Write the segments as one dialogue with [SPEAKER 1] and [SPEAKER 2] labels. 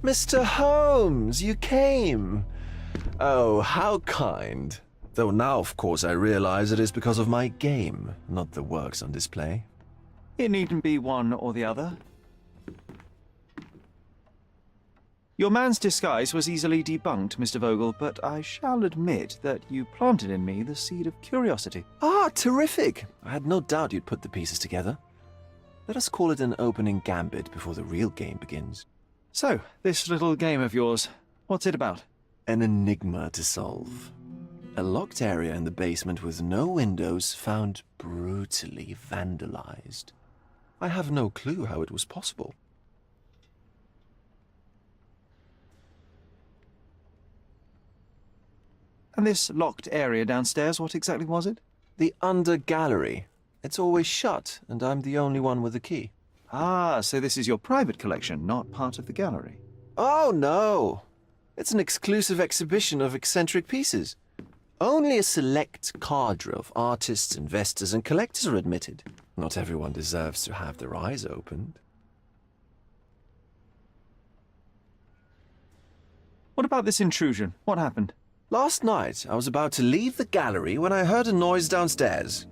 [SPEAKER 1] Mr. Holmes, you came. Oh, how kind. Though now, of course, I realize it is because of my game, not the works on display.
[SPEAKER 2] It needn't be one or the other. Your man's disguise was easily debunked, Mr. Vogel, but I shall admit that you planted in me the seed of curiosity.
[SPEAKER 1] Ah, terrific. I had no doubt you'd put the pieces together. Let us call it an opening gambit before the real game begins.
[SPEAKER 2] So, this little game of yours, what's it about?
[SPEAKER 1] An enigma to solve. A locked area in the basement with no windows found brutally vandalized. I have no clue how it was possible.
[SPEAKER 2] And this locked area downstairs, what exactly was it?
[SPEAKER 1] The under gallery. It's always shut, and I'm the only one with the key.
[SPEAKER 2] Ah, so this is your private collection, not part of the gallery.
[SPEAKER 1] Oh, no. It's an exclusive exhibition of eccentric pieces. Only a select cadre of artists, investors, and collectors are admitted. Not everyone deserves to have their eyes opened.
[SPEAKER 2] What about this intrusion? What happened?
[SPEAKER 1] Last night, I was about to leave the gallery when I heard a noise downstairs.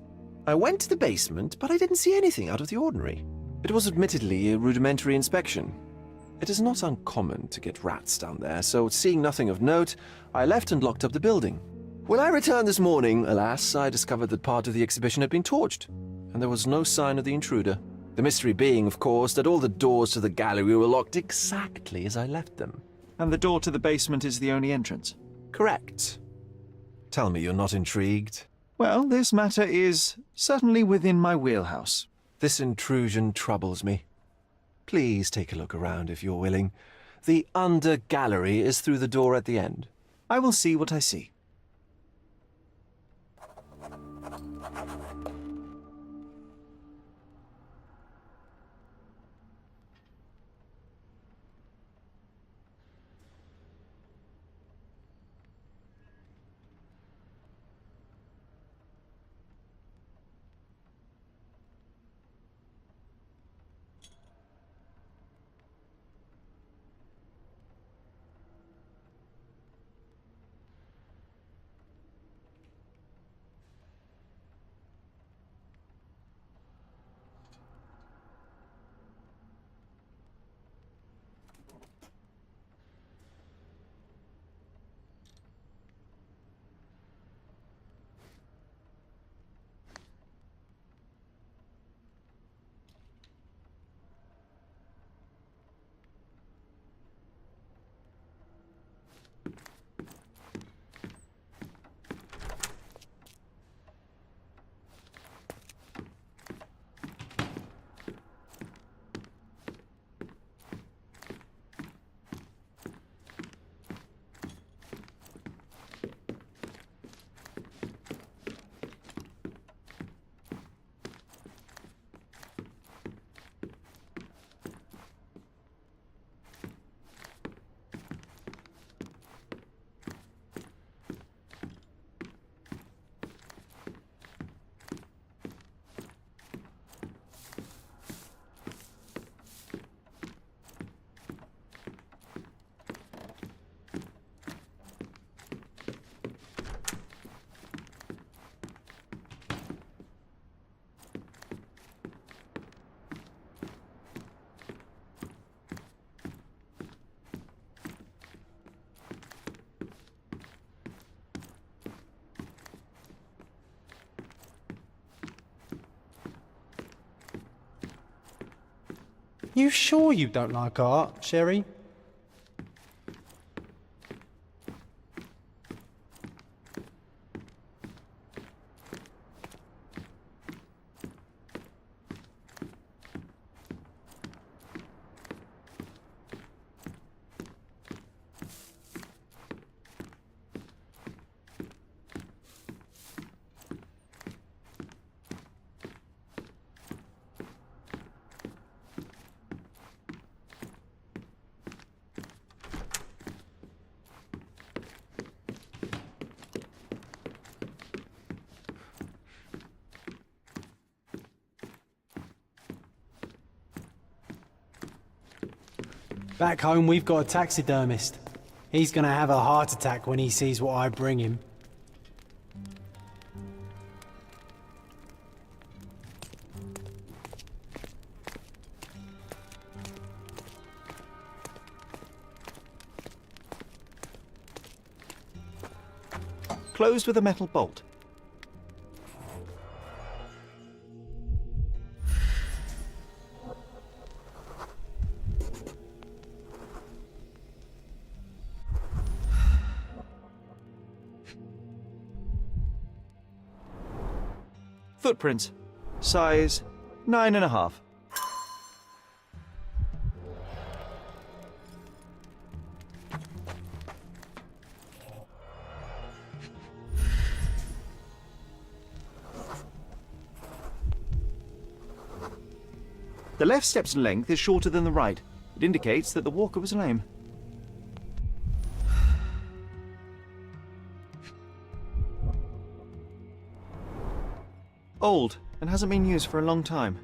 [SPEAKER 1] I went to the basement, but I didn't see anything out of the ordinary. It was admittedly a rudimentary inspection. It is not uncommon to get rats down there, so seeing nothing of note, I left and locked up the building. When I returned this morning, alas, I discovered that part of the exhibition had been torched, and there was no sign of the intruder. The mystery being, of course, that all the doors to the gallery were locked exactly as I left them.
[SPEAKER 2] And the door to the basement is the only entrance?
[SPEAKER 1] Correct. Tell me you're not intrigued.
[SPEAKER 2] Well, this matter is certainly within my wheelhouse.
[SPEAKER 1] This intrusion troubles me. Please take a look around if you're willing. The under gallery is through the door at the end.
[SPEAKER 2] I will see what I see.
[SPEAKER 3] You sure you don't like art, Sherry? Back home, we've got a taxidermist. He's gonna have a heart attack when he sees what I bring him.
[SPEAKER 2] Closed with a metal bolt. Footprints. Size 9.5. The left step's length is shorter than the right. It indicates that the walker was lame. Old, and hasn't been used for a long time.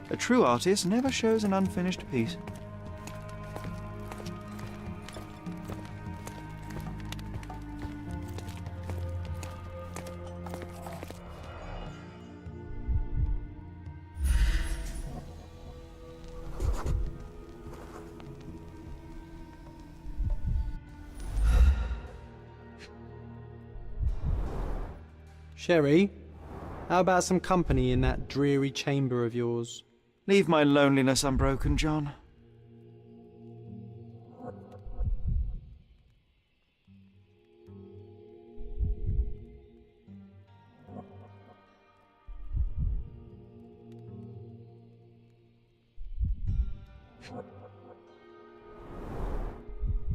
[SPEAKER 2] A true artist never shows an unfinished piece.
[SPEAKER 3] Sherry, how about some company in that dreary chamber of yours?
[SPEAKER 2] Leave my loneliness unbroken, John.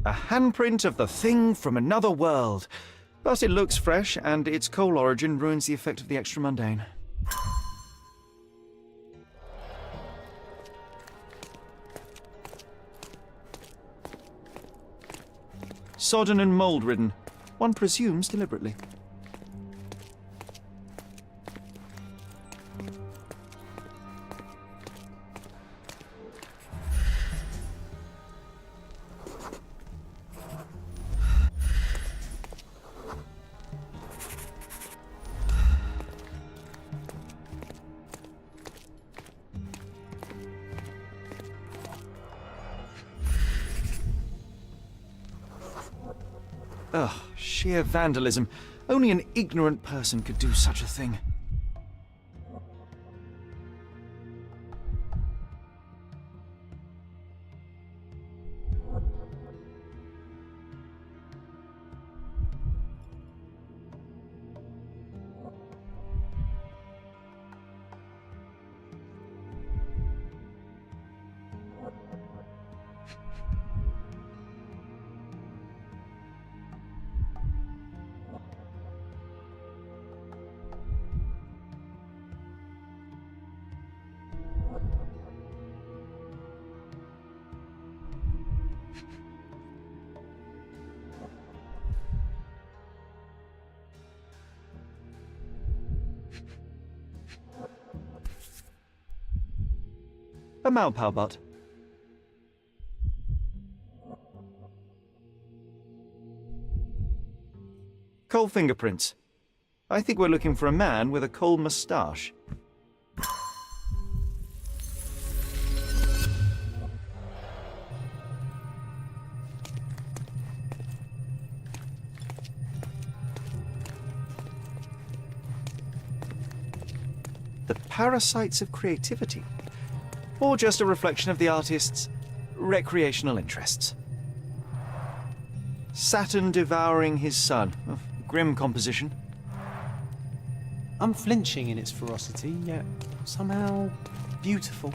[SPEAKER 2] A handprint of the thing from another world. But it looks fresh, and its coal origin ruins the effect of the extra mundane. Sodden and mould-ridden. One presumes deliberately. Ugh, sheer vandalism. Only an ignorant person could do such a thing. A Malpal butt. Coal fingerprints. I think we're looking for a man with a coal moustache. The parasites of creativity. Or just a reflection of the artist's recreational interests. Saturn devouring his son. Oh, grim composition.
[SPEAKER 3] Unflinching in its ferocity, yet somehow beautiful.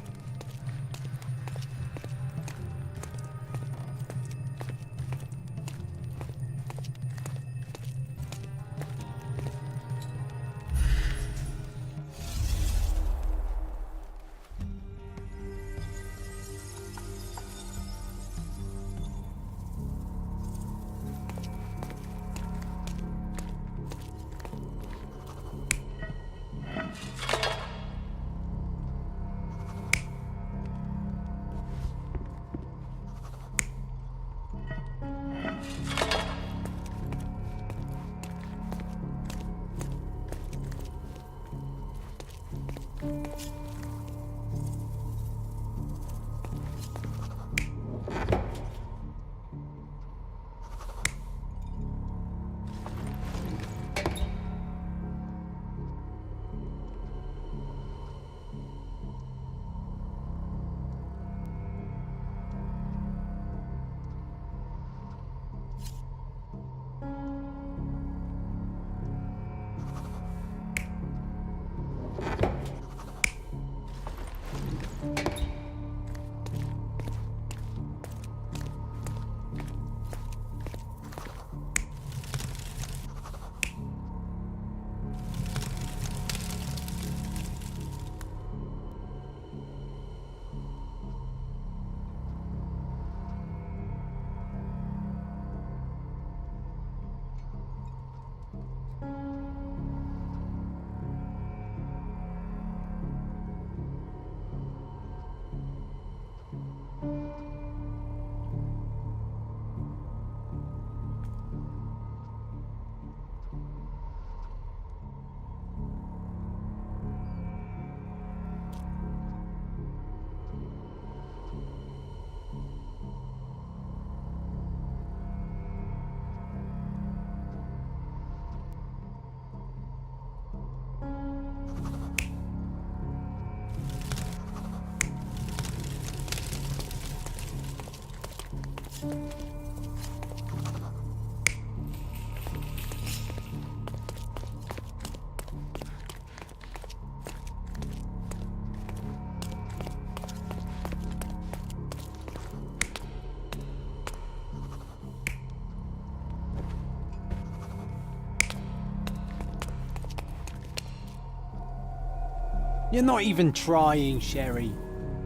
[SPEAKER 3] You're not even trying, Sherry.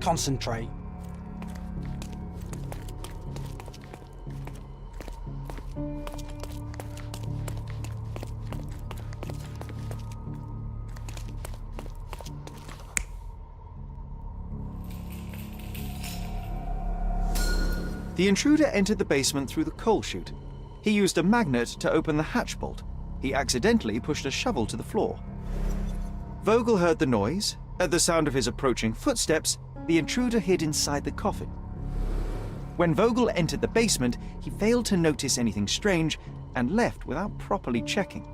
[SPEAKER 3] Concentrate.
[SPEAKER 2] The intruder entered the basement through the coal chute. He used a magnet to open the hatch bolt. He accidentally pushed a shovel to the floor. Vogel heard the noise. At the sound of his approaching footsteps, the intruder hid inside the coffin. When Vogel entered the basement, he failed to notice anything strange and left without properly checking.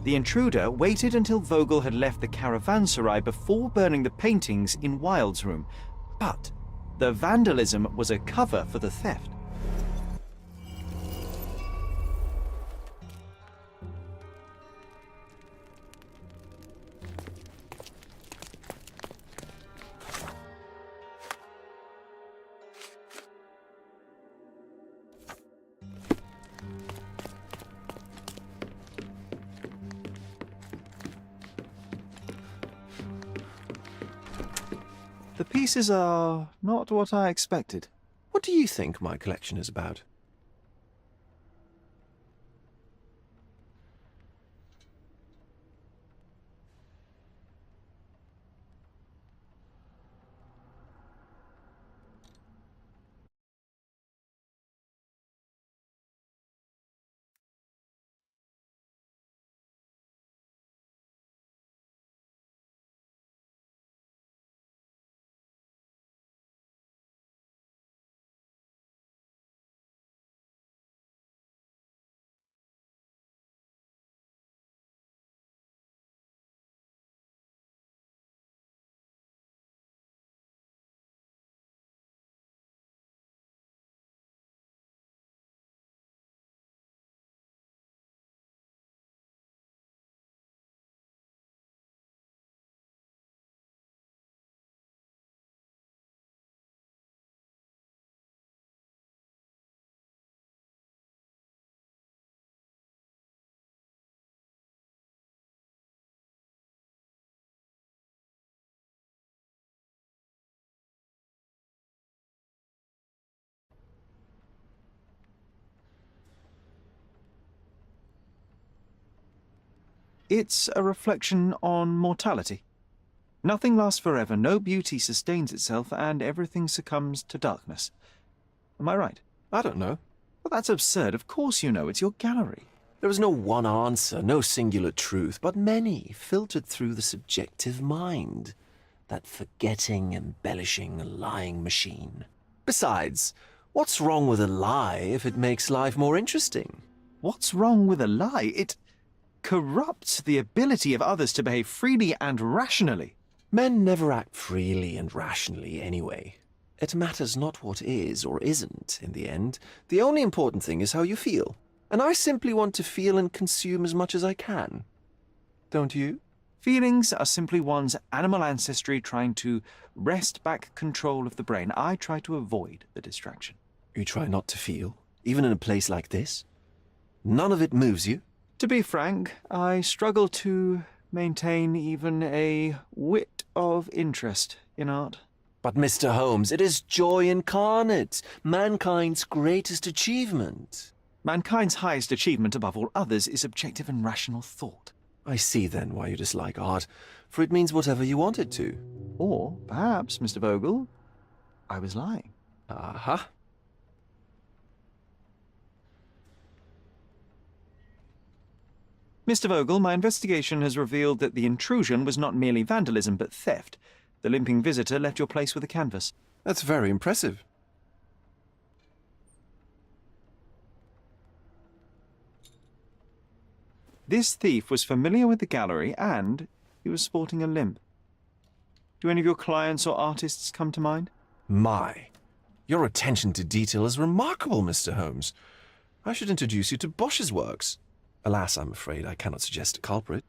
[SPEAKER 2] The intruder waited until Vogel had left the caravanserai before burning the paintings in Wilde's room, but the vandalism was a cover for the theft. The pieces are not what I expected.
[SPEAKER 1] What do you think my collection is about?
[SPEAKER 2] It's a reflection on mortality. Nothing lasts forever, no beauty sustains itself, and everything succumbs to darkness. Am I right?
[SPEAKER 1] I don't know.
[SPEAKER 2] Well, that's absurd. Of course you know. It's your gallery.
[SPEAKER 1] There is no one answer, no singular truth, but many, filtered through the subjective mind. That forgetting, embellishing, lying machine. Besides, what's wrong with a lie if it makes life more interesting?
[SPEAKER 2] What's wrong with a lie? It corrupts the ability of others to behave freely and rationally.
[SPEAKER 1] Men never act freely and rationally anyway. It matters not what is or isn't in the end. The only important thing is how you feel. And I simply want to feel and consume as much as I can. Don't you?
[SPEAKER 2] Feelings are simply one's animal ancestry trying to wrest back control of the brain. I try to avoid the distraction.
[SPEAKER 1] You try not to feel, even in a place like this? None of it moves you?
[SPEAKER 2] To be frank, I struggle to maintain even a whit of interest in art.
[SPEAKER 1] But, Mr. Holmes, it is joy incarnate, mankind's greatest achievement.
[SPEAKER 2] Mankind's highest achievement above all others is objective and rational thought.
[SPEAKER 1] I see then why you dislike art, for it means whatever you want it to.
[SPEAKER 2] Or perhaps, Mr. Vogel, I was lying.
[SPEAKER 1] Aha.
[SPEAKER 2] Mr. Vogel, my investigation has revealed that the intrusion was not merely vandalism, but theft. The limping visitor left your place with a canvas.
[SPEAKER 1] That's very impressive.
[SPEAKER 2] This thief was familiar with the gallery and he was sporting a limp. Do any of your clients or artists come to mind?
[SPEAKER 1] My, your attention to detail is remarkable, Mr. Holmes. I should introduce you to Bosch's works. Alas, I'm afraid I cannot suggest a culprit.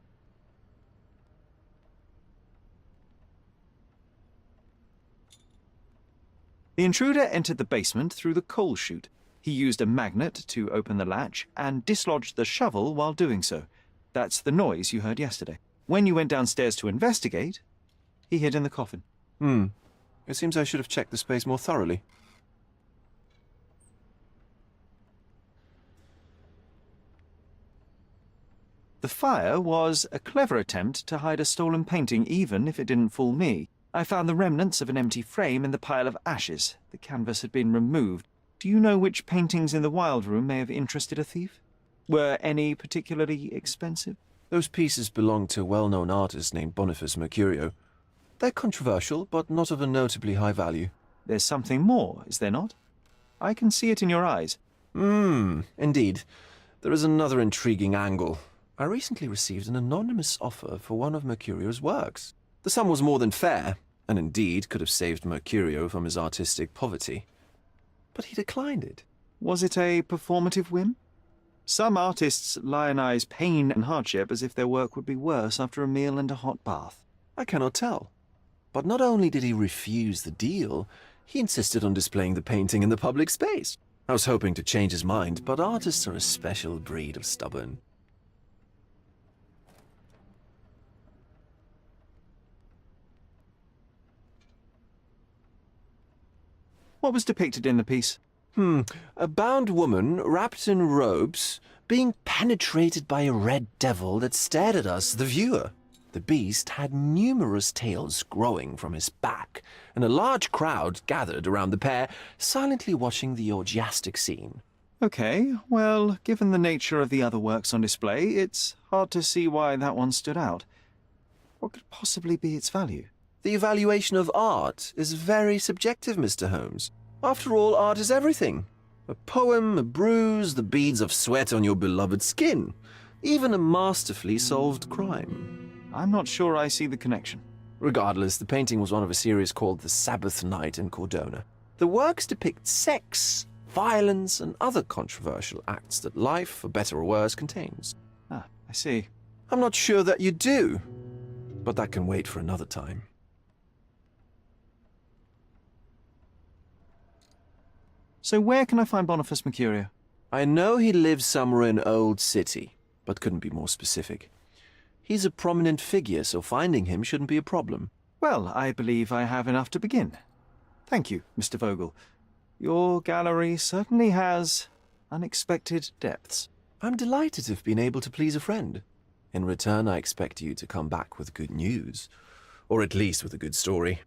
[SPEAKER 2] The intruder entered the basement through the coal chute. He used a magnet to open the latch and dislodged the shovel while doing so. That's the noise you heard yesterday. When you went downstairs to investigate, He hid in the coffin.
[SPEAKER 1] It seems I should have checked the space more thoroughly.
[SPEAKER 2] The fire was a clever attempt to hide a stolen painting, even if it didn't fool me. I found the remnants of an empty frame in the pile of ashes. The canvas had been removed. Do you know which paintings in the Wild Room may have interested a thief? Were any particularly expensive?
[SPEAKER 1] Those pieces belong to a well-known artist named Boniface Mercurio. They're controversial, but not of a notably high value.
[SPEAKER 2] There's something more, is there not? I can see it in your eyes.
[SPEAKER 1] Indeed. There is another intriguing angle. I recently received an anonymous offer for one of Mercurio's works. The sum was more than fair, and indeed could have saved Mercurio from his artistic poverty. But he declined it.
[SPEAKER 2] Was it a performative whim? Some artists lionize pain and hardship as if their work would be worse after a meal and a hot bath.
[SPEAKER 1] I cannot tell. But not only did he refuse the deal, he insisted on displaying the painting in the public space. I was hoping to change his mind, but artists are a special breed of stubborn.
[SPEAKER 2] What was depicted in the piece?
[SPEAKER 1] A bound woman, wrapped in robes, being penetrated by a red devil that stared at us, the viewer. The beast had numerous tails growing from his back, and a large crowd gathered around the pair, silently watching the orgiastic scene.
[SPEAKER 2] Okay, well, given the nature of the other works on display, it's hard to see why that one stood out. What could possibly be its value?
[SPEAKER 1] The evaluation of art is very subjective, Mr. Holmes. After all, art is everything. A poem, a bruise, the beads of sweat on your beloved skin. Even a masterfully solved crime.
[SPEAKER 2] I'm not sure I see the connection.
[SPEAKER 1] Regardless, the painting was one of a series called The Sabbath Night in Cordona. The works depict sex, violence, and other controversial acts that life, for better or worse, contains.
[SPEAKER 2] Ah, I see.
[SPEAKER 1] I'm not sure that you do, but that can wait for another time.
[SPEAKER 2] So where can I find Boniface Mercurio?
[SPEAKER 1] I know he lives somewhere in Old City, but couldn't be more specific. He's a prominent figure, so finding him shouldn't be a problem.
[SPEAKER 2] Well, I believe I have enough to begin. Thank you, Mr. Vogel. Your gallery certainly has unexpected depths.
[SPEAKER 1] I'm delighted to have been able to please a friend. In return, I expect you to come back with good news. Or at least with a good story.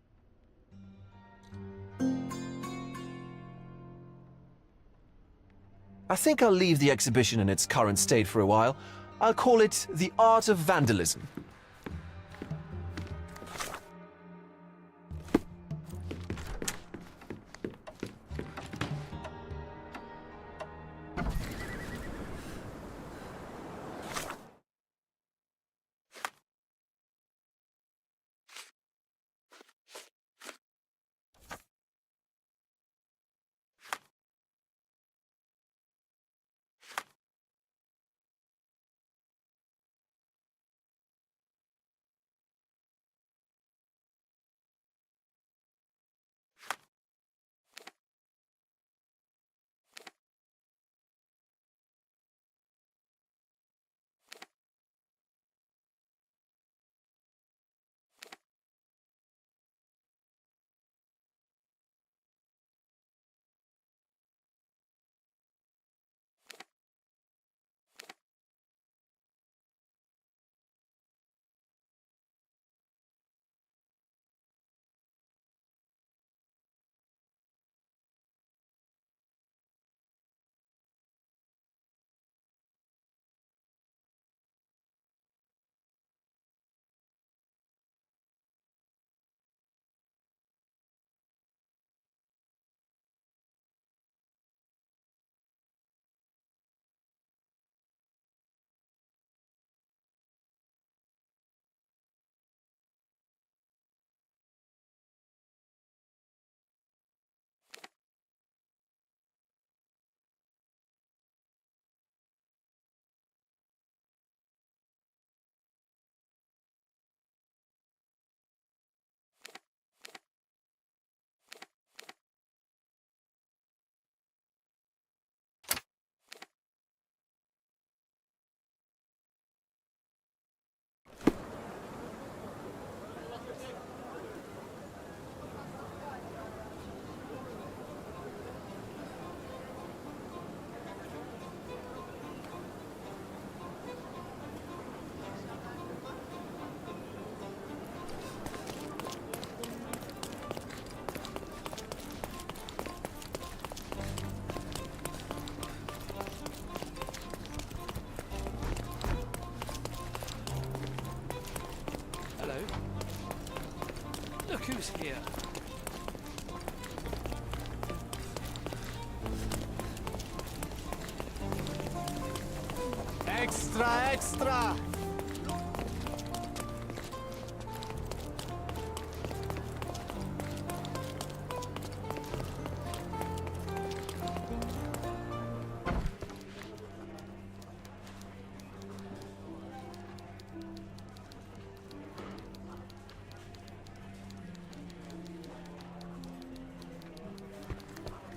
[SPEAKER 1] I think I'll leave the exhibition in its current state for a while. I'll call it The Art of Vandalism.
[SPEAKER 4] Who's here?
[SPEAKER 5] Extra, extra!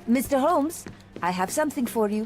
[SPEAKER 6] Mr. Holmes, I have something for you.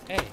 [SPEAKER 4] Hey.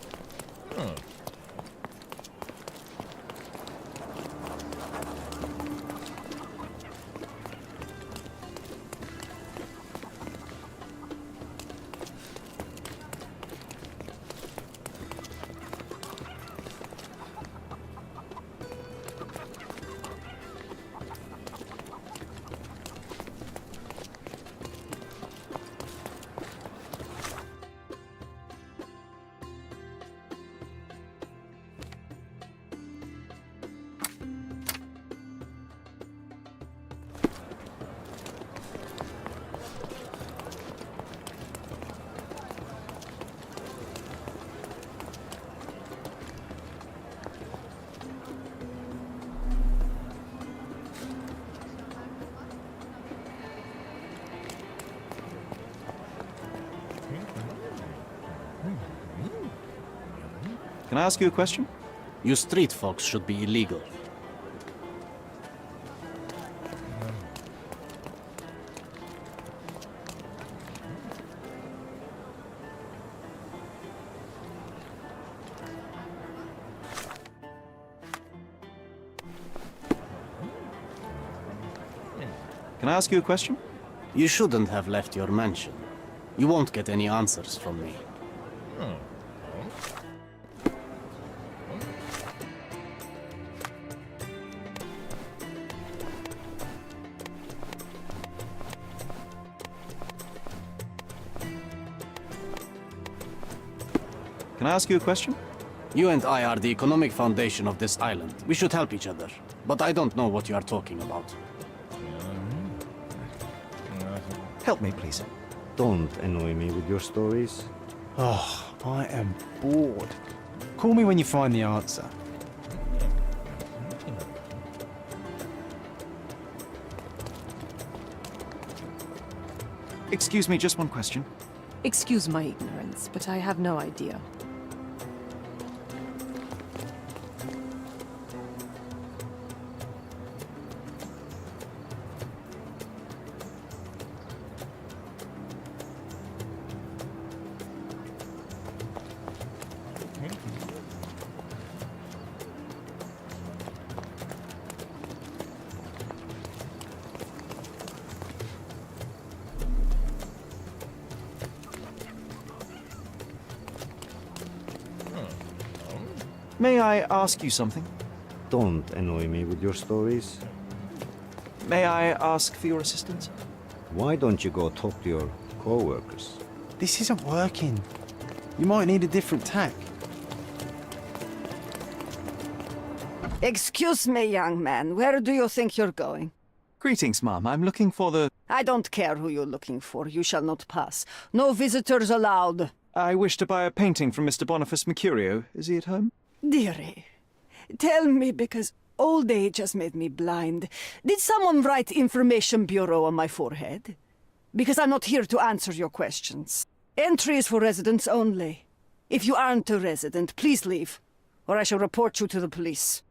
[SPEAKER 2] Can I ask you a question?
[SPEAKER 7] You street folks should be illegal.
[SPEAKER 2] Can I ask you a question?
[SPEAKER 7] You shouldn't have left your mansion. You won't get any answers from me.
[SPEAKER 2] Can I ask you a question?
[SPEAKER 7] You and I are the economic foundation of this island. We should help each other. But I don't know what you are talking about.
[SPEAKER 2] Help me, please.
[SPEAKER 8] Don't annoy me with your stories.
[SPEAKER 3] Oh, I am bored. Call me when you find the answer.
[SPEAKER 2] Excuse me, just one question.
[SPEAKER 9] Excuse my ignorance, but I have no idea.
[SPEAKER 2] May I ask you something?
[SPEAKER 8] Don't annoy me with your stories.
[SPEAKER 2] May I ask for your assistance?
[SPEAKER 8] Why don't you go talk to your co-workers?
[SPEAKER 5] This isn't working. You might need a different tack.
[SPEAKER 4] Excuse me, young man. Where do you think you're going?
[SPEAKER 2] Greetings, ma'am. I'm looking for the...
[SPEAKER 4] I don't care who you're looking for. You shall not pass. No visitors allowed.
[SPEAKER 2] I wish to buy a painting from Mr. Boniface Mercurio. Is he at home?
[SPEAKER 4] Dearie, tell me, because old age has made me blind. Did someone write Information Bureau on my forehead? Because I'm not here to answer your questions. Entry is for residents only. If you aren't a resident, please leave, or I shall report you to the police.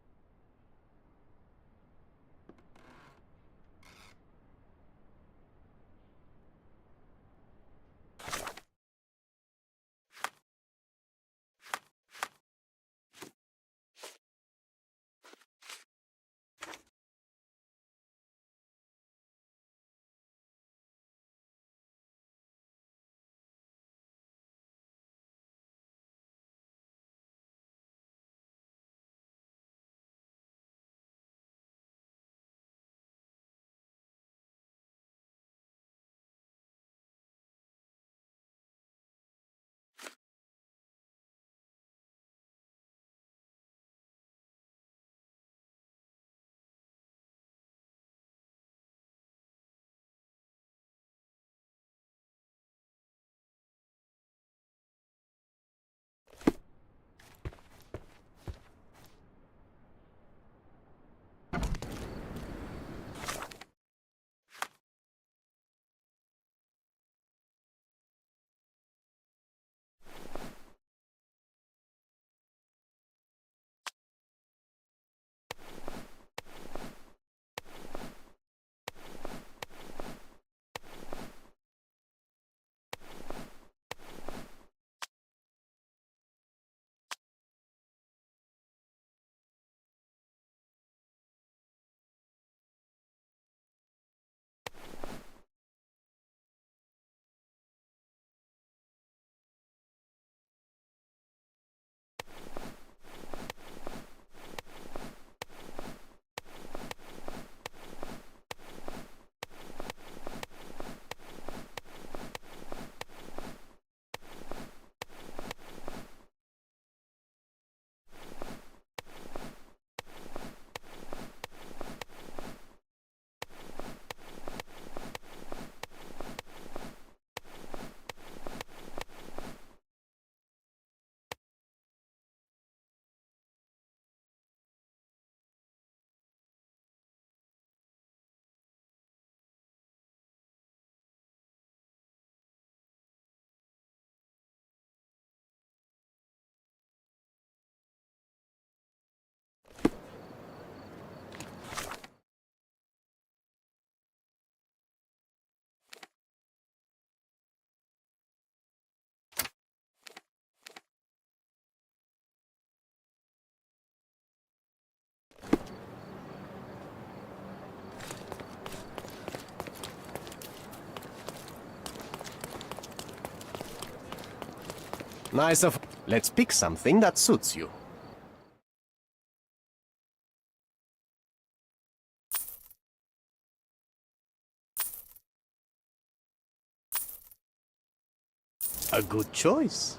[SPEAKER 7] Nice of... Let's pick something that suits you. A good choice.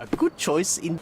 [SPEAKER 7] A good choice in...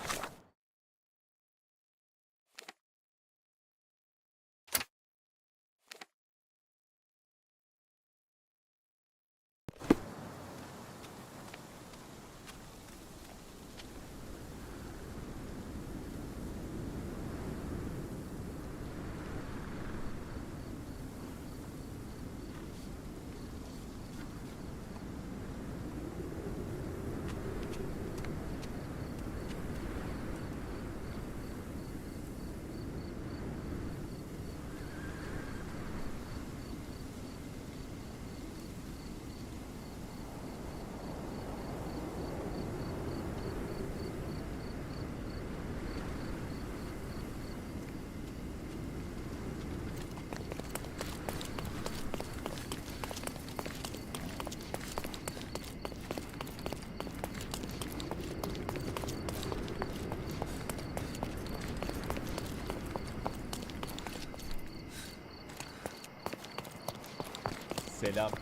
[SPEAKER 10] Selam.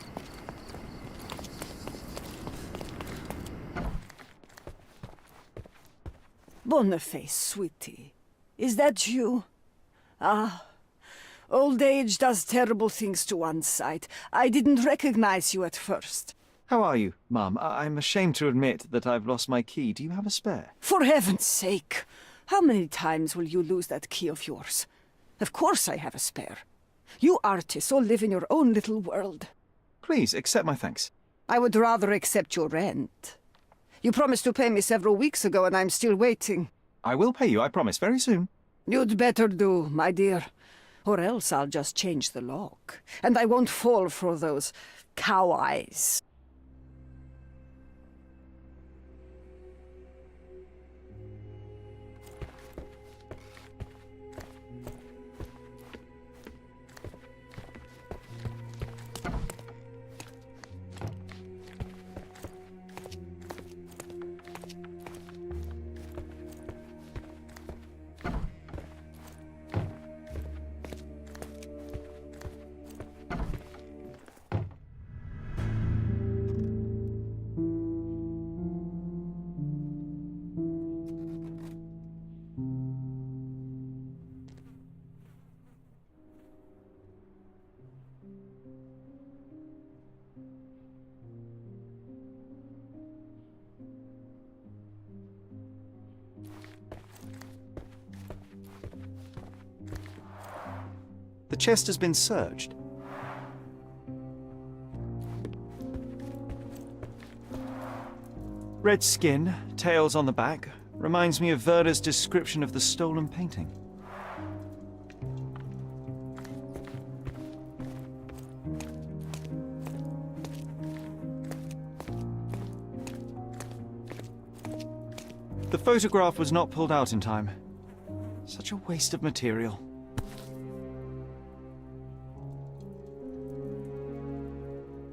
[SPEAKER 4] Boniface, sweetie. Is that you? Ah, old age does terrible things to one's sight. I didn't recognize you at first.
[SPEAKER 2] How are you, Mum? I'm ashamed to admit that I've lost my key. Do you have a spare?
[SPEAKER 4] For heaven's sake! How many times will you lose that key of yours? Of course I have a spare. You artists all live in your own little world.
[SPEAKER 2] Please, accept my thanks.
[SPEAKER 4] I would rather accept your rent. You promised to pay me several weeks ago, and I'm still waiting.
[SPEAKER 2] I will pay you, I promise, very soon.
[SPEAKER 4] You'd better do, my dear. Or else I'll just change the lock. And I won't fall for those cow eyes.
[SPEAKER 2] The chest has been searched. Red skin, tails on the back, reminds me of Werder's description of the stolen painting. The photograph was not pulled out in time. Such a waste of material.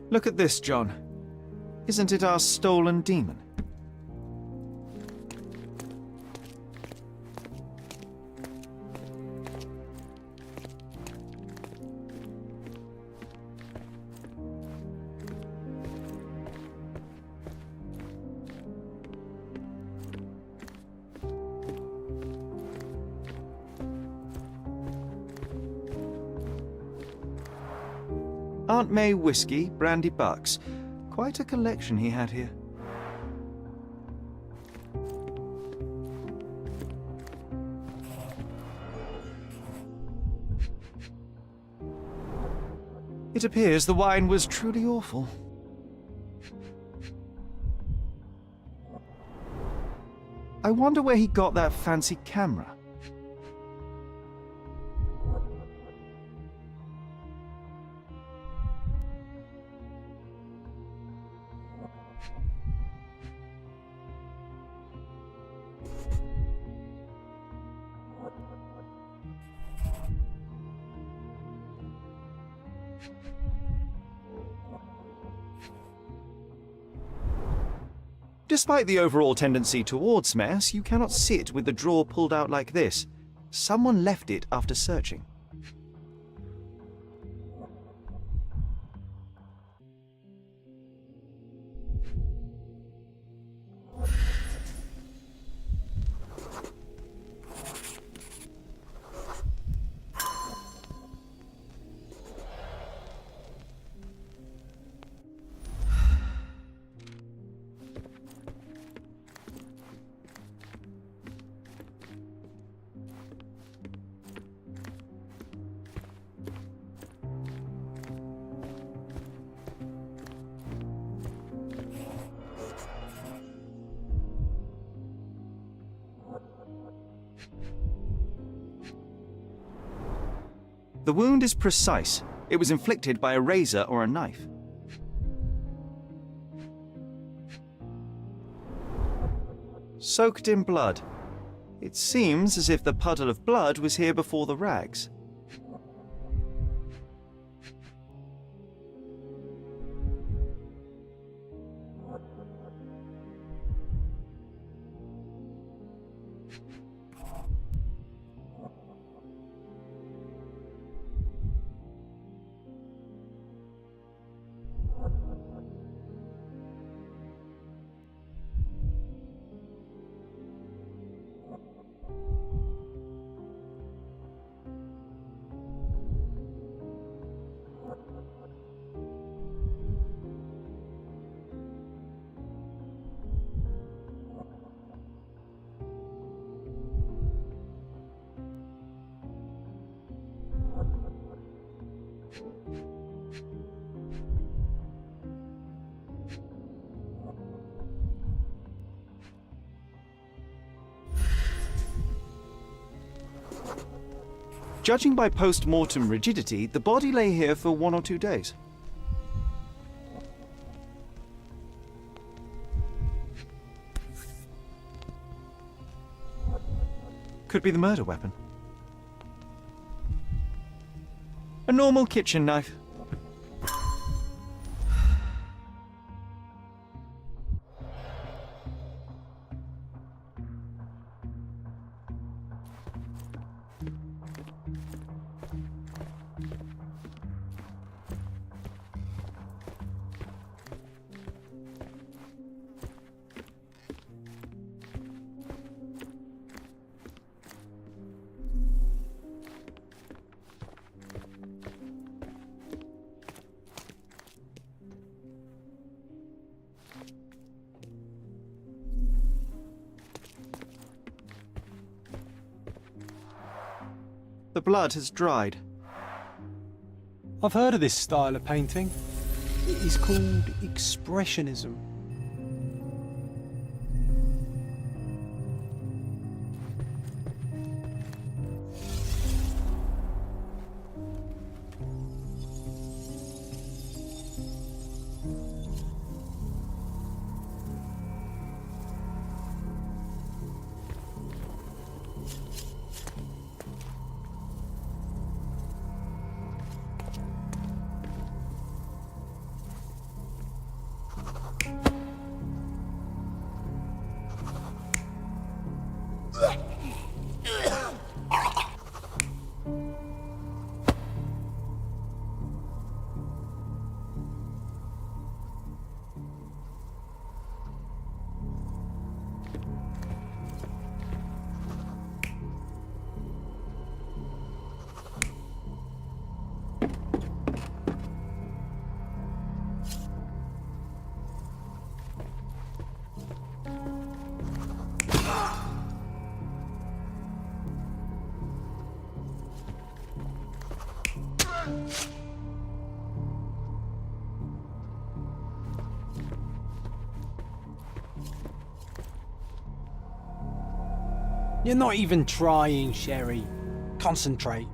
[SPEAKER 2] Look at this, John. Isn't it our stolen demon? Aunt May whiskey, brandy bucks. Quite a collection he had here. It appears the wine was truly awful. I wonder where he got that fancy camera. Despite the overall tendency towards mess, you cannot sit with the drawer pulled out like this. Someone left it after searching. The wound is precise. It was inflicted by a razor or a knife. Soaked in blood. It seems as if the puddle of blood was here before the rags. Judging by post-mortem rigidity, the body lay here for 1 or 2 days. Could be the murder weapon. A normal kitchen knife. The blood has dried.
[SPEAKER 3] I've heard of this style of painting. It is called Expressionism. You're not even trying, Sherry. Concentrate.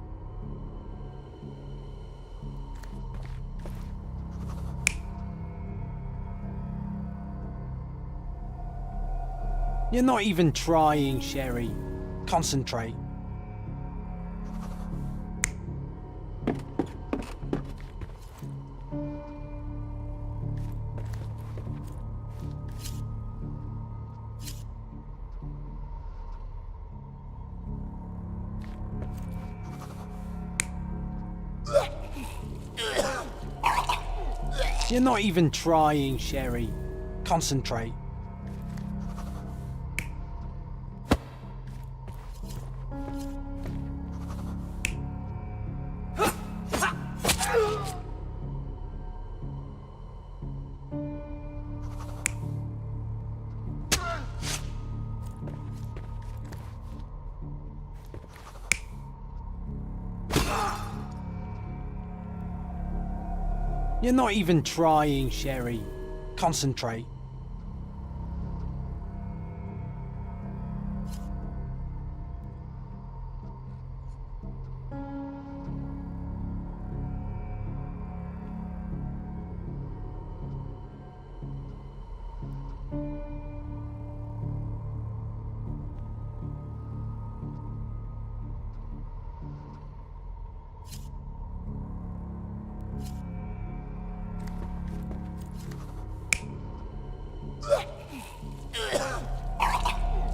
[SPEAKER 3] You're not even trying, Sherry. Concentrate. You're not even trying, Sherry. Concentrate. You're not even trying, Sherry. Concentrate.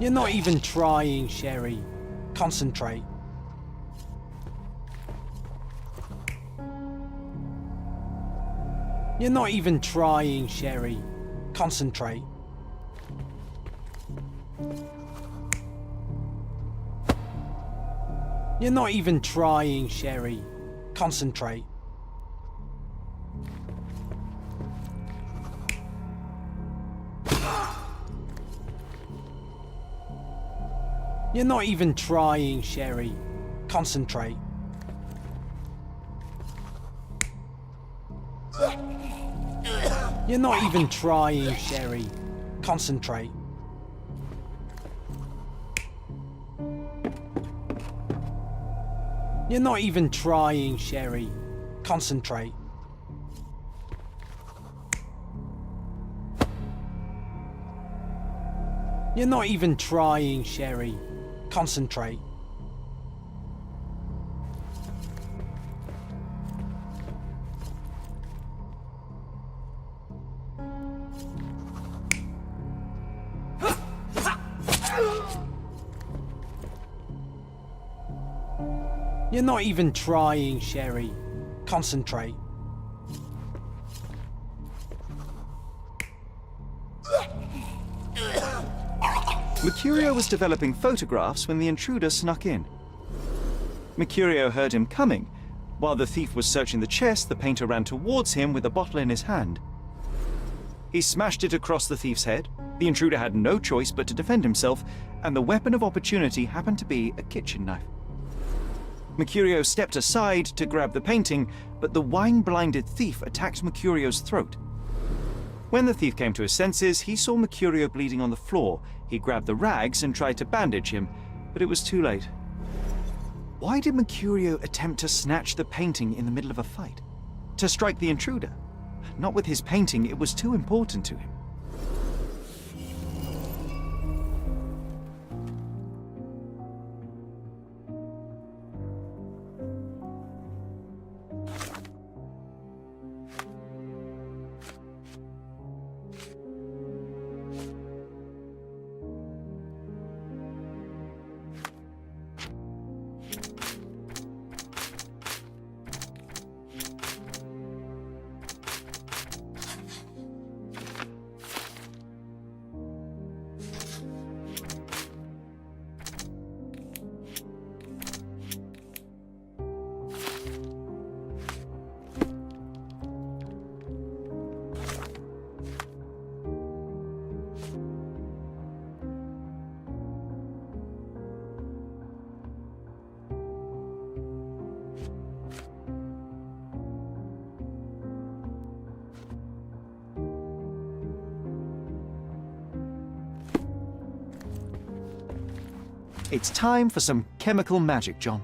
[SPEAKER 3] You're not even trying, Sherry. Concentrate. You're not even trying, Sherry. Concentrate. You're not even trying, Sherry. Concentrate. You're not even trying, Sherry. Concentrate. You're not even trying, Sherry. Concentrate. You're not even trying, Sherry. Concentrate. You're not even trying, Sherry. Concentrate. You're not even trying, Sherry. Concentrate.
[SPEAKER 2] Mercurio was developing photographs when the intruder snuck in. Mercurio heard him coming. While the thief was searching the chest, the painter ran towards him with a bottle in his hand. He smashed it across the thief's head. The intruder had no choice but to defend himself, and the weapon of opportunity happened to be a kitchen knife. Mercurio stepped aside to grab the painting, but the wine-blinded thief attacked Mercurio's throat. When the thief came to his senses, he saw Mercurio bleeding on the floor. He grabbed the rags and tried to bandage him, but it was too late. Why did Mercurio attempt to snatch the painting in the middle of a fight? To strike the intruder? Not with his painting, it was too important to him. It's time for some chemical magic, John.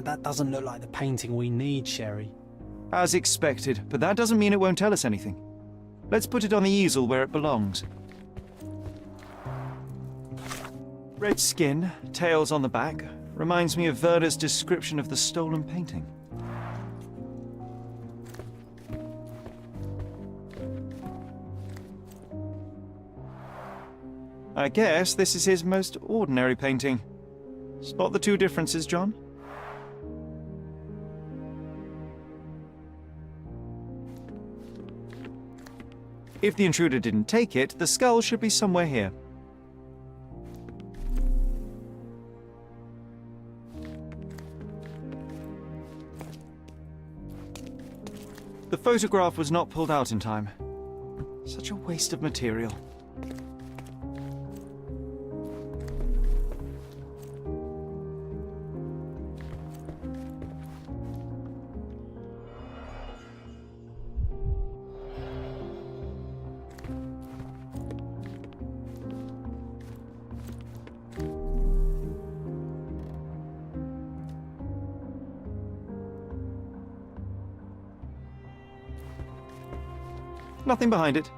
[SPEAKER 3] That doesn't look like the painting we need, Sherry.
[SPEAKER 2] As expected, but that doesn't mean it won't tell us anything. Let's put it on the easel where it belongs. Red skin, tails on the back, reminds me of Werder's description of the stolen painting. I guess this is his most ordinary painting. Spot the two differences, John? If the intruder didn't take it, the skull should be somewhere here. The photograph was not pulled out in time. Such a waste of material. Nothing behind it.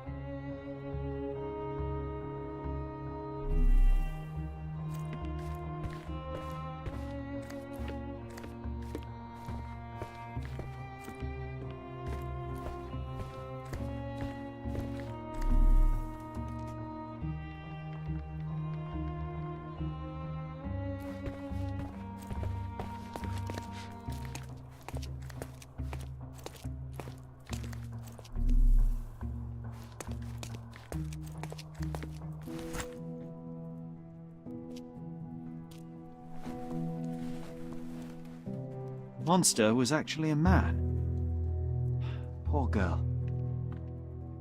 [SPEAKER 2] Monster was actually a man. Poor girl.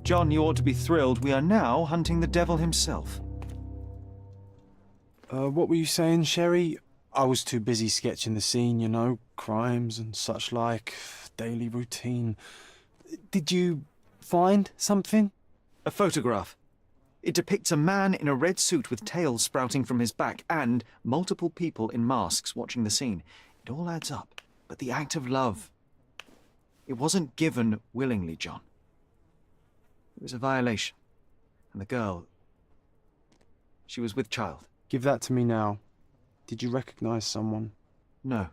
[SPEAKER 2] John, you ought to be thrilled. We are now hunting the devil himself.
[SPEAKER 5] What were you saying, Sherry? I was too busy sketching the scene, you know, crimes and such like, daily routine. Did you find something?
[SPEAKER 2] A photograph. It depicts a man in a red suit with tails sprouting from his back and multiple people in masks watching the scene. It all adds up. But the act of love, it wasn't given willingly, John. It was a violation. And the girl, she was with child.
[SPEAKER 5] Give that to me now. Did you recognize someone?
[SPEAKER 2] No.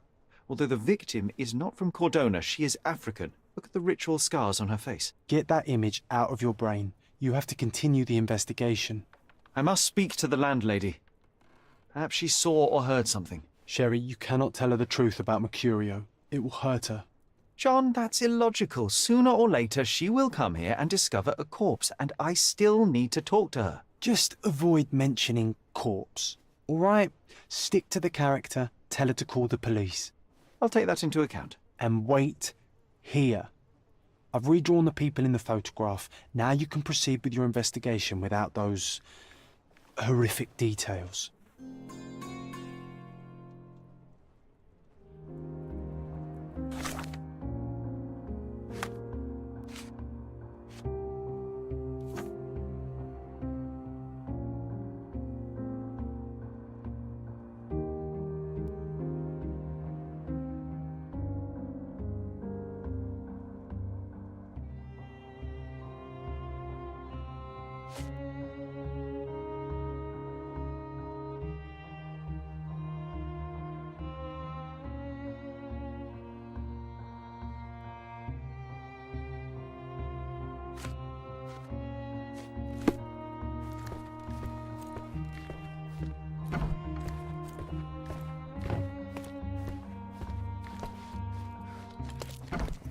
[SPEAKER 2] Although the victim is not from Cordona, she is African. Look at the ritual scars on her face.
[SPEAKER 5] Get that image out of your brain. You have to continue the investigation.
[SPEAKER 2] I must speak to the landlady. Perhaps she saw or heard something.
[SPEAKER 5] Sherry, you cannot tell her the truth about Mercurio. It will hurt her.
[SPEAKER 2] John, that's illogical. Sooner or later, she will come here and discover a corpse, and I still need to talk to her.
[SPEAKER 5] Just avoid mentioning corpse, all right? Stick to the character, tell her to call the police.
[SPEAKER 2] I'll take that into account.
[SPEAKER 5] And wait here. I've redrawn the people in the photograph. Now you can proceed with your investigation without those horrific details.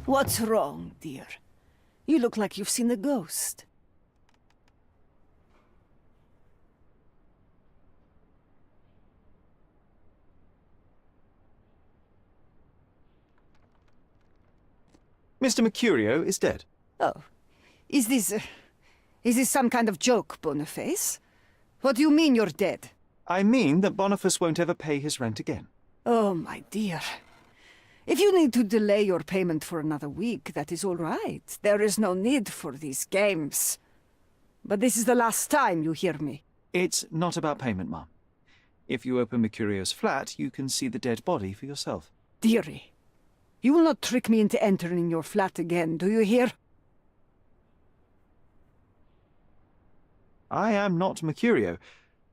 [SPEAKER 4] What's wrong, dear? You look like you've seen a ghost.
[SPEAKER 2] Mr. Mercurio is dead.
[SPEAKER 4] Oh, is this some kind of joke, Boniface? What do you mean you're dead?
[SPEAKER 2] I mean that Boniface won't ever pay his rent again.
[SPEAKER 4] Oh, my dear. If you need to delay your payment for another week, that is all right. There is no need for these games. But this is the last time you hear me.
[SPEAKER 2] It's not about payment, Mum. If you open Mercurio's flat, you can see the dead body for yourself.
[SPEAKER 4] Dearie, you will not trick me into entering your flat again, do you hear?
[SPEAKER 2] I am not Mercurio.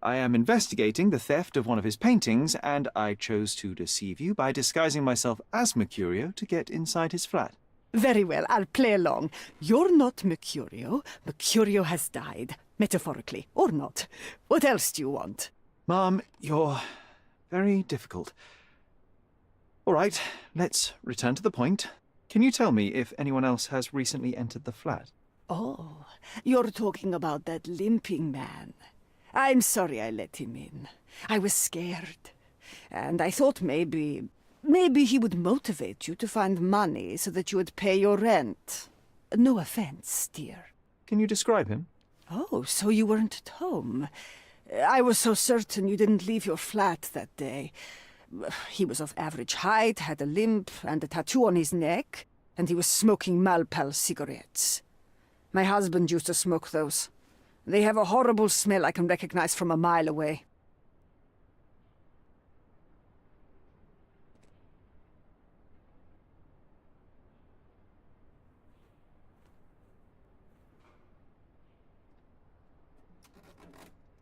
[SPEAKER 2] I am investigating the theft of one of his paintings, and I chose to deceive you by disguising myself as Mercurio to get inside his flat.
[SPEAKER 4] Very well, I'll play along. You're not Mercurio. Mercurio has died, metaphorically, or not. What else do you want?
[SPEAKER 2] Mom, you're very difficult. All right, let's return to the point. Can you tell me if anyone else has recently entered the flat?
[SPEAKER 4] Oh, you're talking about that limping man. I'm sorry I let him in. I was scared. And I thought maybe he would motivate you to find money so that you would pay your rent. No offense, dear.
[SPEAKER 2] Can you describe him?
[SPEAKER 4] Oh, so you weren't at home. I was so certain you didn't leave your flat that day. He was of average height, had a limp and a tattoo on his neck, and he was smoking Malpal cigarettes. My husband used to smoke those. They have a horrible smell I can recognize from a mile away.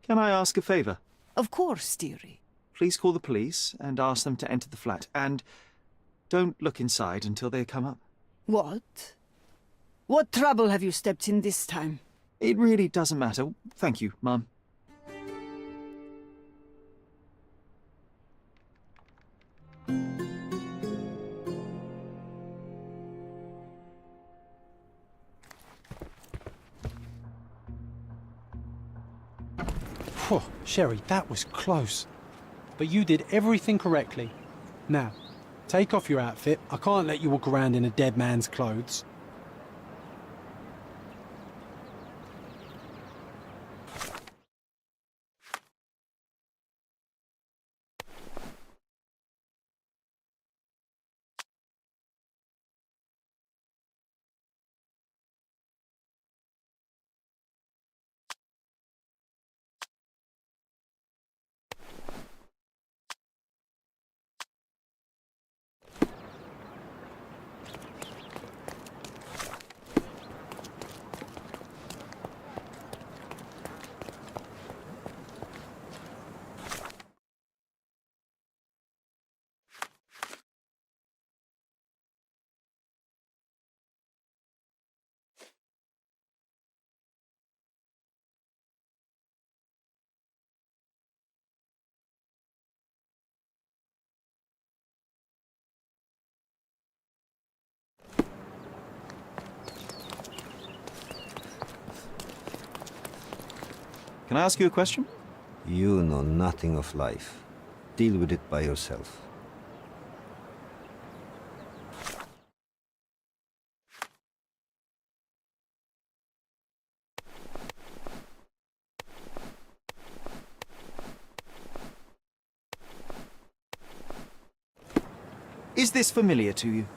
[SPEAKER 2] Can I ask a favor?
[SPEAKER 4] Of course, dearie.
[SPEAKER 2] Please call the police and ask them to enter the flat. And don't look inside until they come up.
[SPEAKER 4] What? What trouble have you stepped in this time?
[SPEAKER 2] It really doesn't matter. Thank you, Mum.
[SPEAKER 3] Phew, Sherry, that was close. But you did everything correctly. Now, take off your outfit. I can't let you walk around in a dead man's clothes.
[SPEAKER 2] Can I ask you a question?
[SPEAKER 8] You know nothing of life. Deal with it by yourself.
[SPEAKER 2] Is this familiar to you?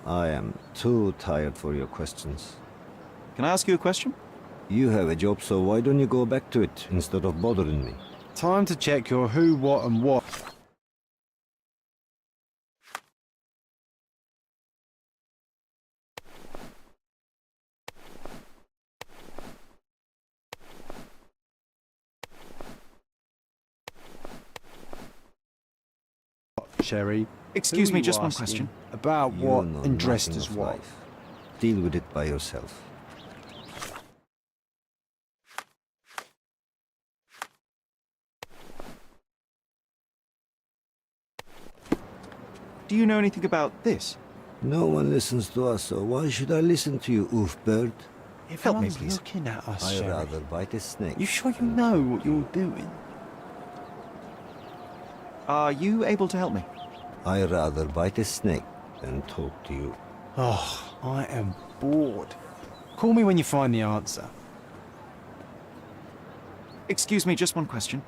[SPEAKER 8] I am too tired for your questions.
[SPEAKER 2] Can I ask you a question?
[SPEAKER 8] You have a job, so why don't you go back to it instead of bothering me?
[SPEAKER 5] Time to check your who, what, and what. Sherry.
[SPEAKER 2] Excuse
[SPEAKER 5] Who
[SPEAKER 2] me,
[SPEAKER 5] are you
[SPEAKER 2] just one
[SPEAKER 5] asking
[SPEAKER 2] question.
[SPEAKER 5] About
[SPEAKER 8] You
[SPEAKER 5] what
[SPEAKER 8] know
[SPEAKER 5] and dressed
[SPEAKER 8] nothing
[SPEAKER 5] as
[SPEAKER 8] of
[SPEAKER 5] what?
[SPEAKER 8] life. Deal with it by yourself.
[SPEAKER 2] Do you know anything about this?
[SPEAKER 8] No one listens to us, so why should I listen to you, oof bird?
[SPEAKER 2] Help me,
[SPEAKER 3] Everyone's
[SPEAKER 2] please.
[SPEAKER 3] looking at us,
[SPEAKER 8] I'd
[SPEAKER 3] Sherry.
[SPEAKER 8] rather bite a snake.
[SPEAKER 3] You sure you know what you're doing?
[SPEAKER 2] Are you able to help me?
[SPEAKER 8] I'd rather bite a snake than talk to you.
[SPEAKER 3] Oh, I am bored. Call me when you find the answer.
[SPEAKER 2] Excuse me, just one question.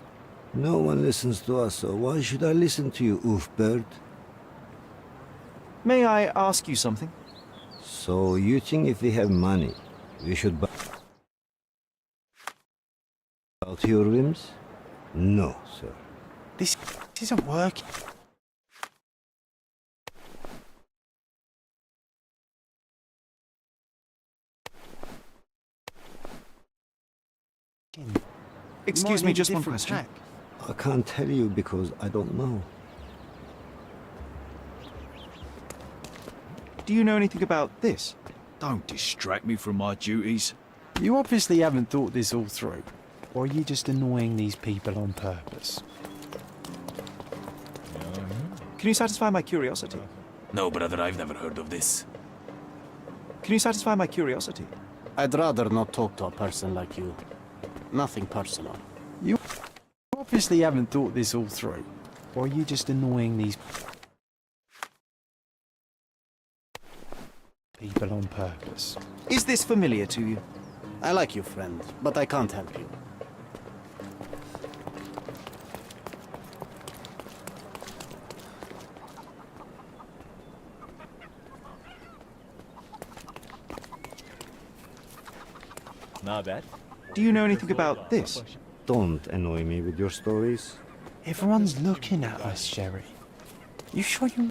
[SPEAKER 8] No one listens to us, so why should I listen to you, oof bird?
[SPEAKER 2] May I ask you something?
[SPEAKER 8] So you think if we have money, we should buy out your whims? No, sir.
[SPEAKER 3] This isn't working.
[SPEAKER 2] Excuse me, just one question.
[SPEAKER 3] Tack.
[SPEAKER 8] I can't tell you because I don't know.
[SPEAKER 2] Do you know anything about this? Don't distract me from my duties.
[SPEAKER 3] You obviously haven't thought this all through. Or are you just annoying these people on purpose?
[SPEAKER 2] Can you satisfy my curiosity?
[SPEAKER 10] No, brother, I've never heard of this.
[SPEAKER 2] Can you satisfy my curiosity?
[SPEAKER 7] I'd rather not talk to a person like you. Nothing personal.
[SPEAKER 3] You obviously haven't thought this all through. Or are you just annoying these people on purpose?
[SPEAKER 2] Is this familiar to you?
[SPEAKER 7] I like you, friend, but I can't help you.
[SPEAKER 10] Not bad.
[SPEAKER 2] Do you know anything about this?
[SPEAKER 8] Don't annoy me with your stories.
[SPEAKER 3] Everyone's looking at us, Sherry. You sure you...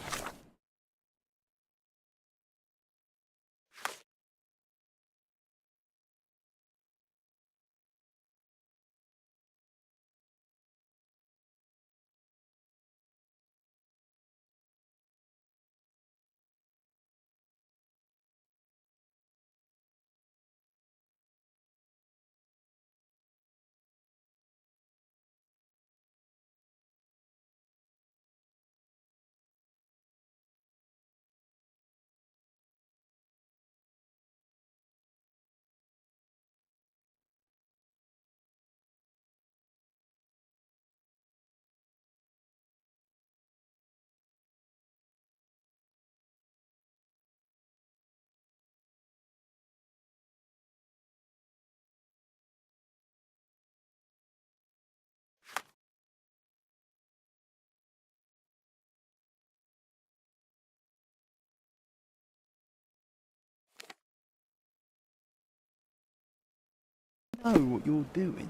[SPEAKER 2] know what you're doing.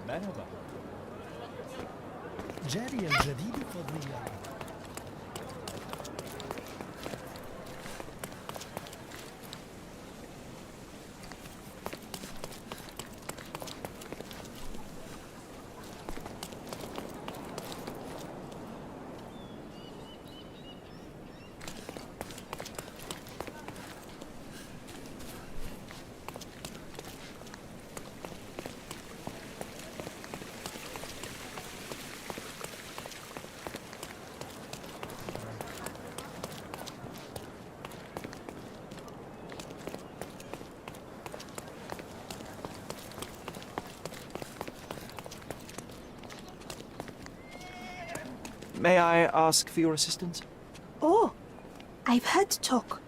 [SPEAKER 10] مرحبا.
[SPEAKER 11] جاري الجديد فضيلة.
[SPEAKER 2] May I ask for your assistance?
[SPEAKER 6] Oh, I've heard talk.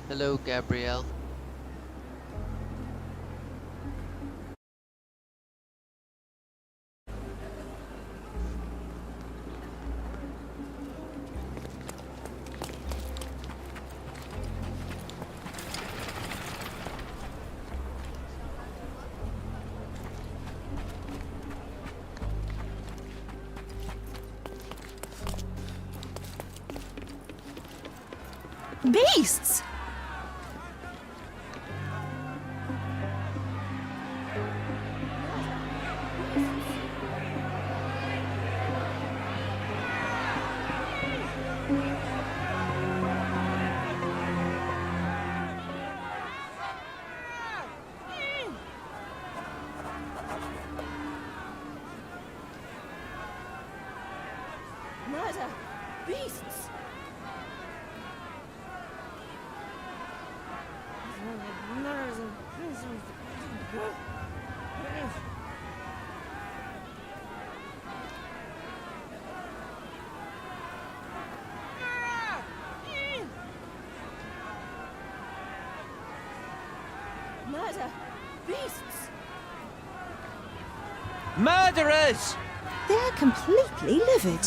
[SPEAKER 12] Hello, Gabrielle.
[SPEAKER 4] Beasts! Murder! Beasts! Murder! Beasts!
[SPEAKER 2] Murderers!
[SPEAKER 6] They're completely livid.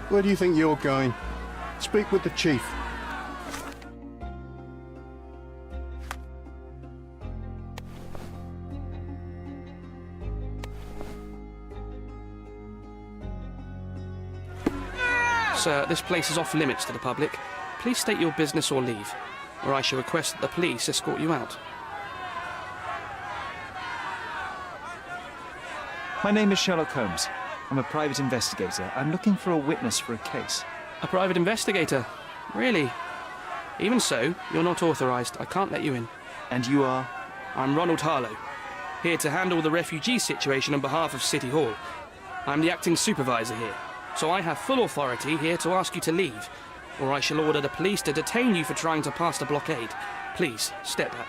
[SPEAKER 11] Where do you think you're going? Speak with the chief.
[SPEAKER 13] Sir, this place is off limits to the public. Please state your business or leave, or I shall request that the police escort you out.
[SPEAKER 2] My name is Sherlock Holmes. I'm a private investigator. I'm looking for a witness for a case.
[SPEAKER 13] A private investigator? Really? Even so, you're not authorised. I can't let you in.
[SPEAKER 2] And you are?
[SPEAKER 13] I'm Ronald Harlow, here to handle the refugee situation on behalf of City Hall. I'm the acting supervisor here, so I have full authority here to ask you to leave, or I shall order the police to detain you for trying to pass the blockade. Please, step back.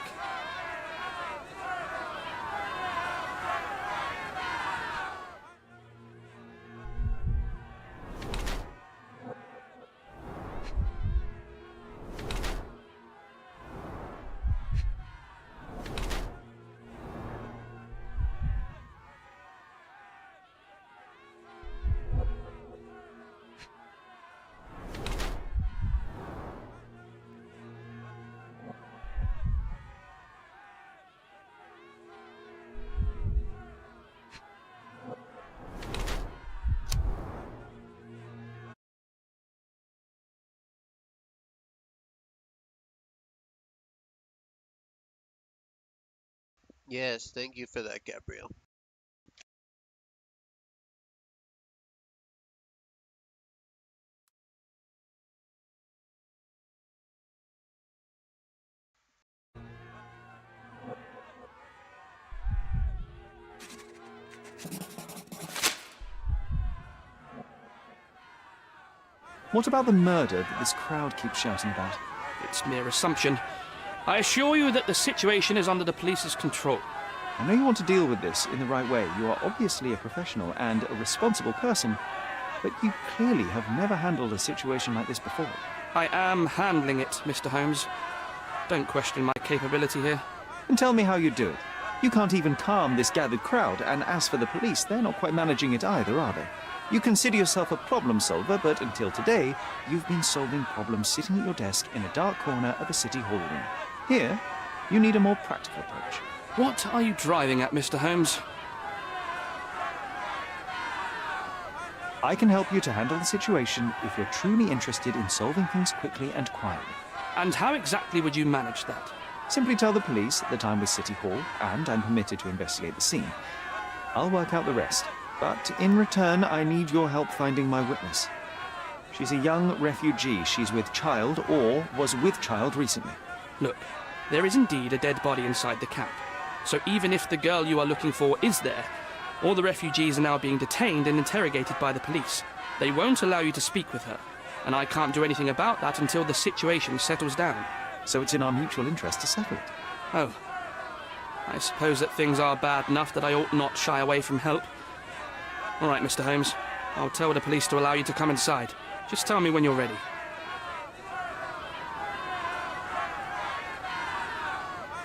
[SPEAKER 12] Yes, thank you for that, Gabrielle.
[SPEAKER 2] What about the murder that this crowd keeps shouting about?
[SPEAKER 13] It's mere assumption. I assure you that the situation is under the police's control.
[SPEAKER 2] I know you want to deal with this in the right way. You are obviously a professional and a responsible person, but you clearly have never handled a situation like this before.
[SPEAKER 13] I am handling it, Mr. Holmes. Don't question my capability here.
[SPEAKER 2] And tell me how you do it. You can't even calm this gathered crowd, and as for the police, they're not quite managing it either, are they? You consider yourself a problem solver, but until today, you've been solving problems sitting at your desk in a dark corner of a city hall room. Here, you need a more practical approach.
[SPEAKER 13] What are you driving at, Mr. Holmes?
[SPEAKER 2] I can help you to handle the situation if you're truly interested in solving things quickly and quietly.
[SPEAKER 13] And how exactly would you manage that?
[SPEAKER 2] Simply tell the police that I'm with City Hall and I'm permitted to investigate the scene. I'll work out the rest, but in return I need your help finding my witness. She's a young refugee. She's with child or was with child recently.
[SPEAKER 13] Look, there is indeed a dead body inside the camp. So even if the girl you are looking for is there, all the refugees are now being detained and interrogated by the police. They won't allow you to speak with her, and I can't do anything about that until the situation settles down.
[SPEAKER 2] So it's in our mutual interest to settle it.
[SPEAKER 13] Oh. I suppose that things are bad enough that I ought not shy away from help. All right, Mr. Holmes. I'll tell the police to allow you to come inside. Just tell me when you're ready.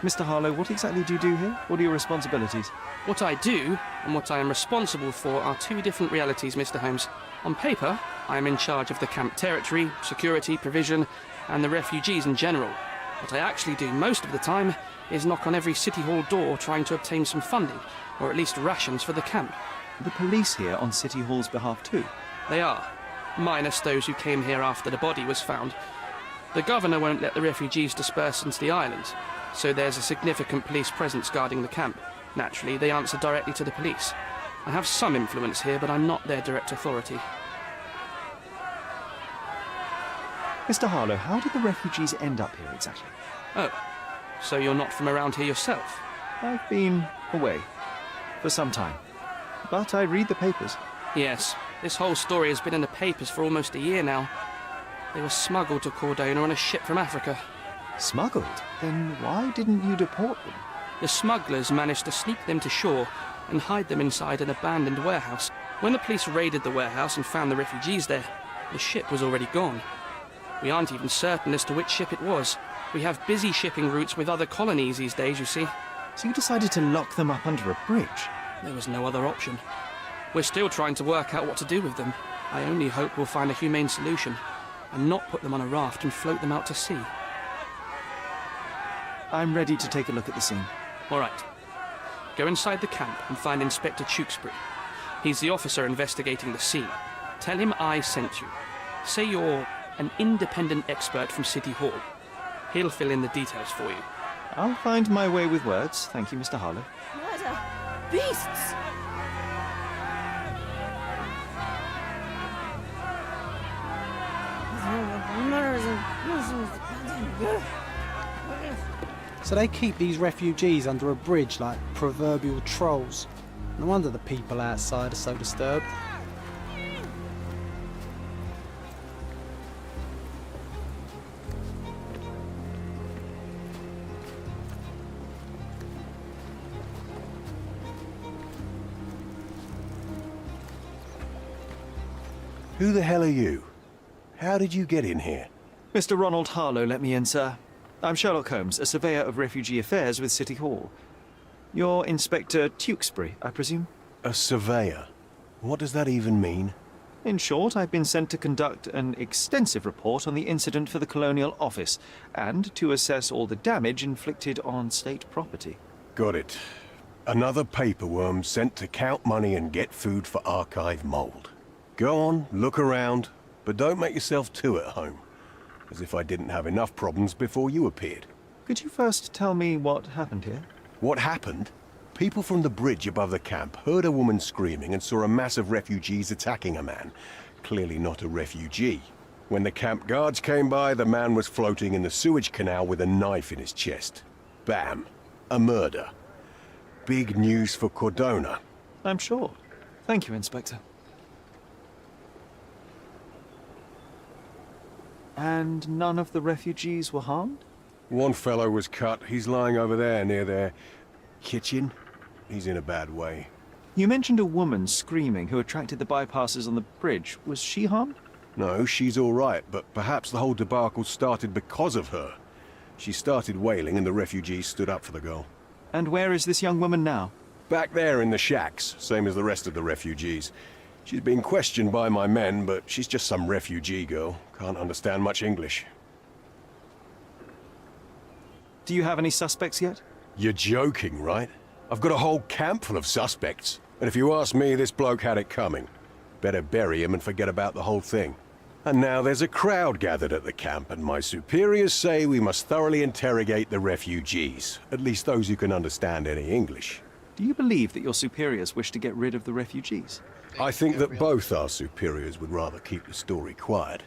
[SPEAKER 2] Mr. Harlow, what exactly do you do here? What are your responsibilities?
[SPEAKER 13] What I do and what I am responsible for are two different realities, Mr. Holmes. On paper, I am in charge of the camp territory, security, provision, and the refugees in general. What I actually do most of the time is knock on every City Hall door trying to obtain some funding, or at least rations for the camp.
[SPEAKER 2] The police here on City Hall's behalf too?
[SPEAKER 13] They are, minus those who came here after the body was found. The governor won't let the refugees disperse into the island, so there's a significant police presence guarding the camp. Naturally, they answer directly to the police. I have some influence here, but I'm not their direct authority.
[SPEAKER 2] Mr. Harlow, how did the refugees end up here exactly?
[SPEAKER 13] Oh, so you're not from around here yourself?
[SPEAKER 2] I've been away for some time, but I read the papers.
[SPEAKER 13] Yes, this whole story has been in the papers for almost a year now. They were smuggled to Cordona on a ship from Africa.
[SPEAKER 2] Smuggled? Then why didn't you deport them?
[SPEAKER 13] The smugglers managed to sneak them to shore and hide them inside an abandoned warehouse. When the police raided the warehouse and found the refugees there, the ship was already gone. We aren't even certain as to which ship it was. We have busy shipping routes with other colonies these days, you see.
[SPEAKER 2] So you decided to lock them up under a bridge?
[SPEAKER 13] There was no other option. We're still trying to work out what to do with them. I only hope we'll find a humane solution and not put them on a raft and float them out to sea.
[SPEAKER 2] I'm ready to take a look at the scene.
[SPEAKER 13] All right. Go inside the camp and find Inspector Ch1. He's the officer investigating the scene. Tell him I sent you. Say you're an independent expert from City Hall. He'll fill in the details for you.
[SPEAKER 2] I'll find my way with words. Thank you, Mr. Harlow.
[SPEAKER 6] Murder! Beasts!
[SPEAKER 3] So they keep these refugees under a bridge like proverbial trolls. No wonder the people outside are so disturbed.
[SPEAKER 11] Who the hell are you? How did you get in here?
[SPEAKER 2] Mr. Ronald Harlow let me in, sir. I'm Sherlock Holmes, a surveyor of refugee affairs with City Hall. You're Inspector Tewkesbury, I presume?
[SPEAKER 11] A surveyor? What does that even mean?
[SPEAKER 2] In short, I've been sent to conduct an extensive report on the incident for the Colonial Office and to assess all the damage inflicted on state property.
[SPEAKER 11] Got it. Another paperworm sent to count money and get food for archive mold. Go on, look around, but don't make yourself too at home. As if I didn't have enough problems before you appeared.
[SPEAKER 2] Could you first tell me what happened here?
[SPEAKER 11] What happened? People from the bridge above the camp heard a woman screaming and saw a mass of refugees attacking a man. Clearly not a refugee. When the camp guards came by, the man was floating in the sewage canal with a knife in his chest. Bam. A murder. Big news for Cordona.
[SPEAKER 2] I'm sure. Thank you, Inspector. And none of the refugees were harmed?
[SPEAKER 11] One fellow was cut. He's lying over there near their kitchen. He's in a bad way.
[SPEAKER 2] You mentioned a woman screaming who attracted the bypassers on the bridge. Was she harmed?
[SPEAKER 11] No, she's all right, but perhaps the whole debacle started because of her. She started wailing and the refugees stood up for the girl.
[SPEAKER 2] And where is this young woman now?
[SPEAKER 11] Back there in the shacks, same as the rest of the refugees. She's been questioned by my men, but she's just some refugee girl. Can't understand much English.
[SPEAKER 2] Do you have any suspects yet?
[SPEAKER 11] You're joking, right? I've got a whole camp full of suspects. And if you ask me, this bloke had it coming. Better bury him and forget about the whole thing. And now there's a crowd gathered at the camp, and my superiors say we must thoroughly interrogate the refugees. At least those who can understand any English.
[SPEAKER 2] Do you believe that your superiors wish to get rid of the refugees?
[SPEAKER 11] I think that both our superiors would rather keep the story quiet.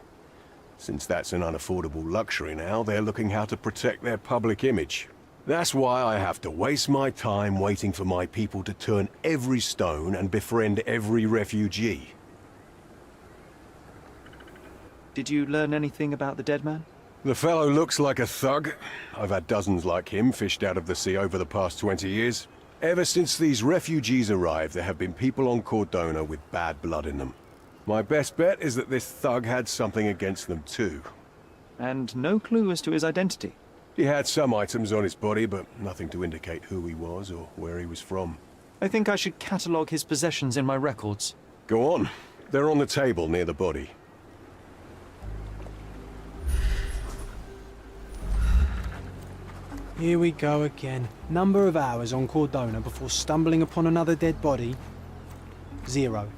[SPEAKER 11] Since that's an unaffordable luxury now, they're looking how to protect their public image. That's why I have to waste my time waiting for my people to turn every stone and befriend every refugee.
[SPEAKER 2] Did you learn anything about the dead man?
[SPEAKER 11] The fellow looks like a thug. I've had dozens like him fished out of the sea over the past 20 years. Ever since these refugees arrived, there have been people on Cordona with bad blood in them. My best bet is that this thug had something against them too.
[SPEAKER 2] And no clue as to his identity?
[SPEAKER 11] He had some items on his body, but nothing to indicate who he was or where he was from.
[SPEAKER 2] I think I should catalogue his possessions in my records.
[SPEAKER 11] Go on. They're on the table near the body.
[SPEAKER 3] Here we go again. Number of hours on Cordona before stumbling upon another dead body? 0.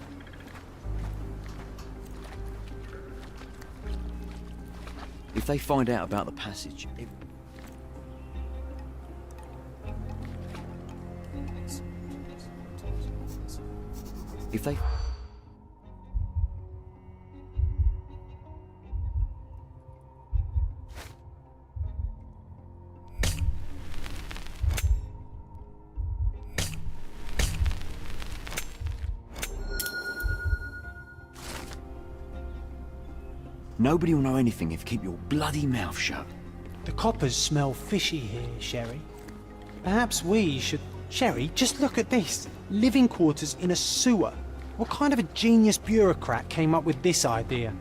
[SPEAKER 10] If they find out about the passage... If they... Nobody will know anything if you keep your bloody mouth shut.
[SPEAKER 3] The coppers smell fishy here, Sherry. Perhaps we should... Sherry, just look at this. Living quarters in a sewer. What kind of a genius bureaucrat came up with this idea?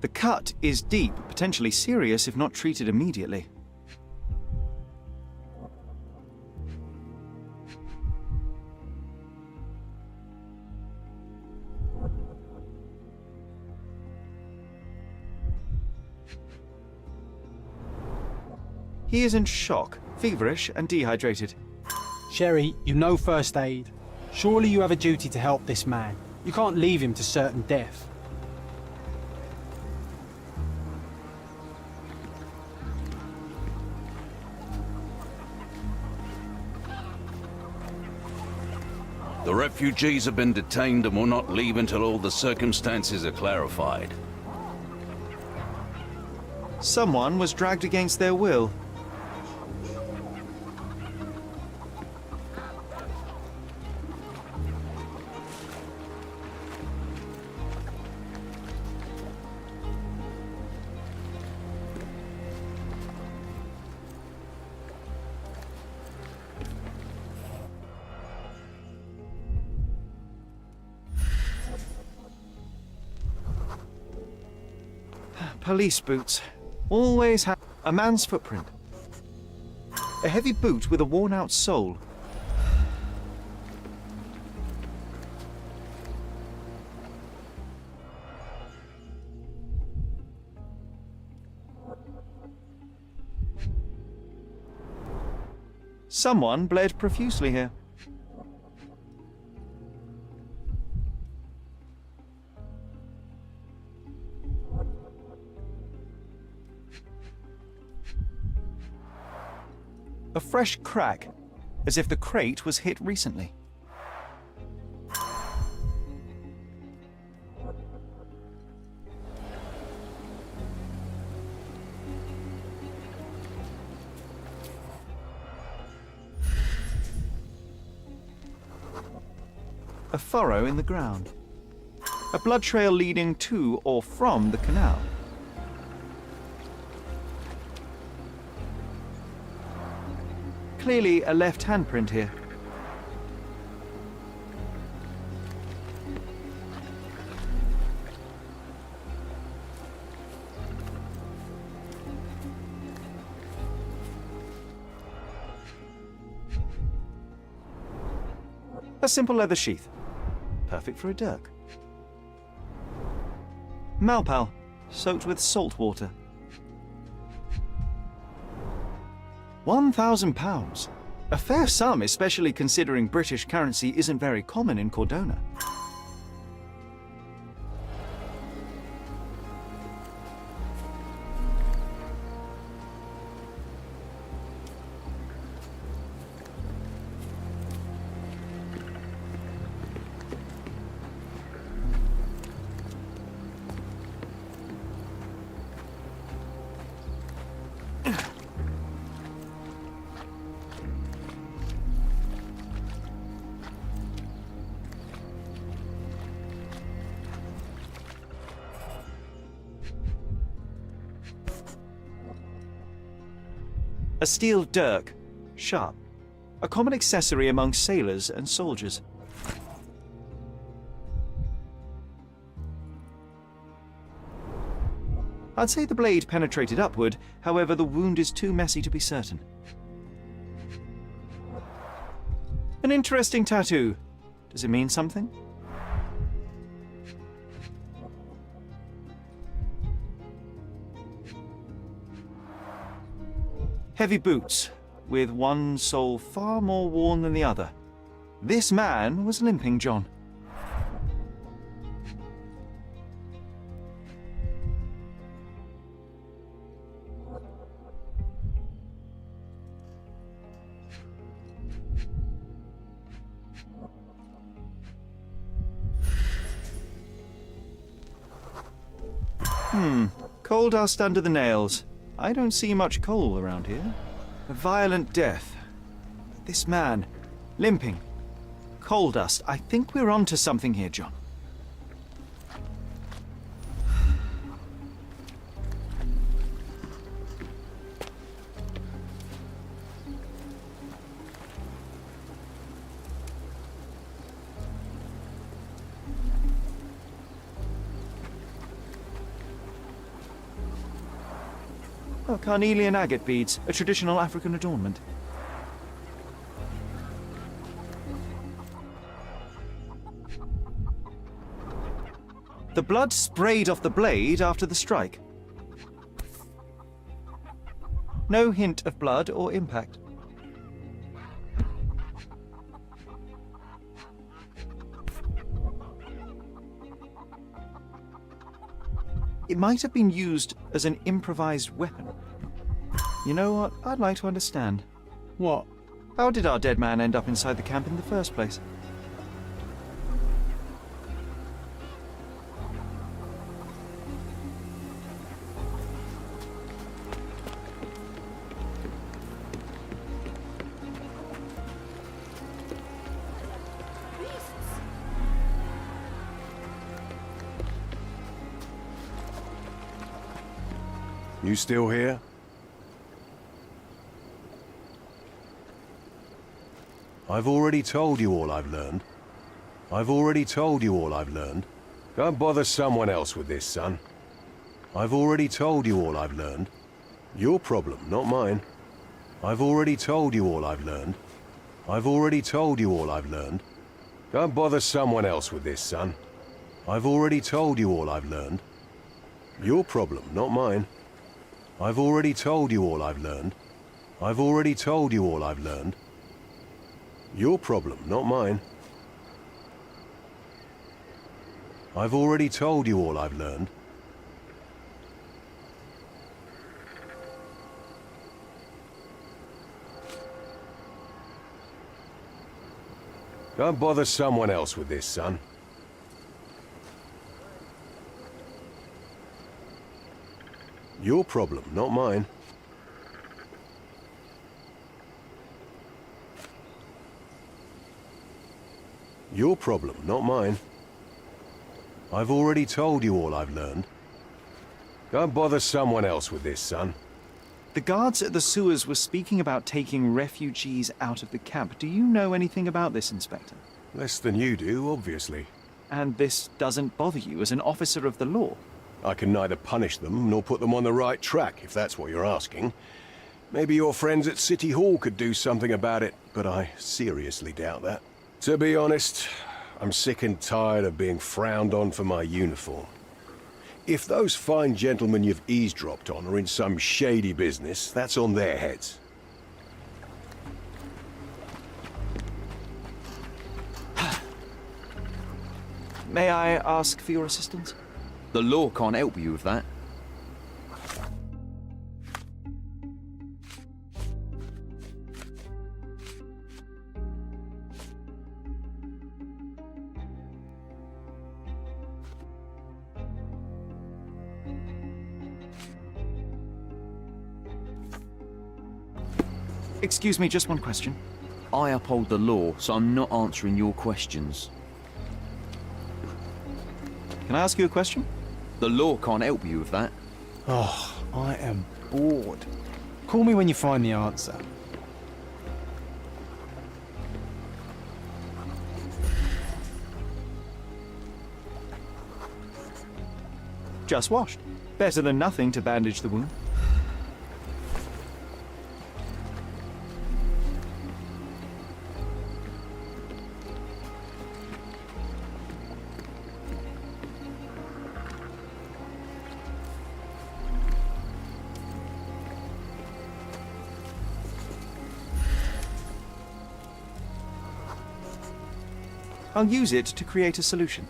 [SPEAKER 2] The cut is deep, potentially serious if not treated immediately. He is in shock, feverish and dehydrated.
[SPEAKER 3] Sherry, you know first aid. Surely you have a duty to help this man. You can't leave him to certain death.
[SPEAKER 14] The refugees have been detained and will not leave until all the circumstances are clarified.
[SPEAKER 2] Someone was dragged against their will. Police boots. Always have a man's footprint. A heavy boot with a worn-out sole. Someone bled profusely here. A fresh crack, as if the crate was hit recently. A furrow in the ground. A blood trail leading to or from the canal. Clearly a left handprint here. A simple leather sheath. Perfect for a dirk. Malpal, soaked with salt water. £1,000. A fair sum, especially considering British currency isn't very common in Cordona. A steel dirk, sharp, a common accessory among sailors and soldiers. I'd say the blade penetrated upward, however the wound is too messy to be certain. An interesting tattoo. Does it mean something? Heavy boots, with one sole far more worn than the other. This man was limping John. Coal dust under the nails. I don't see much coal around here. A violent death. This man, limping. Coal dust. I think we're onto something here, John. Oh, carnelian agate beads, a traditional African adornment. The blood sprayed off the blade after the strike. No hint of blood or impact. It might have been used as an improvised weapon. You know what? I'd like to understand.
[SPEAKER 5] What?
[SPEAKER 2] How did our dead man end up inside the camp in the first place?
[SPEAKER 11] You still here? I've already told you all I've learned. I've already told you all I've learned. Go and bother someone else with this, son. I've already told you all I've learned. Your problem, not mine. I've already told you all I've learned. I've already told you all I've learned. Don't bother someone else with this, son. I've already told you all I've learned. Your problem, not mine. I've already told you all I've learned. I've already told you all I've learned. Your problem, not mine. I've already told you all I've learned. Don't bother someone else with this, son. Your problem, not mine. Your problem, not mine. I've already told you all I've learned. Don't bother someone else with this, son.
[SPEAKER 2] The guards at the sewers were speaking about taking refugees out of the camp. Do you know anything about this, Inspector?
[SPEAKER 11] Less than you do, obviously.
[SPEAKER 2] And this doesn't bother you as an officer of the law?
[SPEAKER 11] I can neither punish them nor put them on the right track, if that's what you're asking. Maybe your friends at City Hall could do something about it, but I seriously doubt that. To be honest, I'm sick and tired of being frowned on for my uniform. If those fine gentlemen you've eavesdropped on are in some shady business, that's on their heads.
[SPEAKER 2] May I ask for your assistance?
[SPEAKER 10] The law can't help you with that.
[SPEAKER 2] Excuse me, just one question.
[SPEAKER 10] I uphold the law, so I'm not answering your questions.
[SPEAKER 2] Can I ask you a question?
[SPEAKER 10] The law can't help you with that.
[SPEAKER 5] Oh, I am bored. Call me when you find the answer.
[SPEAKER 2] Just washed. Better than nothing to bandage the wound. I'll use it to create a solution.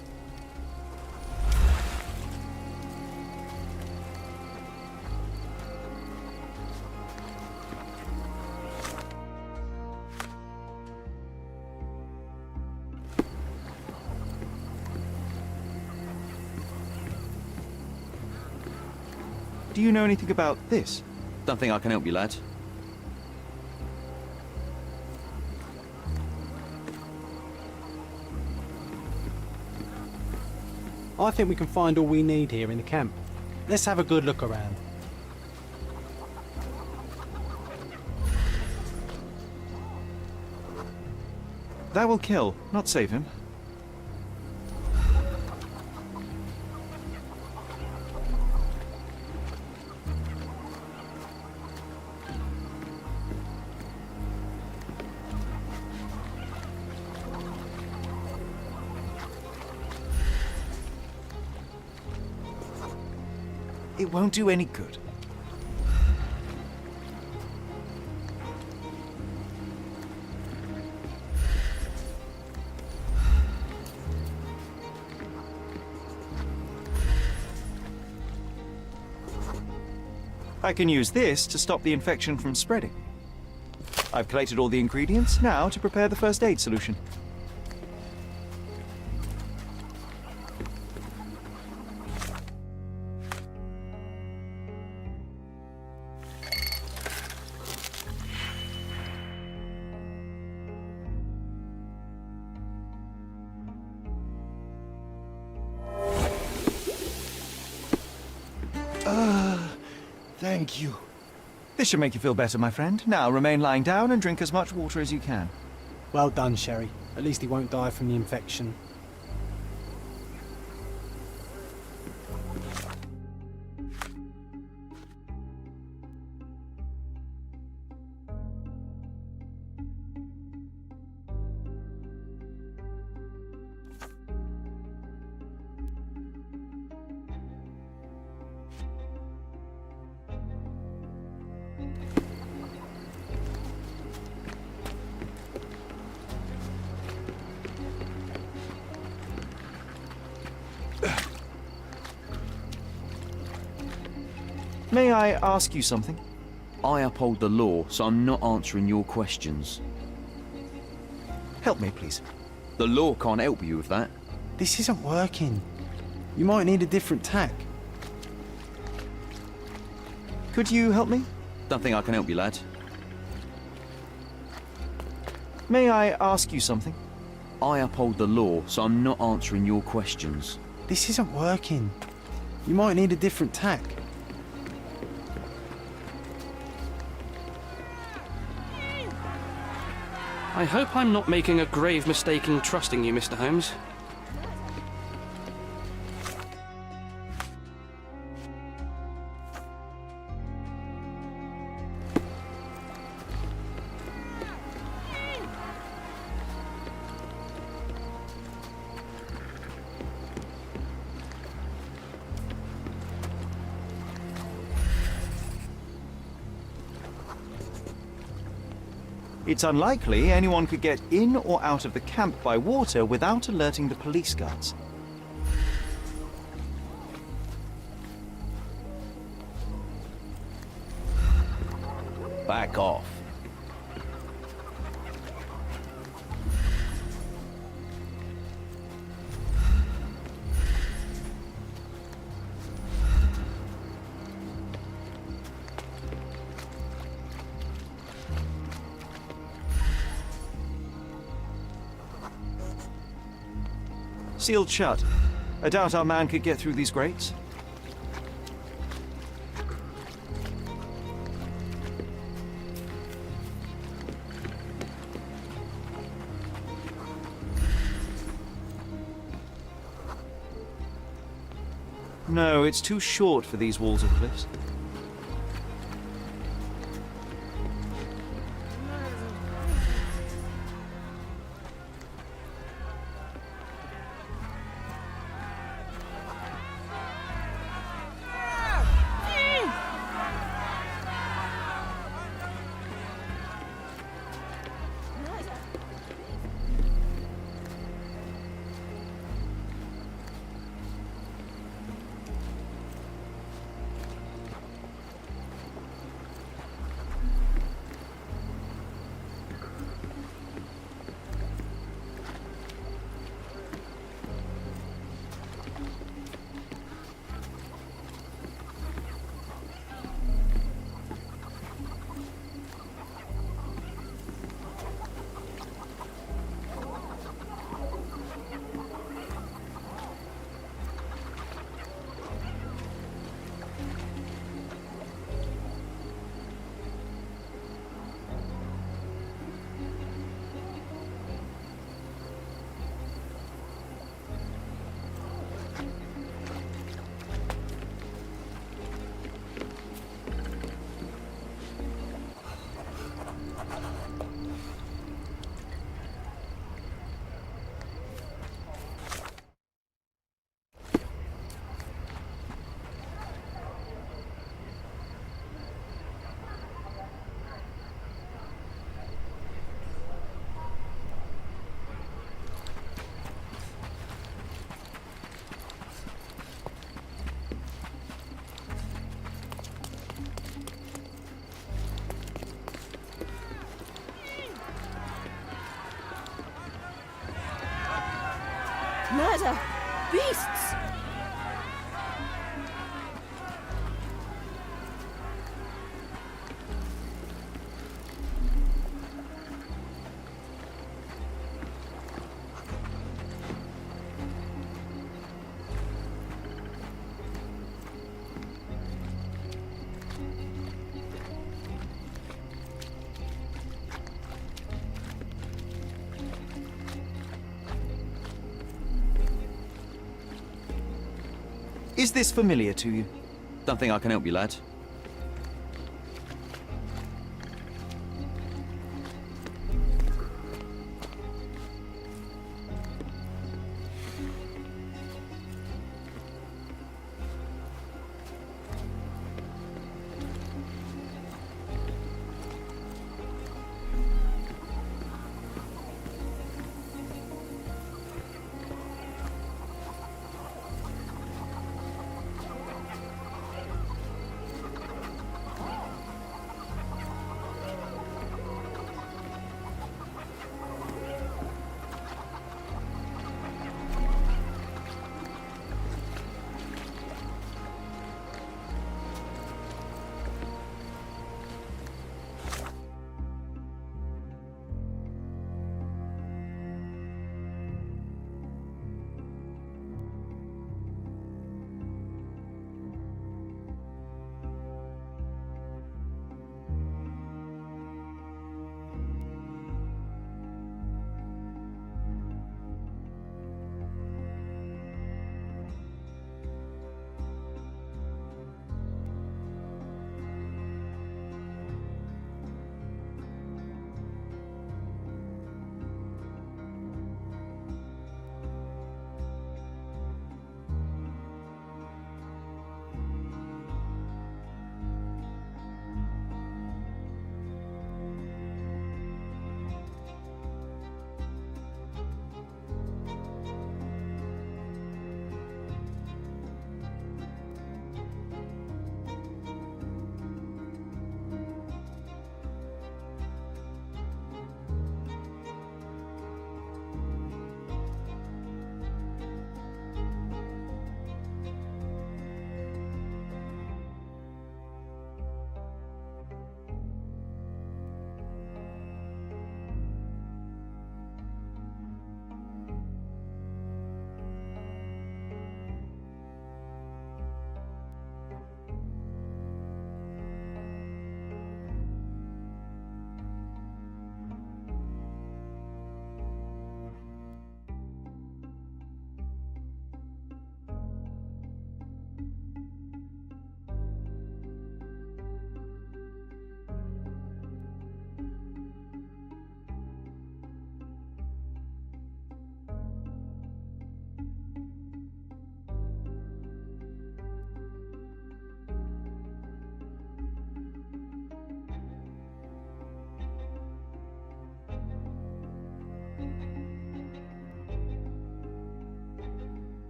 [SPEAKER 2] Do you know anything about this?
[SPEAKER 10] Don't think I can help you, lad.
[SPEAKER 3] I think we can find all we need here in the camp. Let's have a good look around.
[SPEAKER 2] That will kill, not save him. It won't do any good. I can use this to stop the infection from spreading. I've collated all the ingredients, now to prepare the first aid solution.
[SPEAKER 11] Thank you.
[SPEAKER 2] This should make you feel better, my friend. Now remain lying down and drink as much water as you can.
[SPEAKER 3] Well done, Sherry. At least he won't die from the infection.
[SPEAKER 2] May I ask you something?
[SPEAKER 10] I uphold the law, so I'm not answering your questions.
[SPEAKER 2] Help me, please.
[SPEAKER 10] The law can't help you with that.
[SPEAKER 5] This isn't working. You might need a different tack.
[SPEAKER 2] Could you help me?
[SPEAKER 10] Don't think I can help you, lad.
[SPEAKER 2] May I ask you something?
[SPEAKER 10] I uphold the law, so I'm not answering your questions.
[SPEAKER 5] This isn't working. You might need a different tack.
[SPEAKER 13] I hope I'm not making a grave mistake in trusting you, Mr. Holmes.
[SPEAKER 2] It's unlikely anyone could get in or out of the camp by water without alerting the police guards.
[SPEAKER 14] Back off.
[SPEAKER 2] Sealed shut. I doubt our man could get through these grates. No, it's too short for these walls or cliffs.
[SPEAKER 6] Murder! Beasts!
[SPEAKER 2] Is this familiar to you?
[SPEAKER 10] Don't think I can help you, lad.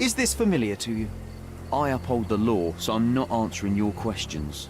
[SPEAKER 2] Is this familiar to you?
[SPEAKER 10] I uphold the law, so I'm not answering your questions.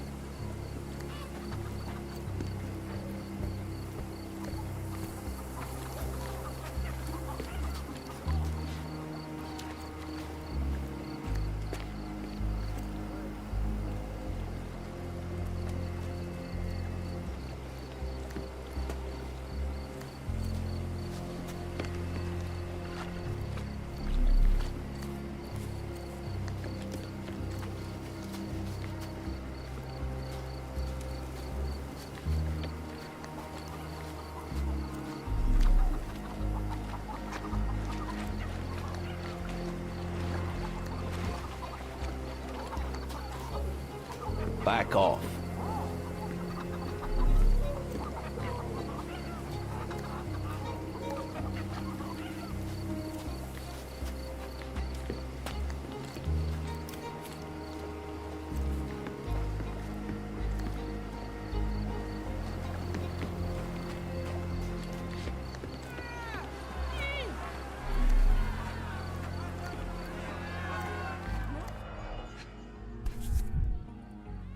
[SPEAKER 14] Back off.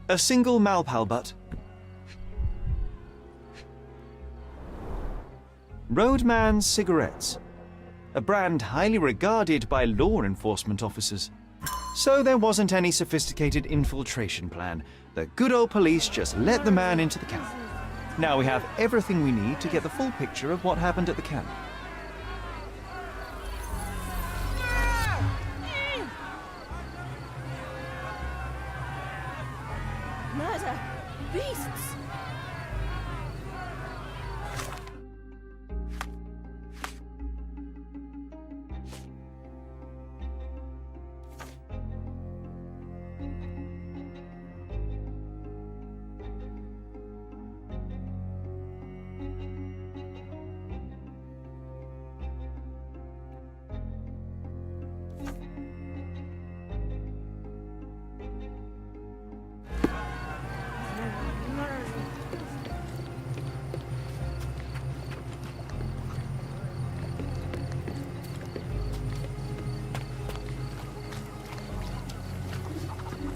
[SPEAKER 2] A single Malpal butt. Roadman's Cigarettes. A brand highly regarded by law enforcement officers. So there wasn't any sophisticated infiltration plan. The good old police just let the man into the camp. Now we have everything we need to get the full picture of what happened at the camp.
[SPEAKER 6] Murder! Beasts!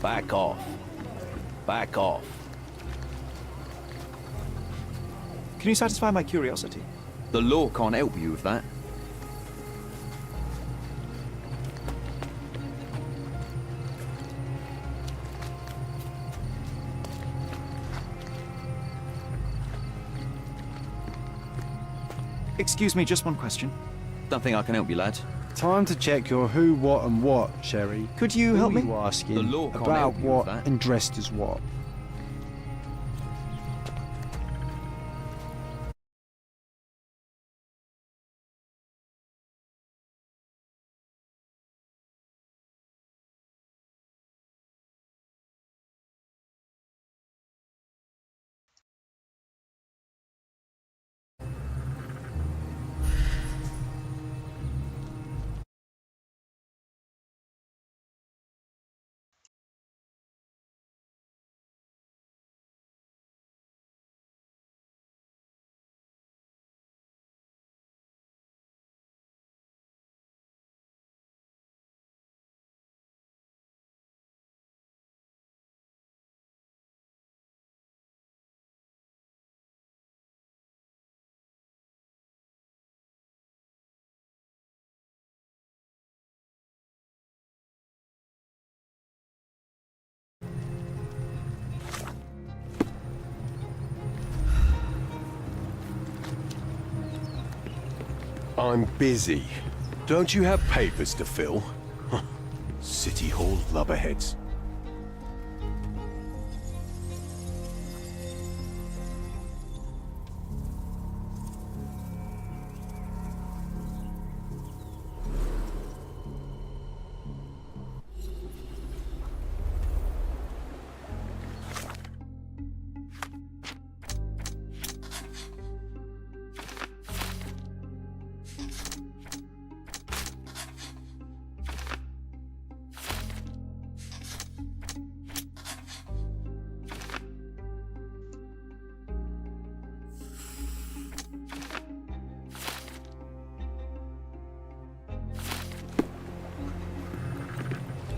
[SPEAKER 14] Back off. Back off.
[SPEAKER 2] Can you satisfy my curiosity?
[SPEAKER 10] The law can't help you with that.
[SPEAKER 2] Excuse me, just one question.
[SPEAKER 10] Don't think I can help you, lad.
[SPEAKER 5] Time to check your who, what, and what, Sherry.
[SPEAKER 2] Could you help me?
[SPEAKER 5] Who are you asking
[SPEAKER 10] The law can't
[SPEAKER 5] about
[SPEAKER 10] help you with
[SPEAKER 5] what
[SPEAKER 10] that.
[SPEAKER 5] and dressed as what?
[SPEAKER 11] I'm busy. Don't you have papers to fill? City Hall lubberheads.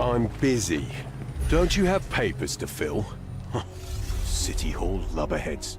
[SPEAKER 11] I'm busy. Don't you have papers to fill? City Hall lubberheads.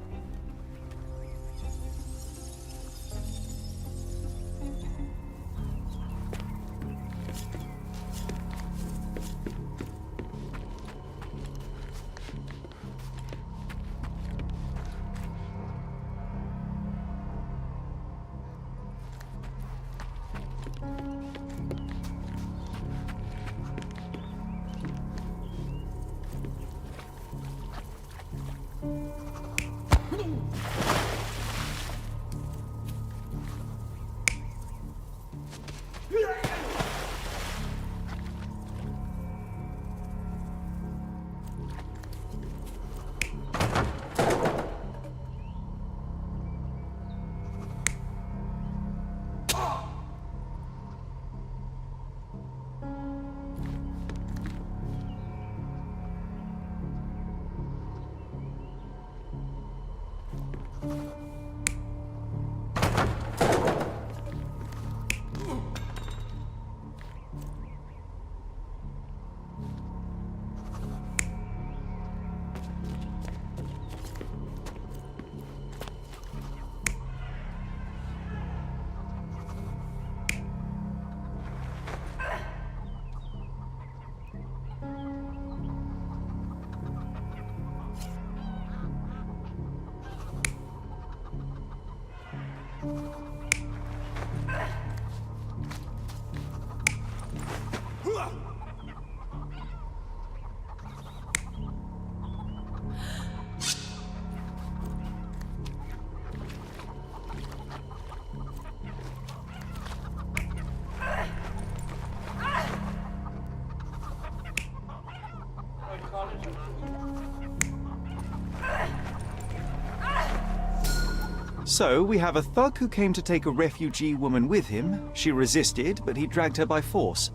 [SPEAKER 2] So, we have a thug who came to take a refugee woman with him. She resisted, but he dragged her by force.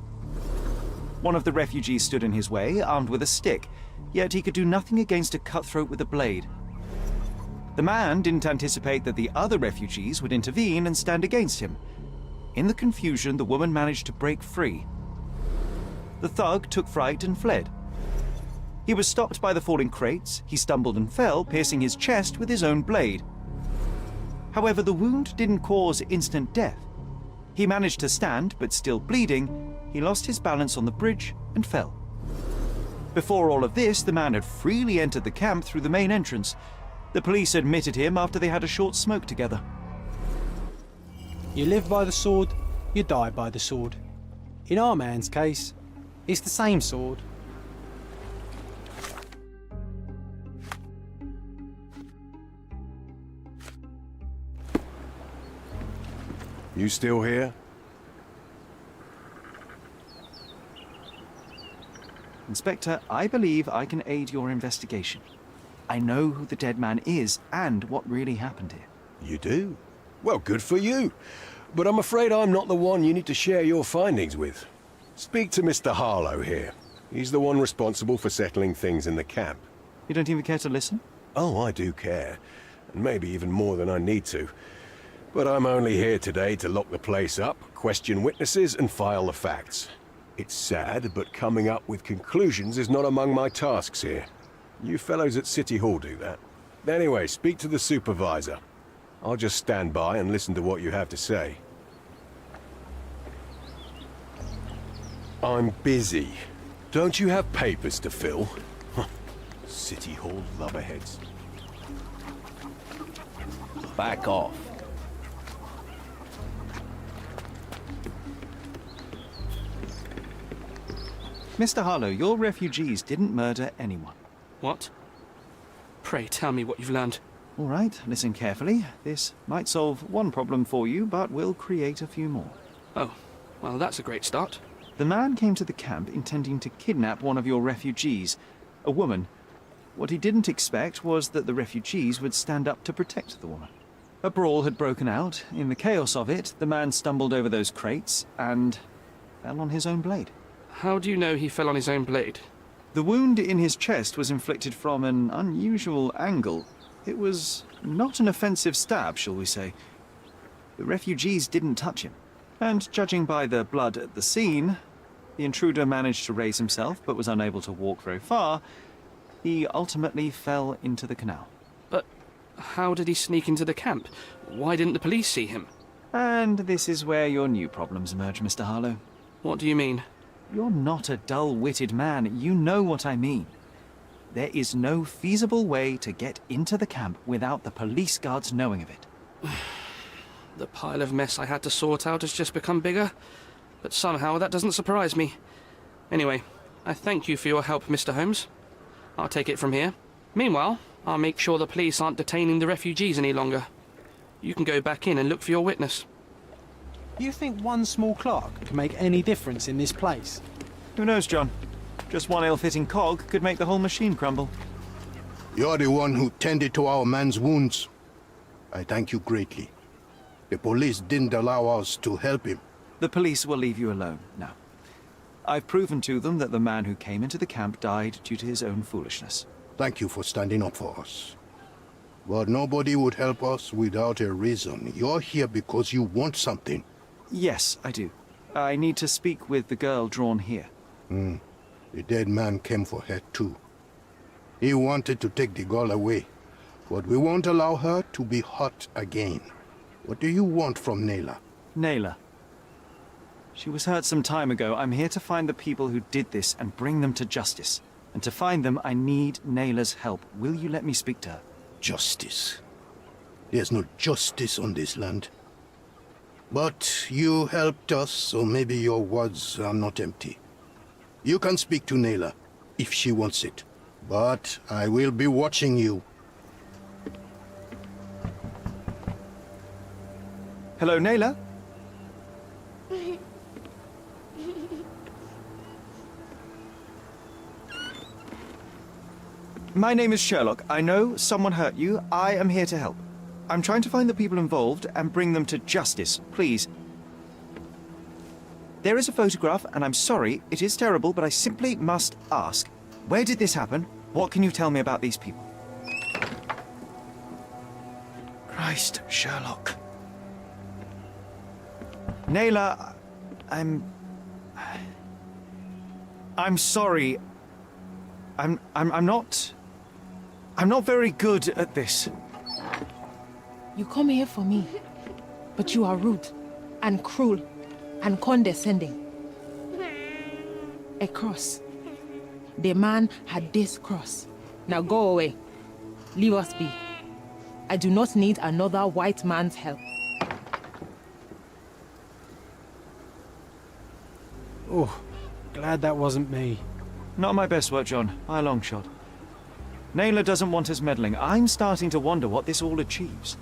[SPEAKER 2] One of the refugees stood in his way, armed with a stick, yet he could do nothing against a cutthroat with a blade. The man didn't anticipate that the other refugees would intervene and stand against him. In the confusion, the woman managed to break free. The thug took fright and fled. He was stopped by the falling crates. He stumbled and fell, piercing his chest with his own blade. However, the wound didn't cause instant death. He managed to stand, but still bleeding, he lost his balance on the bridge and fell. Before all of this, the man had freely entered the camp through the main entrance. The police admitted him after they had a short smoke together.
[SPEAKER 3] You live by the sword, you die by the sword. In our man's case, it's the same sword.
[SPEAKER 11] You still here?
[SPEAKER 2] Inspector, I believe I can aid your investigation. I know who the dead man is and what really happened here.
[SPEAKER 11] You do? Well, good for you. But I'm afraid I'm not the one you need to share your findings with. Speak to Mr. Harlow here. He's the one responsible for settling things in the camp.
[SPEAKER 2] You don't even care to listen?
[SPEAKER 11] Oh, I do care. And maybe even more than I need to. But I'm only here today to lock the place up, question witnesses, and file the facts. It's sad, but coming up with conclusions is not among my tasks here. You fellows at City Hall do that. Anyway, speak to the supervisor. I'll just stand by and listen to what you have to say. I'm busy. Don't you have papers to fill? City Hall lubberheads.
[SPEAKER 14] Back off.
[SPEAKER 2] Mr. Harlow, your refugees didn't murder anyone.
[SPEAKER 13] What? Pray tell me what you've learned.
[SPEAKER 2] All right, listen carefully. This might solve one problem for you, but will create a few more.
[SPEAKER 13] Oh, well, that's a great start.
[SPEAKER 2] The man came to the camp intending to kidnap one of your refugees, a woman. What he didn't expect was that the refugees would stand up to protect the woman. A brawl had broken out. In the chaos of it, the man stumbled over those crates and fell on his own blade.
[SPEAKER 13] How do you know he fell on his own blade?
[SPEAKER 2] The wound in his chest was inflicted from an unusual angle. It was not an offensive stab, shall we say. The refugees didn't touch him. And judging by the blood at the scene, The intruder managed to raise himself, but was unable to walk very far. He ultimately fell into the canal.
[SPEAKER 13] But how did he sneak into the camp? Why didn't the police see him?
[SPEAKER 2] And this is where your new problems emerge, Mr. Harlow.
[SPEAKER 13] What do you mean?
[SPEAKER 2] You're not a dull-witted man. You know what I mean. There is no feasible way to get into the camp without the police guards knowing of it.
[SPEAKER 13] The pile of mess I had to sort out has just become bigger, but somehow that doesn't surprise me. Anyway, I thank you for your help, Mr. Holmes. I'll take it from here. Meanwhile, I'll make sure the police aren't detaining the refugees any longer. You can go back in and look for your witness.
[SPEAKER 3] You think one small clock could make any difference in this place?
[SPEAKER 2] Who knows, John? Just one ill-fitting cog could make the whole machine crumble.
[SPEAKER 15] You're the one who tended to our man's wounds. I thank you greatly. The police didn't allow us to help him.
[SPEAKER 2] The police will leave you alone now. I've proven to them that the man who came into the camp died due to his own foolishness.
[SPEAKER 15] Thank you for standing up for us. But nobody would help us without a reason. You're here because you want something.
[SPEAKER 2] Yes, I do. I need to speak with the girl drawn here.
[SPEAKER 15] The dead man came for her too. He wanted to take the girl away, but we won't allow her to be hurt again. What do you want from Naylor?
[SPEAKER 2] Naylor. She was hurt some time ago. I'm here to find the people who did this and bring them to justice. And to find them, I need Naylor's help. Will you let me speak to her?
[SPEAKER 15] Justice. There's no justice on this land. But you helped us, so maybe your words are not empty. You can speak to Naylor, if she wants it. But I will be watching you.
[SPEAKER 2] Hello, Naylor? My name is Sherlock. I know someone hurt you. I am here to help. I'm trying to find the people involved and bring them to justice. Please. There is a photograph, and I'm sorry, it is terrible, but I simply must ask. Where did this happen? What can you tell me about these people? Christ, Sherlock. Naylor, I'm sorry. I'm not very good at this.
[SPEAKER 16] You come here for me, but you are rude and cruel and condescending. A cross. The man had this cross. Now go away. Leave us be. I do not need another white man's help.
[SPEAKER 3] Oh, glad that wasn't me.
[SPEAKER 2] Not my best work, John, by a long shot. Naylor doesn't want us meddling. I'm starting to wonder what this all achieves.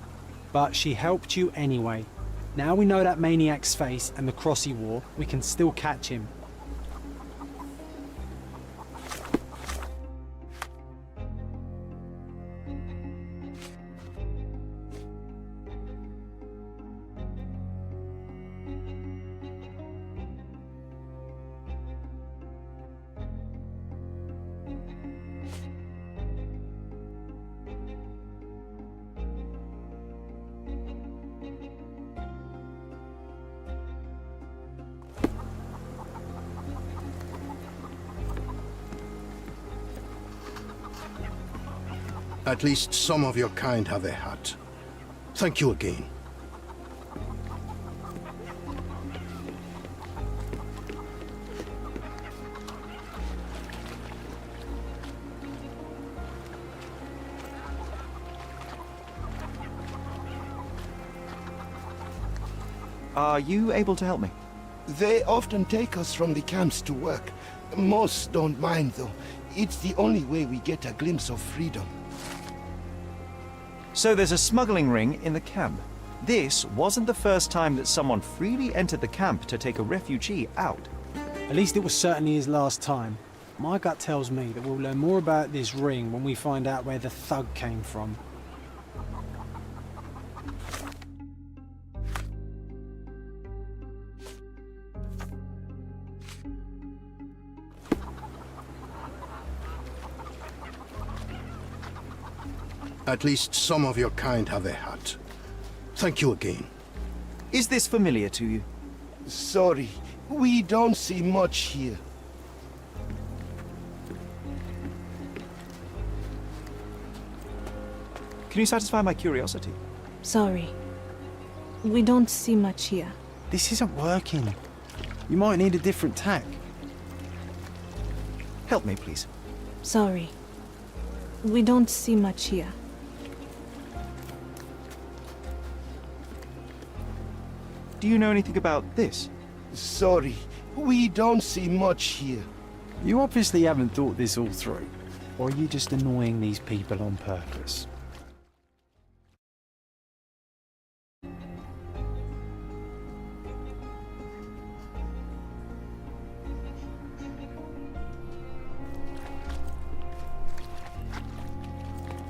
[SPEAKER 3] But she helped you anyway. Now we know that maniac's face and the cross he wore, we can still catch him.
[SPEAKER 15] At least some of your kind have a heart. Thank you again.
[SPEAKER 2] Are you able to help me?
[SPEAKER 15] They often take us from the camps to work. Most don't mind, though. It's the only way we get a glimpse of freedom.
[SPEAKER 2] So there's a smuggling ring in the camp. This wasn't the first time that someone freely entered the camp to take a refugee out.
[SPEAKER 3] At least it was certainly his last time. My gut tells me that we'll learn more about this ring when we find out where the thug came from.
[SPEAKER 15] At least some of your kind have a heart. Thank you again.
[SPEAKER 2] Is this familiar to you?
[SPEAKER 15] Sorry, we don't see much here.
[SPEAKER 2] Can you satisfy my curiosity?
[SPEAKER 9] Sorry. We don't see much here.
[SPEAKER 5] This isn't working. You might need a different tack.
[SPEAKER 2] Help me, please.
[SPEAKER 9] Sorry. We don't see much here.
[SPEAKER 2] Do you know anything about this?
[SPEAKER 15] Sorry, we don't see much here.
[SPEAKER 5] You obviously haven't thought this all through. Or are you just annoying these people on purpose?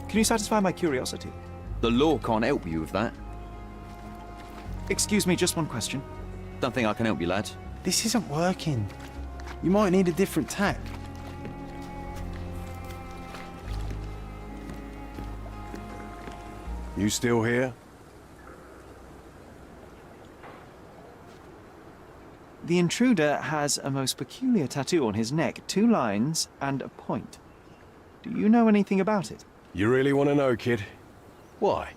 [SPEAKER 2] Can you satisfy my curiosity?
[SPEAKER 10] The law can't help you with that.
[SPEAKER 2] Excuse me, just one question.
[SPEAKER 10] Don't think I can help you, lad.
[SPEAKER 5] This isn't working. You might need a different tack.
[SPEAKER 11] You still here?
[SPEAKER 2] The intruder has a most peculiar tattoo on his neck, 2 lines and a point. Do you know anything about it?
[SPEAKER 11] You really want to know, kid? Why?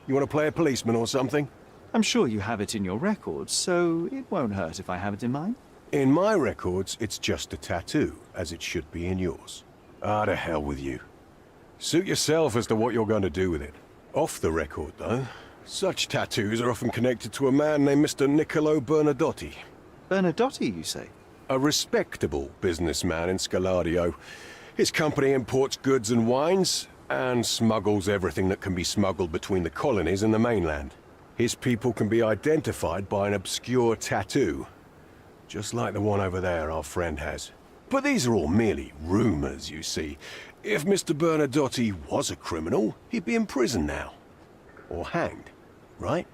[SPEAKER 11] You want to play a policeman or something?
[SPEAKER 2] I'm sure you have it in your records, so it won't hurt if I have it in mine.
[SPEAKER 11] In my records, it's just a tattoo, as it should be in yours. Ah, to hell with you. Suit yourself as to what you're going to do with it. Off the record, though, such tattoos are often connected to a man named Mr. Niccolo Bernadotti.
[SPEAKER 2] Bernadotti, you say?
[SPEAKER 11] A respectable businessman in Scaladio. His company imports goods and wines, and smuggles everything that can be smuggled between the colonies and the mainland. His people can be identified by an obscure tattoo, just like the one over there our friend has. But these are all merely rumors, you see. If Mr. Bernadotti was a criminal, he'd be in prison now. Or hanged, right?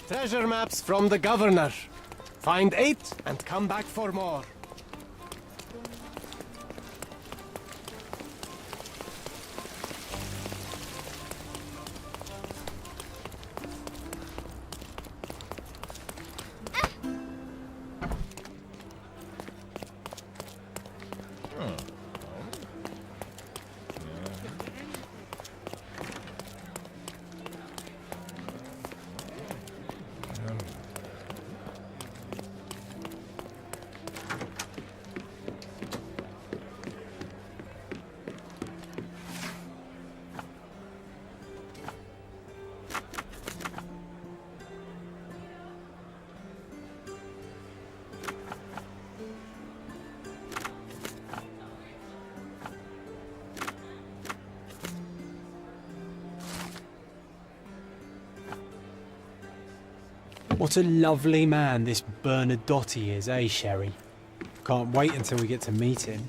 [SPEAKER 17] Treasure maps from the governor. Find 8 and come back for more.
[SPEAKER 3] What a lovely man this Bernadotte is, eh, Sherry? Can't wait until we get to meet him.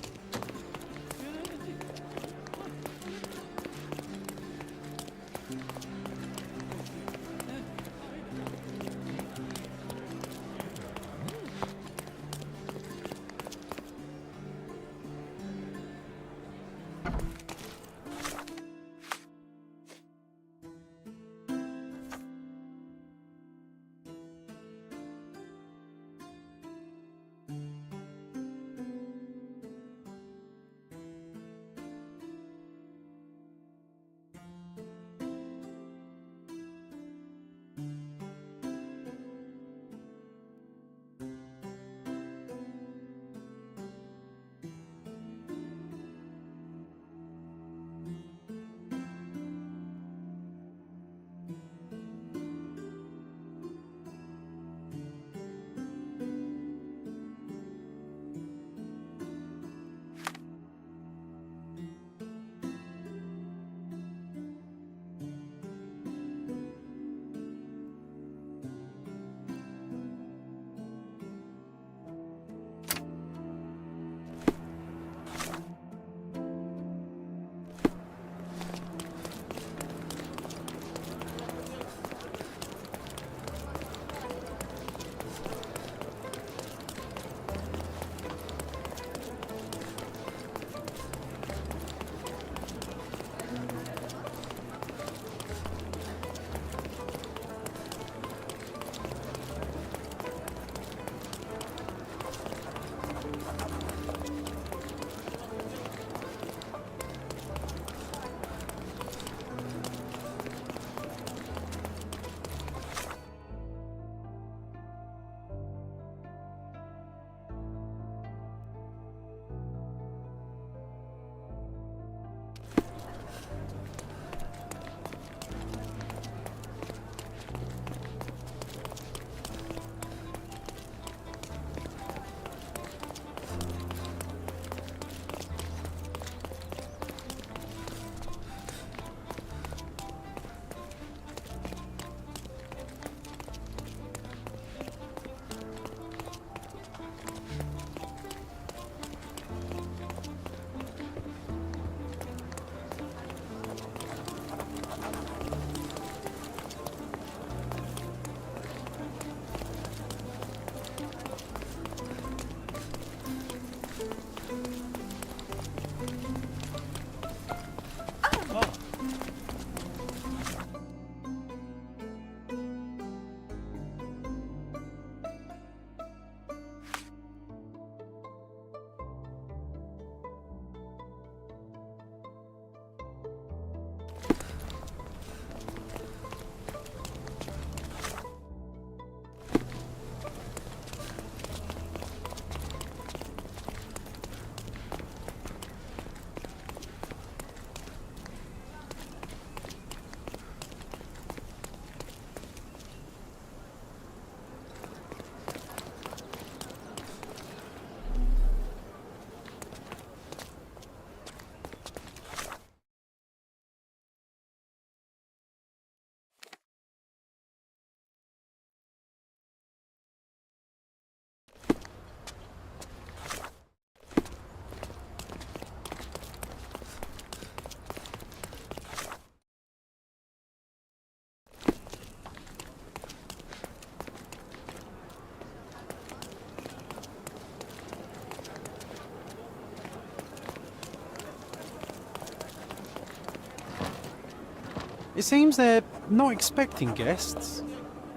[SPEAKER 5] It seems they're not expecting guests.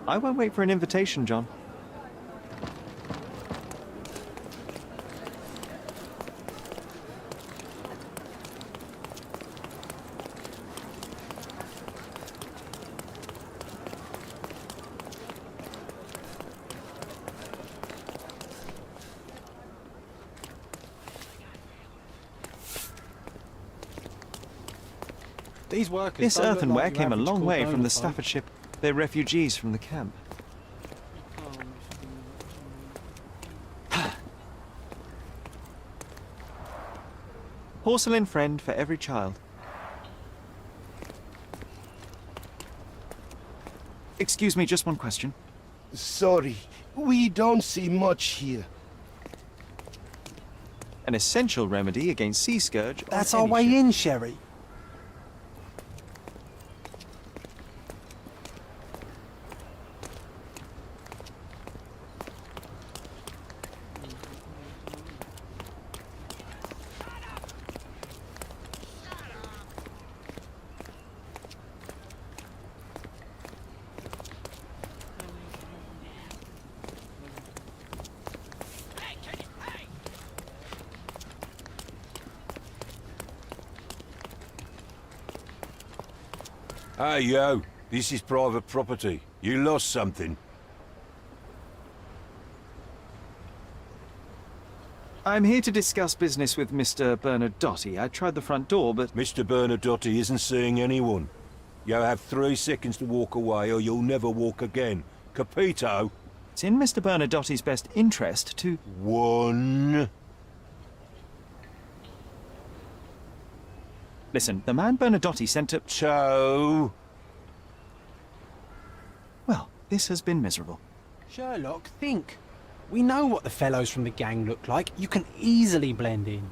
[SPEAKER 2] I won't wait for an invitation, John.
[SPEAKER 5] These workers
[SPEAKER 2] This
[SPEAKER 5] don't look
[SPEAKER 2] earthenware
[SPEAKER 5] like your
[SPEAKER 2] came a
[SPEAKER 5] average
[SPEAKER 2] long way from the
[SPEAKER 5] Cordova.
[SPEAKER 2] Staffordshire. They're refugees from the camp. Porcelain friend for every child. Excuse me, just one question.
[SPEAKER 15] Sorry, we don't see much here.
[SPEAKER 2] An essential remedy against sea scourge.
[SPEAKER 3] That's our way in, Sherry.
[SPEAKER 18] Hey, yo. This is private property. You lost something.
[SPEAKER 2] I'm here to discuss business with Mr. Bernadotti. I tried the front door, but...
[SPEAKER 18] Mr. Bernadotti isn't seeing anyone. You have 3 seconds to walk away or you'll never walk again. Capito?
[SPEAKER 2] It's in Mr. Bernadotti's best interest to...
[SPEAKER 18] 1...
[SPEAKER 2] Listen, the man Bernadotti sent to...
[SPEAKER 18] 2...
[SPEAKER 2] Well, this has been miserable.
[SPEAKER 3] Sherlock, think. We know what the fellows from the gang look like. You can easily blend in.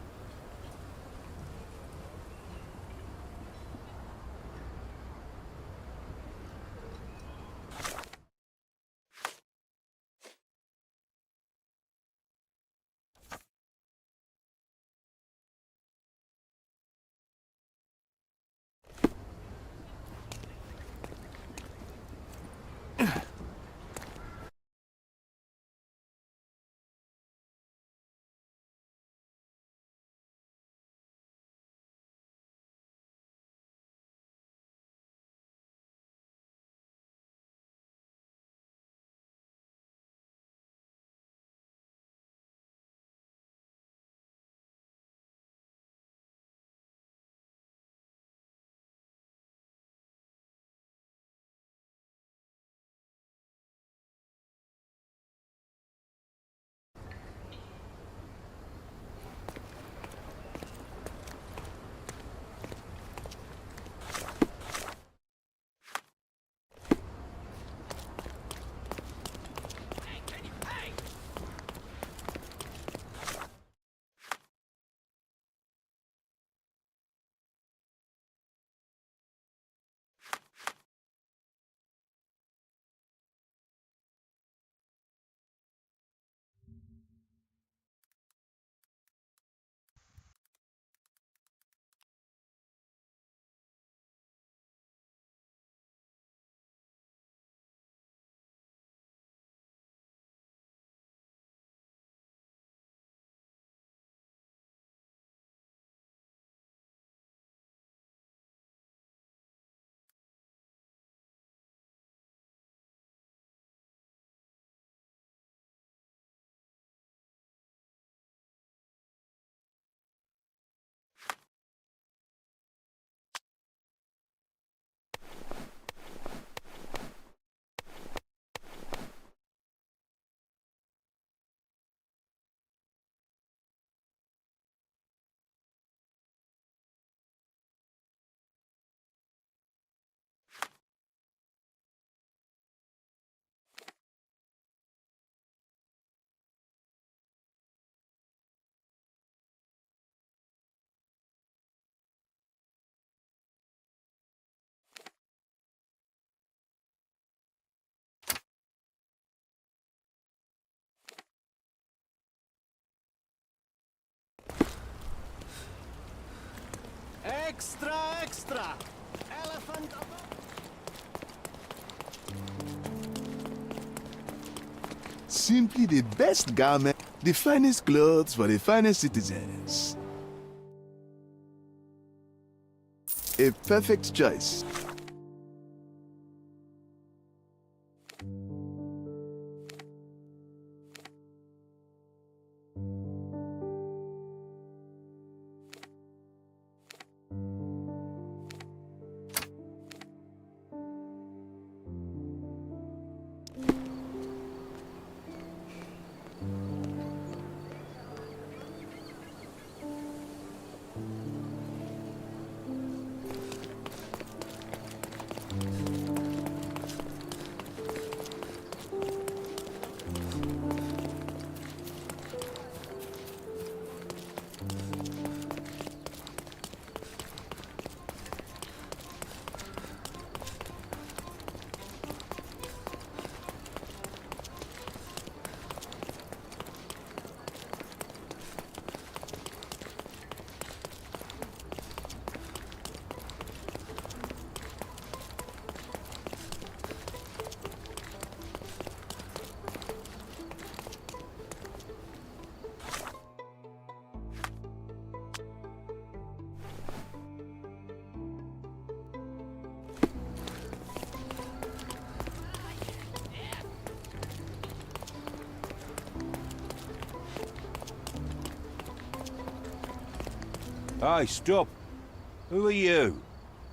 [SPEAKER 17] Extra, extra!
[SPEAKER 19] Simply the best garment, the finest clothes for the finest citizens. A perfect choice.
[SPEAKER 18] Hey, stop. Who are you?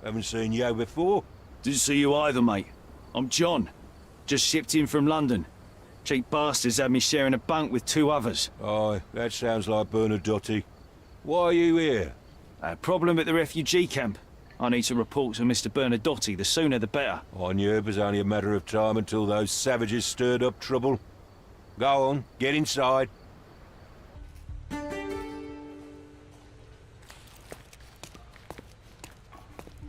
[SPEAKER 18] Haven't seen you before.
[SPEAKER 10] Didn't see you either, mate. I'm John. Just shipped in from London. Cheap bastards had me sharing a bunk with two others.
[SPEAKER 18] Aye, that sounds like Bernadotte. Why are you here?
[SPEAKER 10] A problem at the refugee camp. I need to report to Mr. Bernadotte. The sooner the better.
[SPEAKER 18] I knew it was only a matter of time until those savages stirred up trouble. Go on, get inside.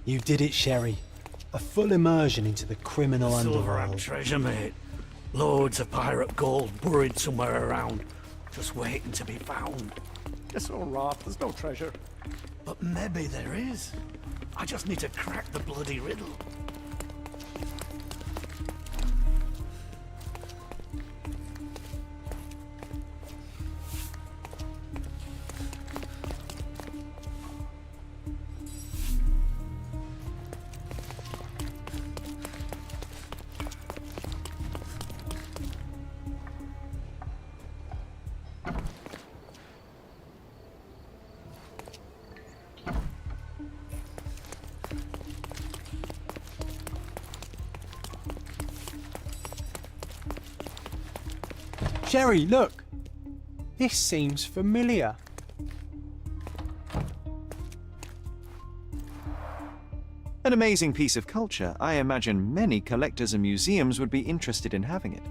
[SPEAKER 3] You did it, Sherry. A full immersion into the criminal
[SPEAKER 20] Silver and
[SPEAKER 3] underworld.
[SPEAKER 20] treasure, mate. Loads of pirate gold buried somewhere around, just waiting to be found.
[SPEAKER 17] It's all right, there's no treasure.
[SPEAKER 20] But maybe there is. I just need to crack the bloody riddle.
[SPEAKER 3] Sherry, look! This seems familiar.
[SPEAKER 2] An amazing piece of culture. I imagine many collectors and museums would be interested in having it.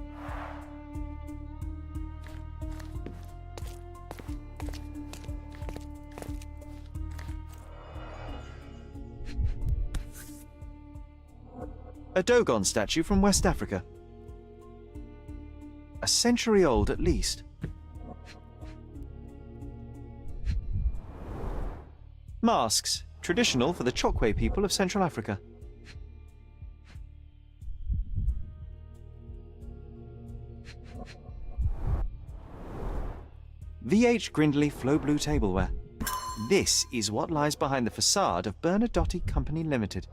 [SPEAKER 2] A Dogon statue from West Africa. A century old at least. Masks, traditional for the Ch1 people of Central Africa. VH Grindley Flow Blue tableware. This is what lies behind the facade of Bernadotte Company Limited.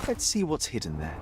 [SPEAKER 2] Let's see what's hidden there.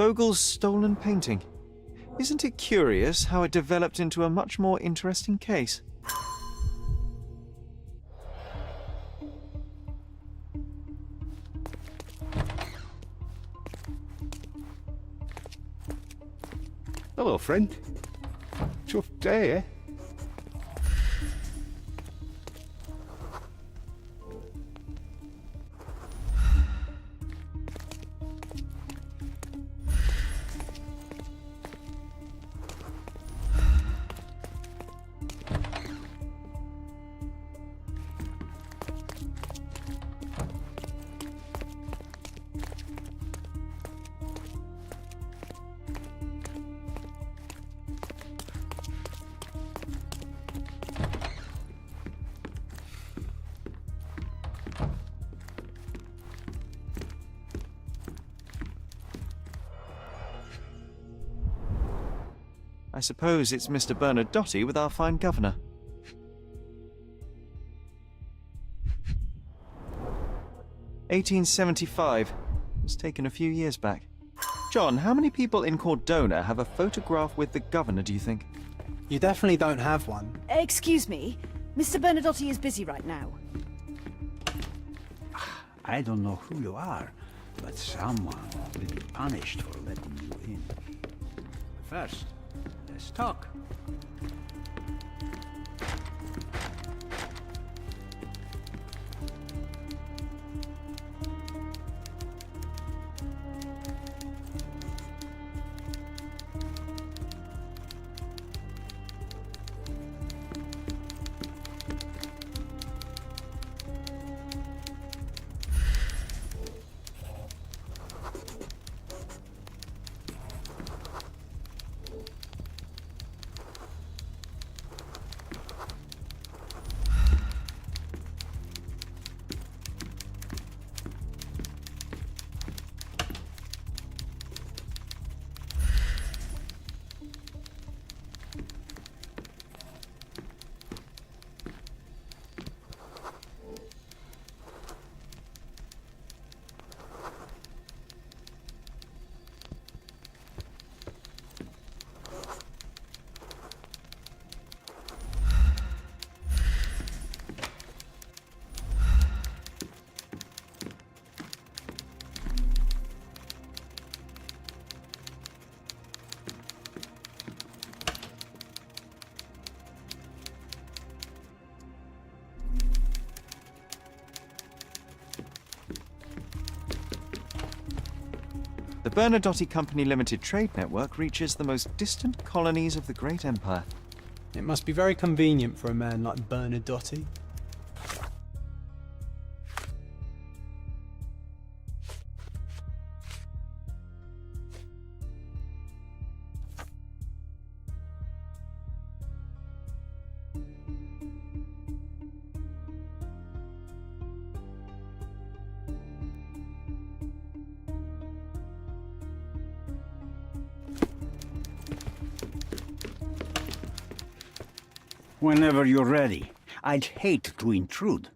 [SPEAKER 2] Vogel's stolen painting. Isn't it curious how it developed into a much more interesting case?
[SPEAKER 15] Hello, friend. Tough day, eh?
[SPEAKER 2] I suppose it's Mr. Bernadotte with our fine governor. "1875. It was taken a few years back. John, how many people in Cordona have a photograph with the governor, do you think?
[SPEAKER 3] You definitely don't have one.
[SPEAKER 4] Excuse me, Mr. Bernadotte is busy right now.
[SPEAKER 20] I don't know who you are, but someone will be punished for letting you in. First, let's talk.
[SPEAKER 2] The Bernadotte Company Limited trade network reaches the most distant colonies of the Great Empire.
[SPEAKER 3] It must be very convenient for a man like Bernadotte.
[SPEAKER 20] Whenever you're ready. I'd hate to intrude.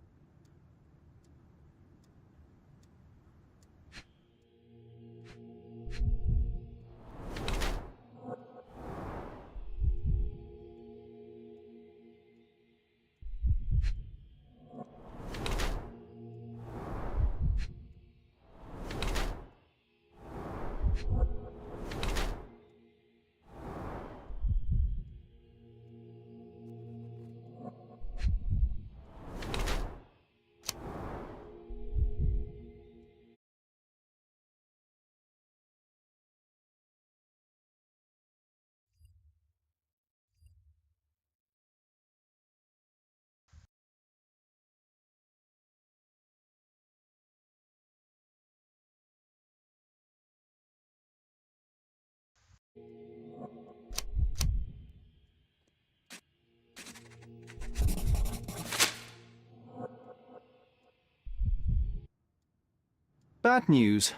[SPEAKER 2] Bad news.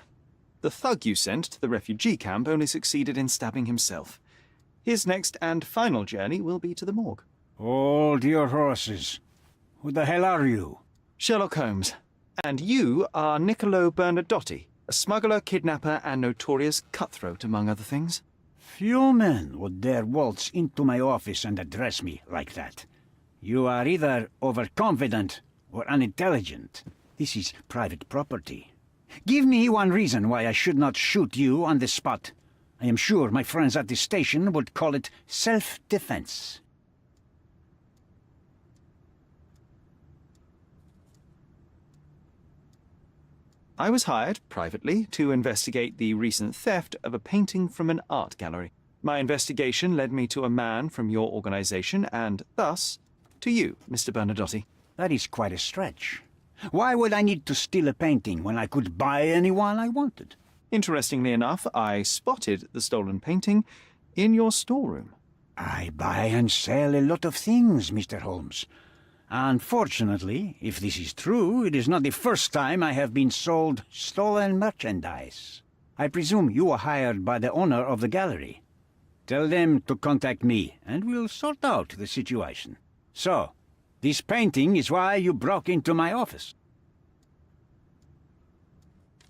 [SPEAKER 2] The thug you sent to the refugee camp only succeeded in stabbing himself. His next and final journey will be to the morgue.
[SPEAKER 20] Hold your horses. Who the hell are you?
[SPEAKER 2] Sherlock Holmes. And you are Niccolo Bernadotte, a smuggler, kidnapper, and notorious cutthroat, among other things.
[SPEAKER 20] Few men would dare waltz into my office and address me like that. You are either overconfident or unintelligent. This is private property. Give me one reason why I should not shoot you on the spot. I am sure my friends at the station would call it self-defense.
[SPEAKER 2] I was hired, privately, to investigate the recent theft of a painting from an art gallery. My investigation led me to a man from your organization, and thus, to you, Mr. Bernadotti.
[SPEAKER 20] That is quite a stretch. Why would I need to steal a painting when I could buy anyone I wanted?
[SPEAKER 2] Interestingly enough, I spotted the stolen painting in your storeroom.
[SPEAKER 20] I buy and sell a lot of things, Mr. Holmes. Unfortunately, if this is true, it is not the first time I have been sold stolen merchandise. I presume you were hired by the owner of the gallery. Tell them to contact me, and we'll sort out the situation. So, this painting is why you broke into my office.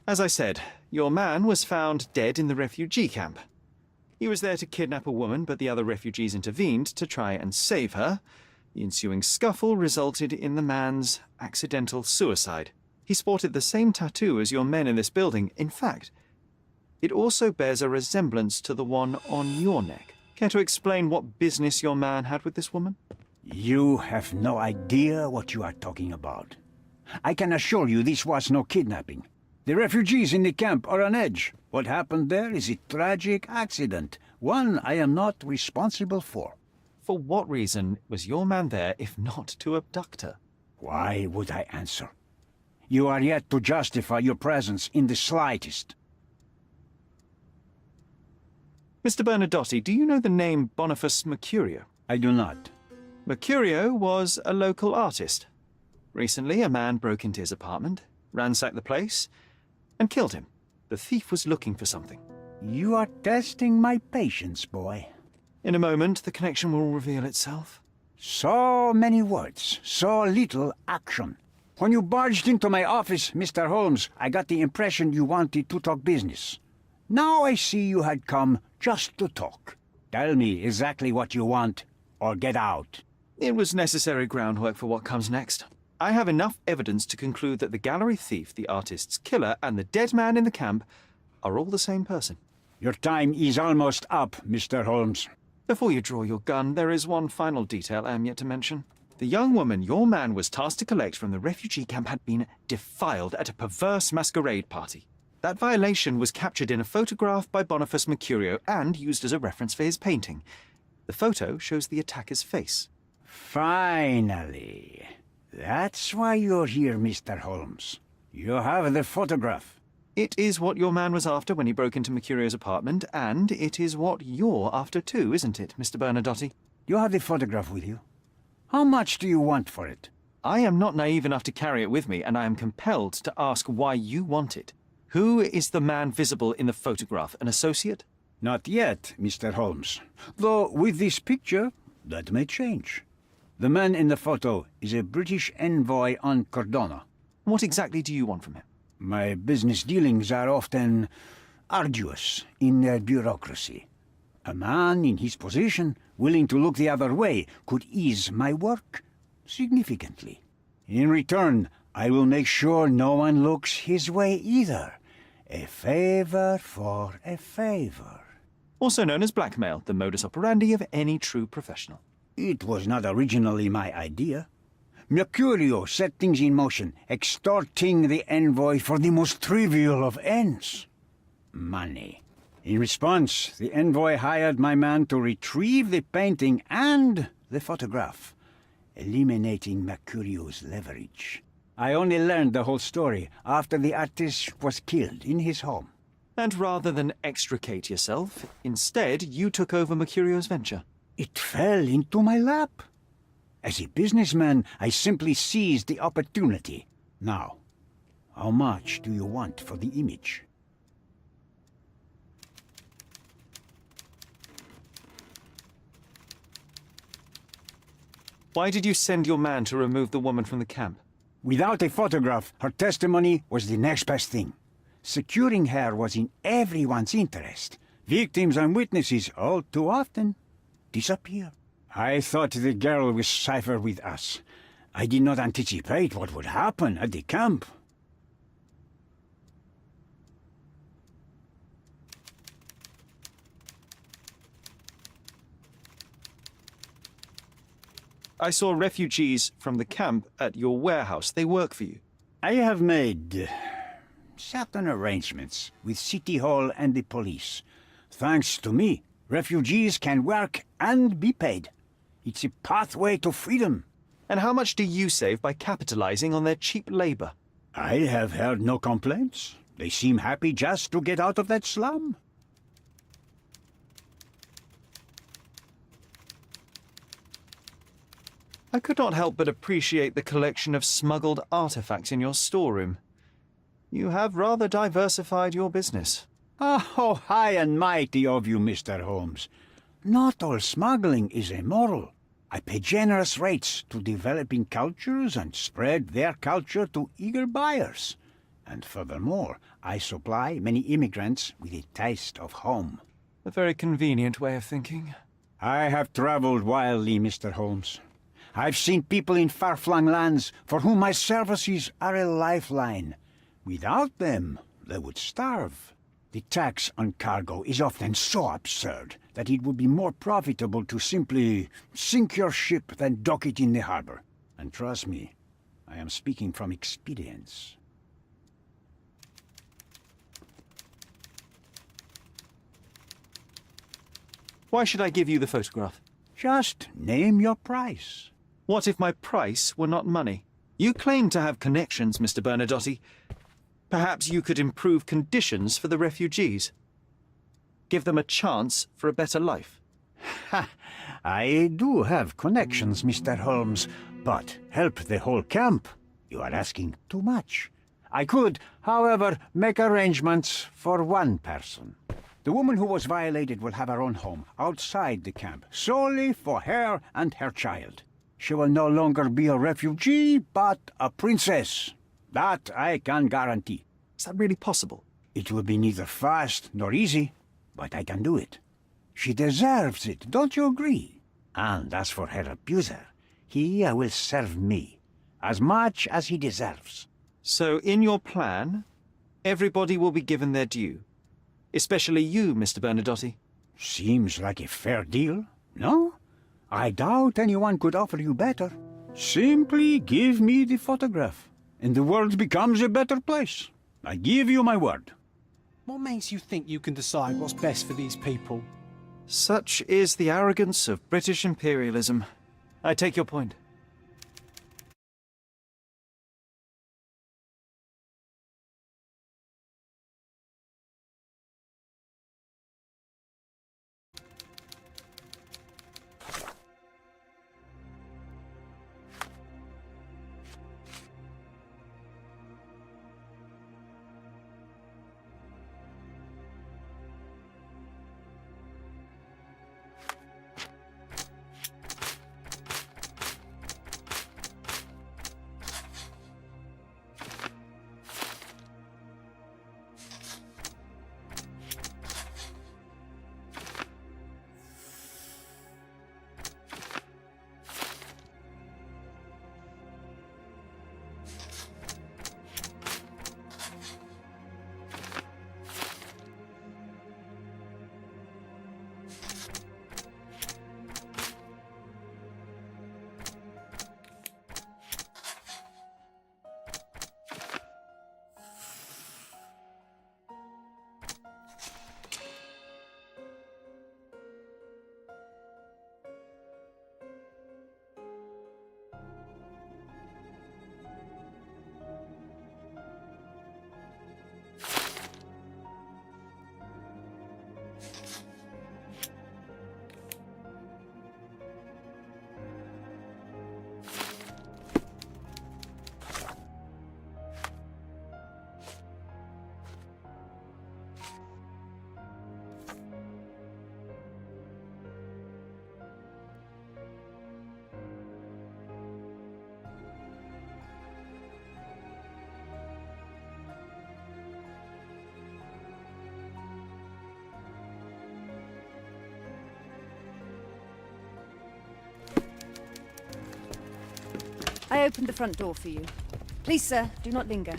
[SPEAKER 2] As I said, your man was found dead in the refugee camp. He was there to kidnap a woman, but the other refugees intervened to try and save her. The ensuing scuffle resulted in the man's accidental suicide. He sported the same tattoo as your men in this building. In fact, it also bears a resemblance to the one on your neck. Care to explain what business your man had with this woman?
[SPEAKER 20] You have no idea what you are talking about. I can assure you this was no kidnapping. The refugees in the camp are on edge. What happened there is a tragic accident, one I am not responsible for.
[SPEAKER 2] For what reason was your man there if not to abduct her?
[SPEAKER 20] Why would I answer? You are yet to justify your presence in the slightest.
[SPEAKER 2] Mr. Bernadotti, do you know the name Boniface Mercurio?
[SPEAKER 20] I do not.
[SPEAKER 2] Mercurio was a local artist. Recently, a man broke into his apartment, ransacked the place, and killed him. The thief was looking for something.
[SPEAKER 20] You are testing my patience, boy.
[SPEAKER 2] In a moment, the connection will reveal itself.
[SPEAKER 20] So many words, so little action. When you barged into my office, Mr. Holmes, I got the impression you wanted to talk business. Now I see you had come just to talk. Tell me exactly what you want, or get out.
[SPEAKER 2] It was necessary groundwork for what comes next. I have enough evidence to conclude that the gallery thief, the artist's killer, and the dead man in the camp are all the same person.
[SPEAKER 20] Your time is almost up, Mr. Holmes.
[SPEAKER 2] Before you draw your gun, there is one final detail I am yet to mention. The young woman your man was tasked to collect from the refugee camp had been defiled at a perverse masquerade party. That violation was captured in a photograph by Boniface Mercurio and used as a reference for his painting. The photo shows the attacker's face.
[SPEAKER 20] Finally. That's why you're here, Mr. Holmes. You have the photograph.
[SPEAKER 2] It is what your man was after when he broke into Mercurio's apartment, and it is what you're after too, isn't it, Mr. Bernadotti?
[SPEAKER 20] You have the photograph with you. How much do you want for it?
[SPEAKER 2] I am not naive enough to carry it with me, and I am compelled to ask why you want it. Who is the man visible in the photograph? An associate?
[SPEAKER 20] Not yet, Mr. Holmes. Though with this picture, that may change. The man in the photo is a British envoy on Cordona.
[SPEAKER 2] What exactly do you want from him?
[SPEAKER 20] My business dealings are often arduous in their bureaucracy. A man in his position, willing to look the other way, could ease my work significantly. In return, I will make sure no one looks his way either. A favor for a favor.
[SPEAKER 2] Also known as blackmail, the modus operandi of any true professional.
[SPEAKER 20] It was not originally my idea. Mercurio set things in motion, extorting the envoy for the most trivial of ends. Money. In response, the envoy hired my man to retrieve the painting and the photograph, eliminating Mercurio's leverage. I only learned the whole story after the artist was killed in his home.
[SPEAKER 2] And rather than extricate yourself, instead you took over Mercurio's venture.
[SPEAKER 20] It fell into my lap. As a businessman, I simply seized the opportunity. Now, how much do you want for the image?
[SPEAKER 2] Why did you send your man to remove the woman from the camp?
[SPEAKER 20] Without a photograph, her testimony was the next best thing. Securing her was in everyone's interest. Victims and witnesses all too often disappear. I thought the girl was safer with us. I did not anticipate what would happen at the camp.
[SPEAKER 2] I saw refugees from the camp at your warehouse. They work for you.
[SPEAKER 20] I have made certain arrangements with City Hall and the police. Thanks to me, refugees can work and be paid. It's a pathway to freedom.
[SPEAKER 2] And how much do you save by capitalizing on their cheap labor?
[SPEAKER 20] I have heard no complaints. They seem happy just to get out of that slum.
[SPEAKER 2] I could not help but appreciate the collection of smuggled artifacts in your storeroom. You have rather diversified your business.
[SPEAKER 20] Oh, high and mighty of you, Mr. Holmes. Not all smuggling is immoral. I pay generous rates to developing cultures and spread their culture to eager buyers. And furthermore, I supply many immigrants with a taste of home.
[SPEAKER 2] A very convenient way of thinking.
[SPEAKER 20] I have traveled wildly, Mr. Holmes. I've seen people in far-flung lands for whom my services are a lifeline. Without them, they would starve. The tax on cargo is often so absurd that it would be more profitable to simply sink your ship than dock it in the harbor. And trust me, I am speaking from experience.
[SPEAKER 2] Why should I give you the photograph?
[SPEAKER 20] Just name your price.
[SPEAKER 2] What if my price were not money? You claim to have connections, Mr. Bernadotte. Perhaps you could improve conditions for the refugees. Give them a chance for a better life.
[SPEAKER 20] Ha! I do have connections, Mr. Holmes, but help the whole camp? You are asking too much. I could, however, make arrangements for one person. The woman who was violated will have her own home outside the camp, solely for her and her child. She will no longer be a refugee, but a princess. That I can guarantee.
[SPEAKER 2] Is that really possible?
[SPEAKER 20] It will be neither fast nor easy, but I can do it. She deserves it, don't you agree? And as for her abuser, he will serve me, as much as he deserves.
[SPEAKER 2] So in your plan, everybody will be given their due. Especially you, Mr. Bernadotte.
[SPEAKER 20] Seems like a fair deal, no? I doubt anyone could offer you better. Simply give me the photograph, and the world becomes a better place. I give you my word.
[SPEAKER 3] What makes you think you can decide what's best for these people?
[SPEAKER 2] Such is the arrogance of British imperialism. I take your point.
[SPEAKER 4] I opened the front door for you. Please, sir, do not linger.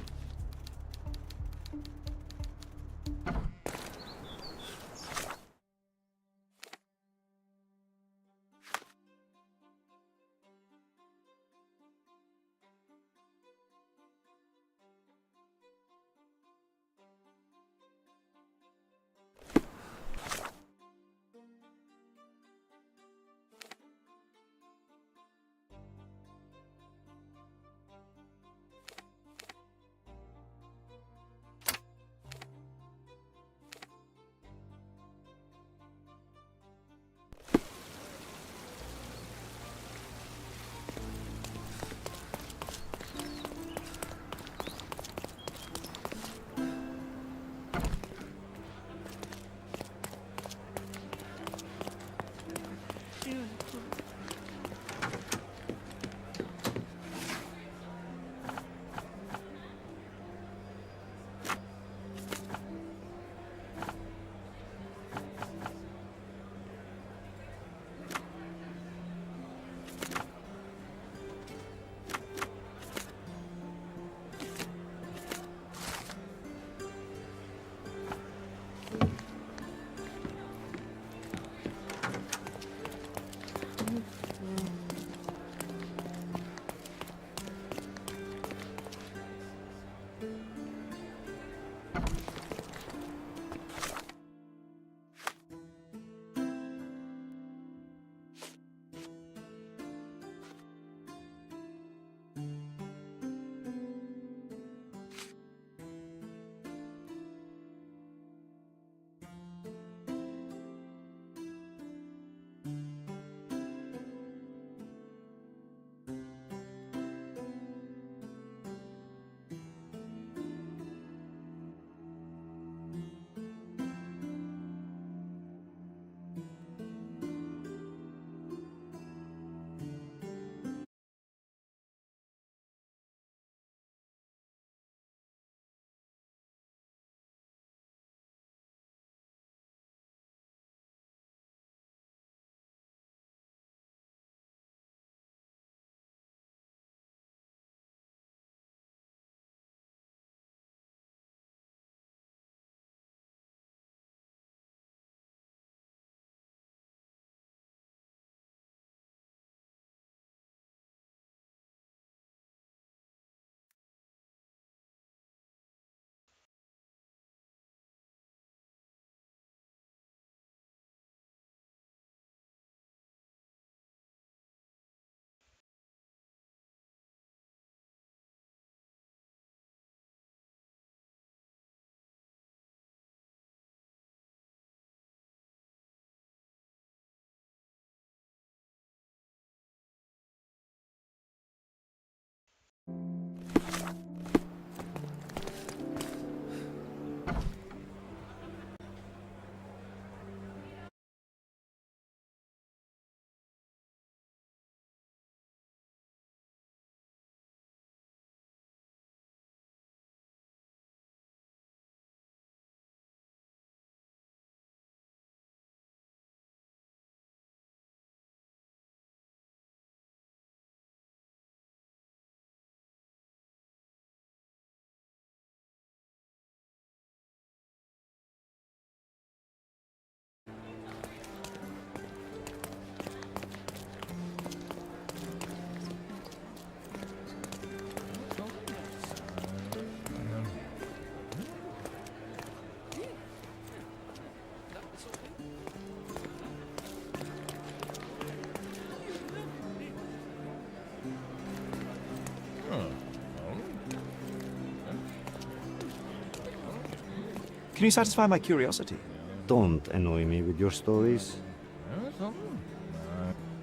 [SPEAKER 2] Can you satisfy my curiosity?
[SPEAKER 8] Don't annoy me with your stories.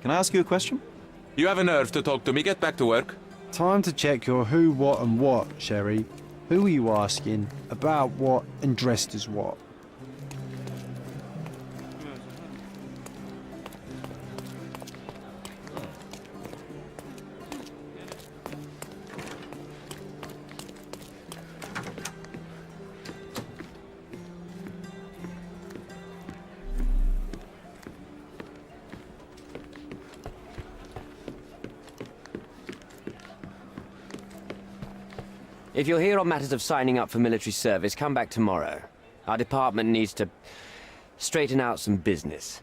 [SPEAKER 2] Can I ask you a question?
[SPEAKER 21] You have a nerve to talk to me. Get back to work.
[SPEAKER 5] Time to check your who, what, and what, Sherry. Who are you asking? About what, and dressed as what?
[SPEAKER 1] If you're here on matters of signing up for military service, come back tomorrow. Our department needs to straighten out some business.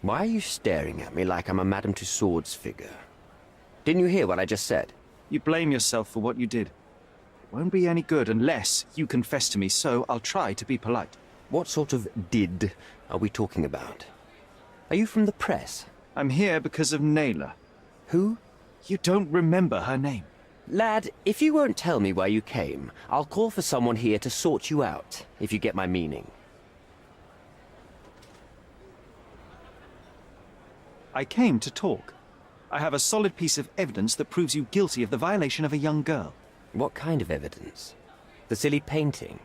[SPEAKER 1] Why are you staring at me like I'm a Madame Tussauds figure? Didn't you hear what I just said?
[SPEAKER 2] You blame yourself for what you did. It won't be any good unless you confess to me, so I'll try to be polite.
[SPEAKER 1] What sort of did are we talking about? Are you from the press?
[SPEAKER 2] I'm here because of Naylor.
[SPEAKER 1] Who?
[SPEAKER 2] You don't remember her name.
[SPEAKER 1] Lad, if you won't tell me why you came, I'll call for someone here to sort you out, if you get my meaning.
[SPEAKER 2] I came to talk. I have a solid piece of evidence that proves you guilty of the violation of a young girl.
[SPEAKER 1] What kind of evidence? The silly painting?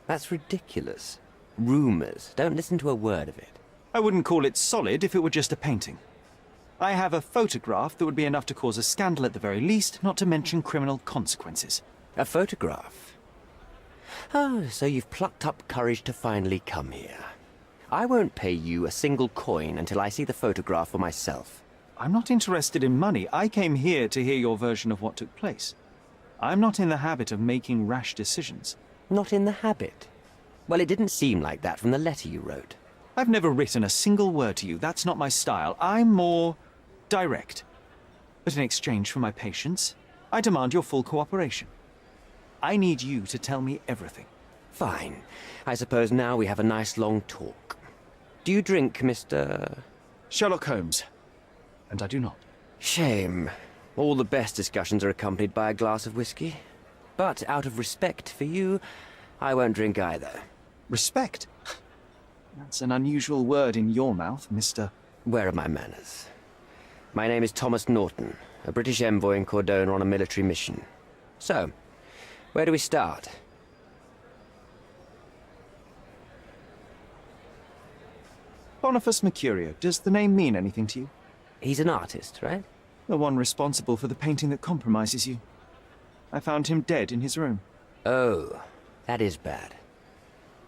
[SPEAKER 1] That's ridiculous. Rumors. Don't listen to a word of it.
[SPEAKER 2] I wouldn't call it solid if it were just a painting. I have a photograph that would be enough to cause a scandal at the very least, not to mention criminal consequences.
[SPEAKER 1] A photograph? Oh, so you've plucked up courage to finally come here. I won't pay you a single coin until I see the photograph for myself.
[SPEAKER 2] I'm not interested in money. I came here to hear your version of what took place. I'm not in the habit of making rash decisions.
[SPEAKER 1] Not in the habit? Well, it didn't seem like that from the letter you wrote.
[SPEAKER 2] I've never written a single word to you. That's not my style. I'm more direct. But in exchange for my patience, I demand your full cooperation. I need you to tell me everything.
[SPEAKER 1] Fine. I suppose now we have a nice long talk. Do you drink, Mr.
[SPEAKER 2] Sherlock Holmes? And I do not.
[SPEAKER 1] Shame. All the best discussions are accompanied by a glass of whiskey. But out of respect for you, I won't drink either.
[SPEAKER 2] Respect? That's an unusual word in your mouth, Mr.
[SPEAKER 1] Where are my manners? My name is Thomas Norton, a British envoy in Cordona on a military mission. So, where do we start?
[SPEAKER 2] Boniface Mercurio. Does the name mean anything to you?
[SPEAKER 1] He's an artist, right?
[SPEAKER 2] The one responsible for the painting that compromises you. I found him dead in his room.
[SPEAKER 1] Oh, that is bad.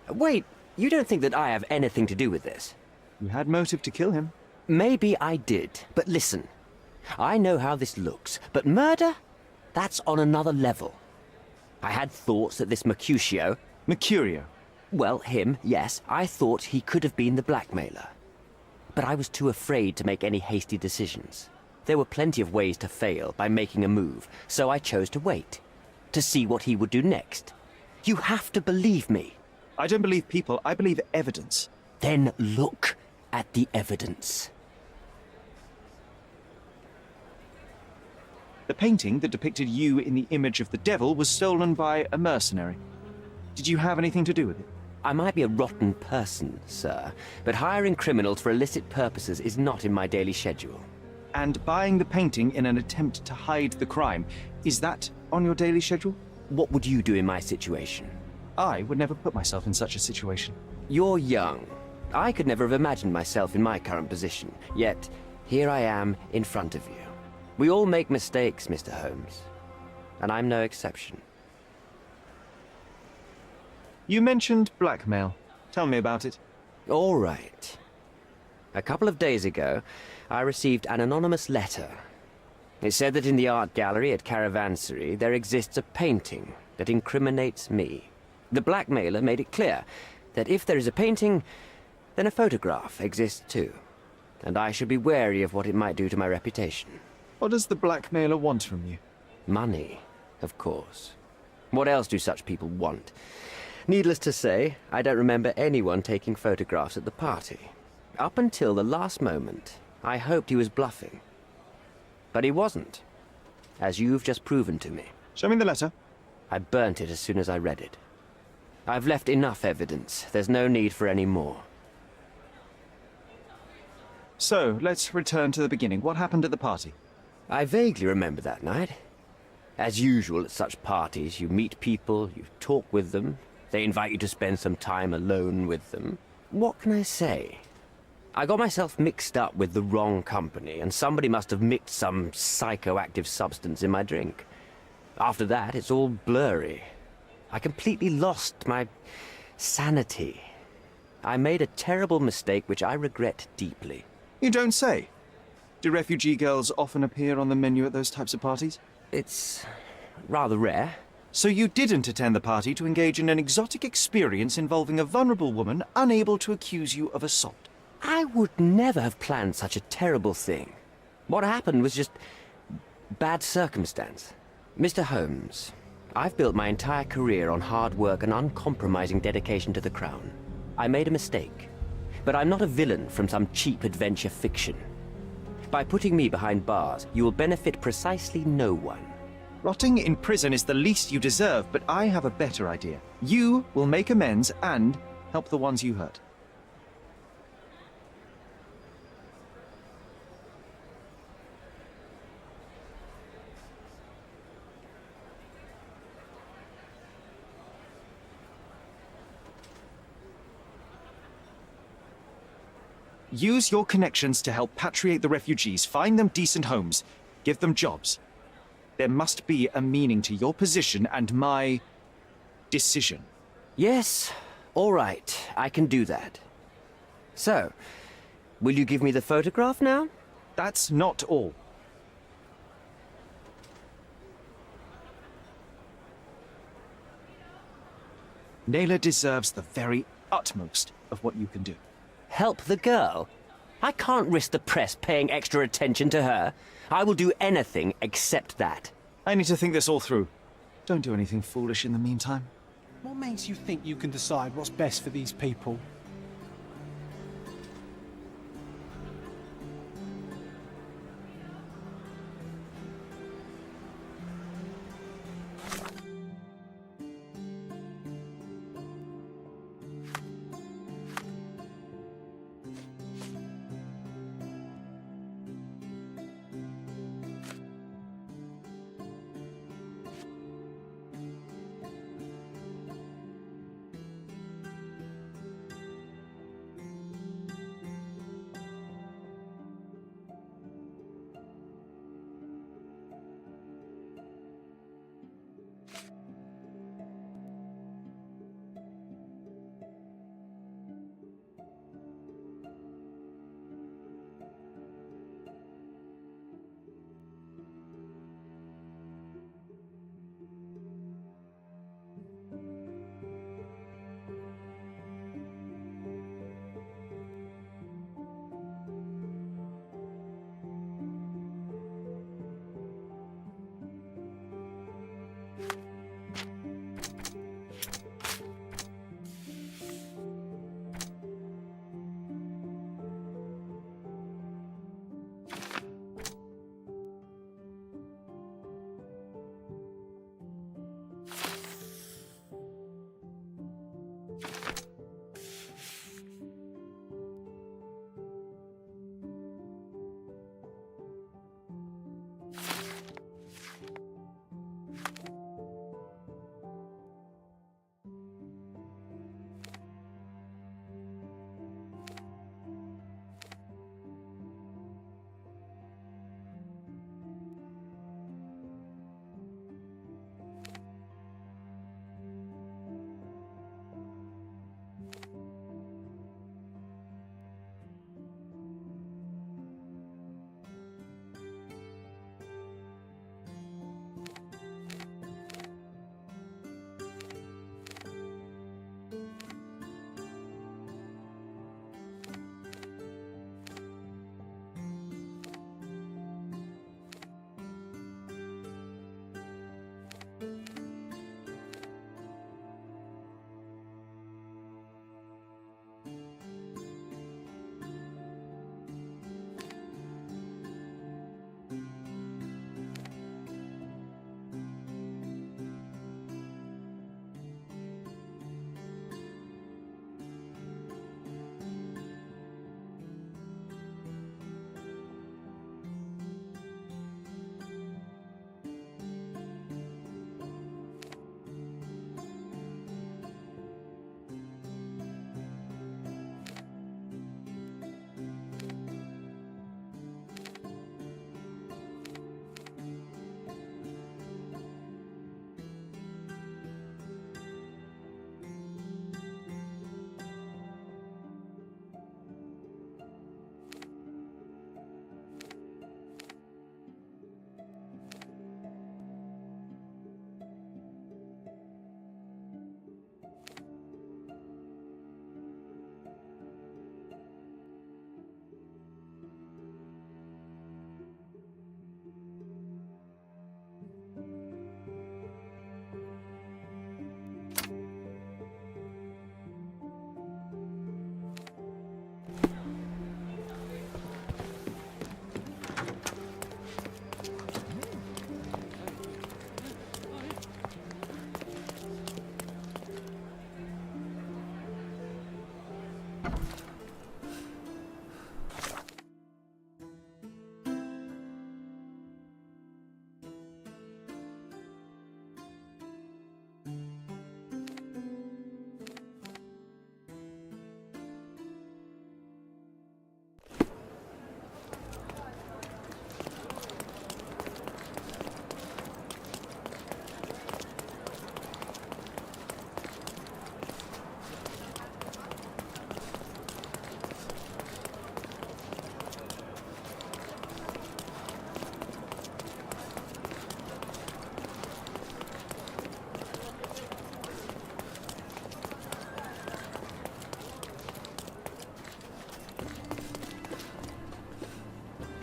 [SPEAKER 1] Wait, you don't think that I have anything to do with this?
[SPEAKER 2] You had motive to kill him.
[SPEAKER 1] Maybe I did, but listen. I know how this looks, but murder? That's on another level. I had thoughts that this Mercutio...
[SPEAKER 2] Mercurio?
[SPEAKER 1] Well, him, yes. I thought he could have been the blackmailer. But I was too afraid to make any hasty decisions. There were plenty of ways to fail by making a move, so I chose to wait. To see what he would do next. You have to believe me.
[SPEAKER 2] I don't believe people, I believe evidence.
[SPEAKER 1] Then look at the evidence.
[SPEAKER 2] The painting that depicted you in the image of the devil was stolen by a mercenary. Did you have anything to do with it?
[SPEAKER 1] I might be a rotten person, sir, but hiring criminals for illicit purposes is not in my daily schedule.
[SPEAKER 2] And buying the painting in an attempt to hide the crime, is that on your daily schedule?
[SPEAKER 1] What would you do in my situation?
[SPEAKER 2] I would never put myself in such a situation.
[SPEAKER 1] You're young. I could never have imagined myself in my current position, yet here I am in front of you. We all make mistakes, Mr. Holmes, and I'm no exception.
[SPEAKER 2] You mentioned blackmail. Tell me about it.
[SPEAKER 1] All right. A couple of days ago, I received an anonymous letter. It said that in the art gallery at Caravansary there exists a painting that incriminates me. The blackmailer made it clear that if there is a painting, then a photograph exists too. And I should be wary of what it might do to my reputation.
[SPEAKER 2] What does the blackmailer want from you?
[SPEAKER 1] Money, of course. What else do such people want? Needless to say, I don't remember anyone taking photographs at the party. Up until the last moment, I hoped he was bluffing. But he wasn't, as you've just proven to me.
[SPEAKER 2] Show me the letter.
[SPEAKER 1] I burnt it as soon as I read it. I've left enough evidence. There's no need for any more.
[SPEAKER 2] So, let's return to the beginning. What happened at the party?
[SPEAKER 1] I vaguely remember that night. As usual at such parties, you meet people, you talk with them, they invite you to spend some time alone with them. What can I say? I got myself mixed up with the wrong company, and somebody must have mixed some psychoactive substance in my drink. After that, it's all blurry. I completely lost my sanity. I made a terrible mistake which I regret deeply.
[SPEAKER 2] You don't say. Do refugee girls often appear on the menu at those types of parties?
[SPEAKER 1] It's rather rare.
[SPEAKER 2] So you didn't attend the party to engage in an exotic experience involving a vulnerable woman unable to accuse you of assault?
[SPEAKER 1] I would never have planned such a terrible thing. What happened was just bad circumstance. Mr. Holmes, I've built my entire career on hard work and uncompromising dedication to the Crown. I made a mistake, but I'm not a villain from some cheap adventure fiction. By putting me behind bars, you will benefit precisely no one.
[SPEAKER 2] Rotting in prison is the least you deserve, but I have a better idea. You will make amends and help the ones you hurt. Use your connections to help patriate the refugees, find them decent homes, give them jobs. There must be a meaning to your position and my decision.
[SPEAKER 1] Yes, all right, I can do that. So, will you give me the photograph now?
[SPEAKER 2] That's not all. Naylor deserves the very utmost of what you can do.
[SPEAKER 1] Help the girl? I can't risk the press paying extra attention to her. I will do anything except that.
[SPEAKER 2] I need to think this all through. Don't do anything foolish in the meantime.
[SPEAKER 3] What makes you think you can decide what's best for these people?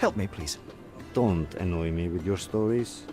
[SPEAKER 2] Help me, please.
[SPEAKER 8] Don't annoy me with your stories.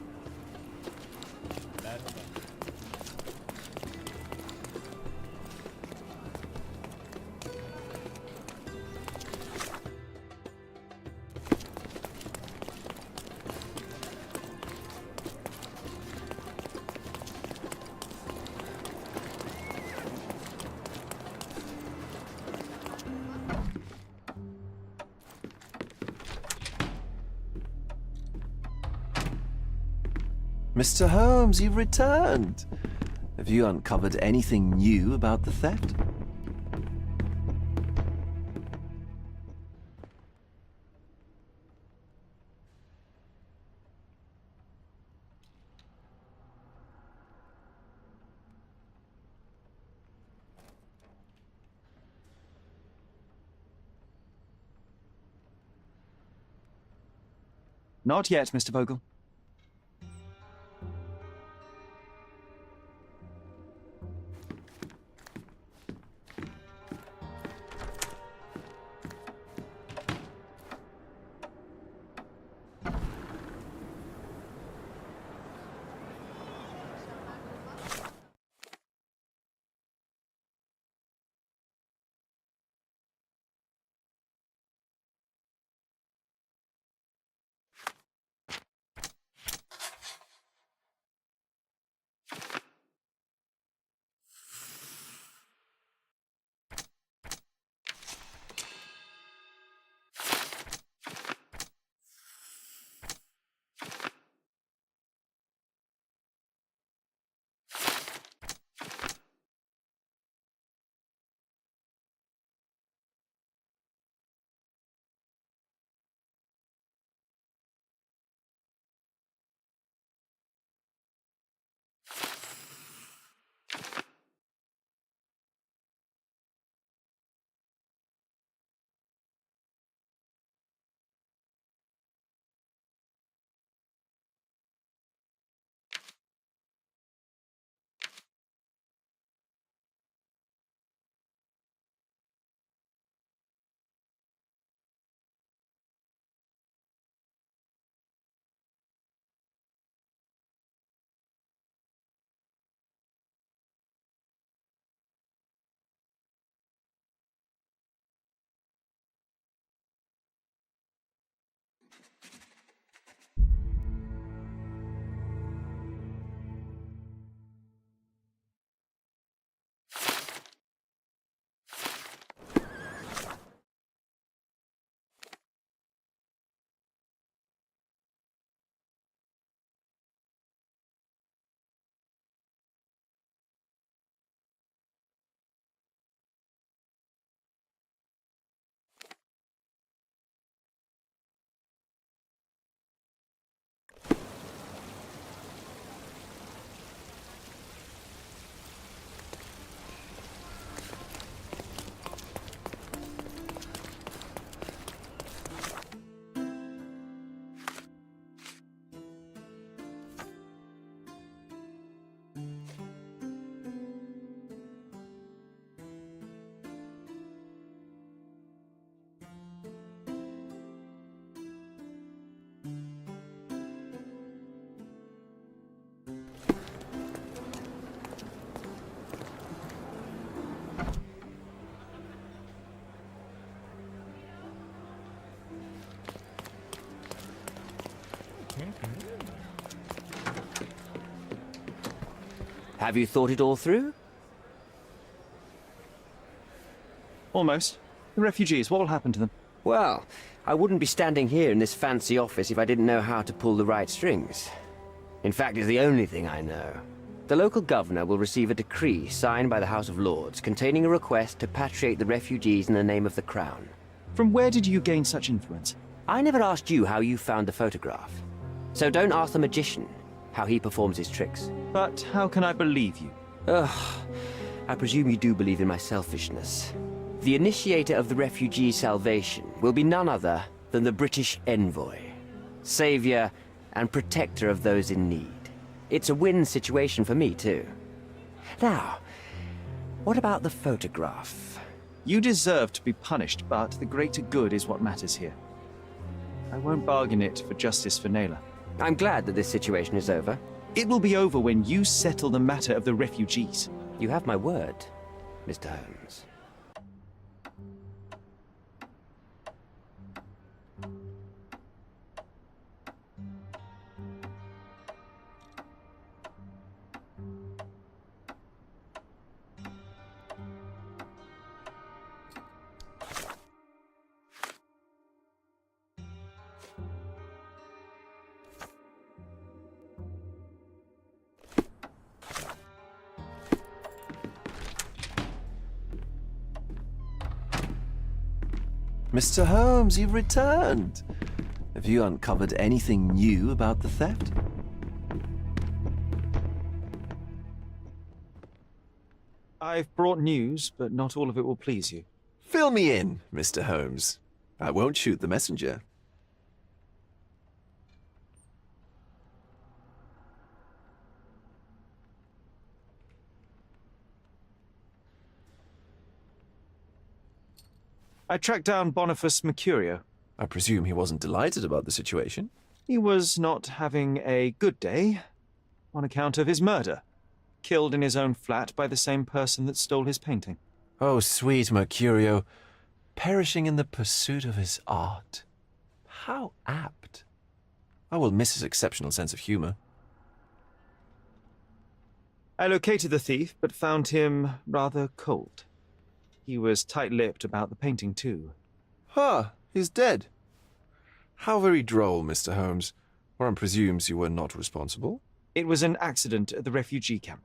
[SPEAKER 2] Mr. Holmes, you've returned. Have you uncovered anything new about the theft? Not yet, Mr. Vogel.
[SPEAKER 1] Have you thought it all through?
[SPEAKER 2] Almost. The refugees, what will happen to them?
[SPEAKER 1] Well, I wouldn't be standing here in this fancy office if I didn't know how to pull the right strings. In fact, it's the only thing I know. The local governor will receive a decree signed by the House of Lords containing a request to patriate the refugees in the name of the Crown.
[SPEAKER 2] From where did you gain such influence?
[SPEAKER 1] I never asked you how you found the photograph. So don't ask the magician how he performs his tricks.
[SPEAKER 2] But how can I believe you?
[SPEAKER 1] Ugh, I presume you do believe in my selfishness. The initiator of the refugee salvation will be none other than the British envoy, savior and protector of those in need. It's a win situation for me, too. Now, what about the photograph?
[SPEAKER 2] You deserve to be punished, but the greater good is what matters here. I won't bargain it for justice for Naylor.
[SPEAKER 1] I'm glad that this situation is over.
[SPEAKER 2] It will be over when you settle the matter of the refugees.
[SPEAKER 1] You have my word, Mr. Holmes.
[SPEAKER 7] Mr. Holmes, you've returned. Have you uncovered anything new about the theft?
[SPEAKER 2] I've brought news, but not all of it will please you.
[SPEAKER 7] Fill me in, Mr. Holmes. I won't shoot the messenger.
[SPEAKER 2] I tracked down Boniface Mercurio.
[SPEAKER 7] I presume he wasn't delighted about the situation.
[SPEAKER 2] He was not having a good day on account of his murder. Killed in his own flat by the same person that stole his painting.
[SPEAKER 7] Oh, sweet Mercurio. Perishing in the pursuit of his art. How apt. I will miss his exceptional sense of humor.
[SPEAKER 2] I located the thief, but found him rather cold. He was tight-lipped about the painting, too.
[SPEAKER 7] Huh, he's dead. How very droll, Mr. Holmes. One presumes you were not responsible.
[SPEAKER 2] It was an accident at the refugee camp.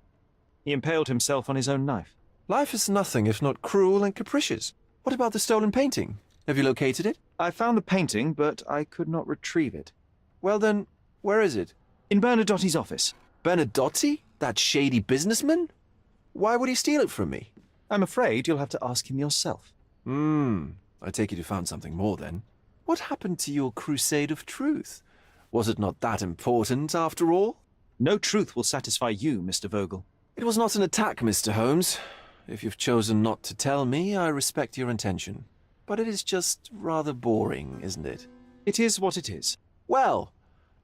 [SPEAKER 2] He impaled himself on his own knife.
[SPEAKER 7] Life is nothing if not cruel and capricious. What about the stolen painting? Have you located it?
[SPEAKER 2] I found the painting, but I could not retrieve it.
[SPEAKER 7] Well then, where is it?
[SPEAKER 2] In Bernadotti's office.
[SPEAKER 7] Bernadotti? That shady businessman? Why would he steal it from me?
[SPEAKER 2] I'm afraid you'll have to ask him yourself.
[SPEAKER 7] I take it you found something more then. What happened to your crusade of truth? Was it not that important, after all?
[SPEAKER 2] No truth will satisfy you, Mr. Vogel.
[SPEAKER 7] It was not an attack, Mr. Holmes. If you've chosen not to tell me, I respect your intention. But it is just rather boring, isn't it?
[SPEAKER 2] It is what it is.
[SPEAKER 7] Well,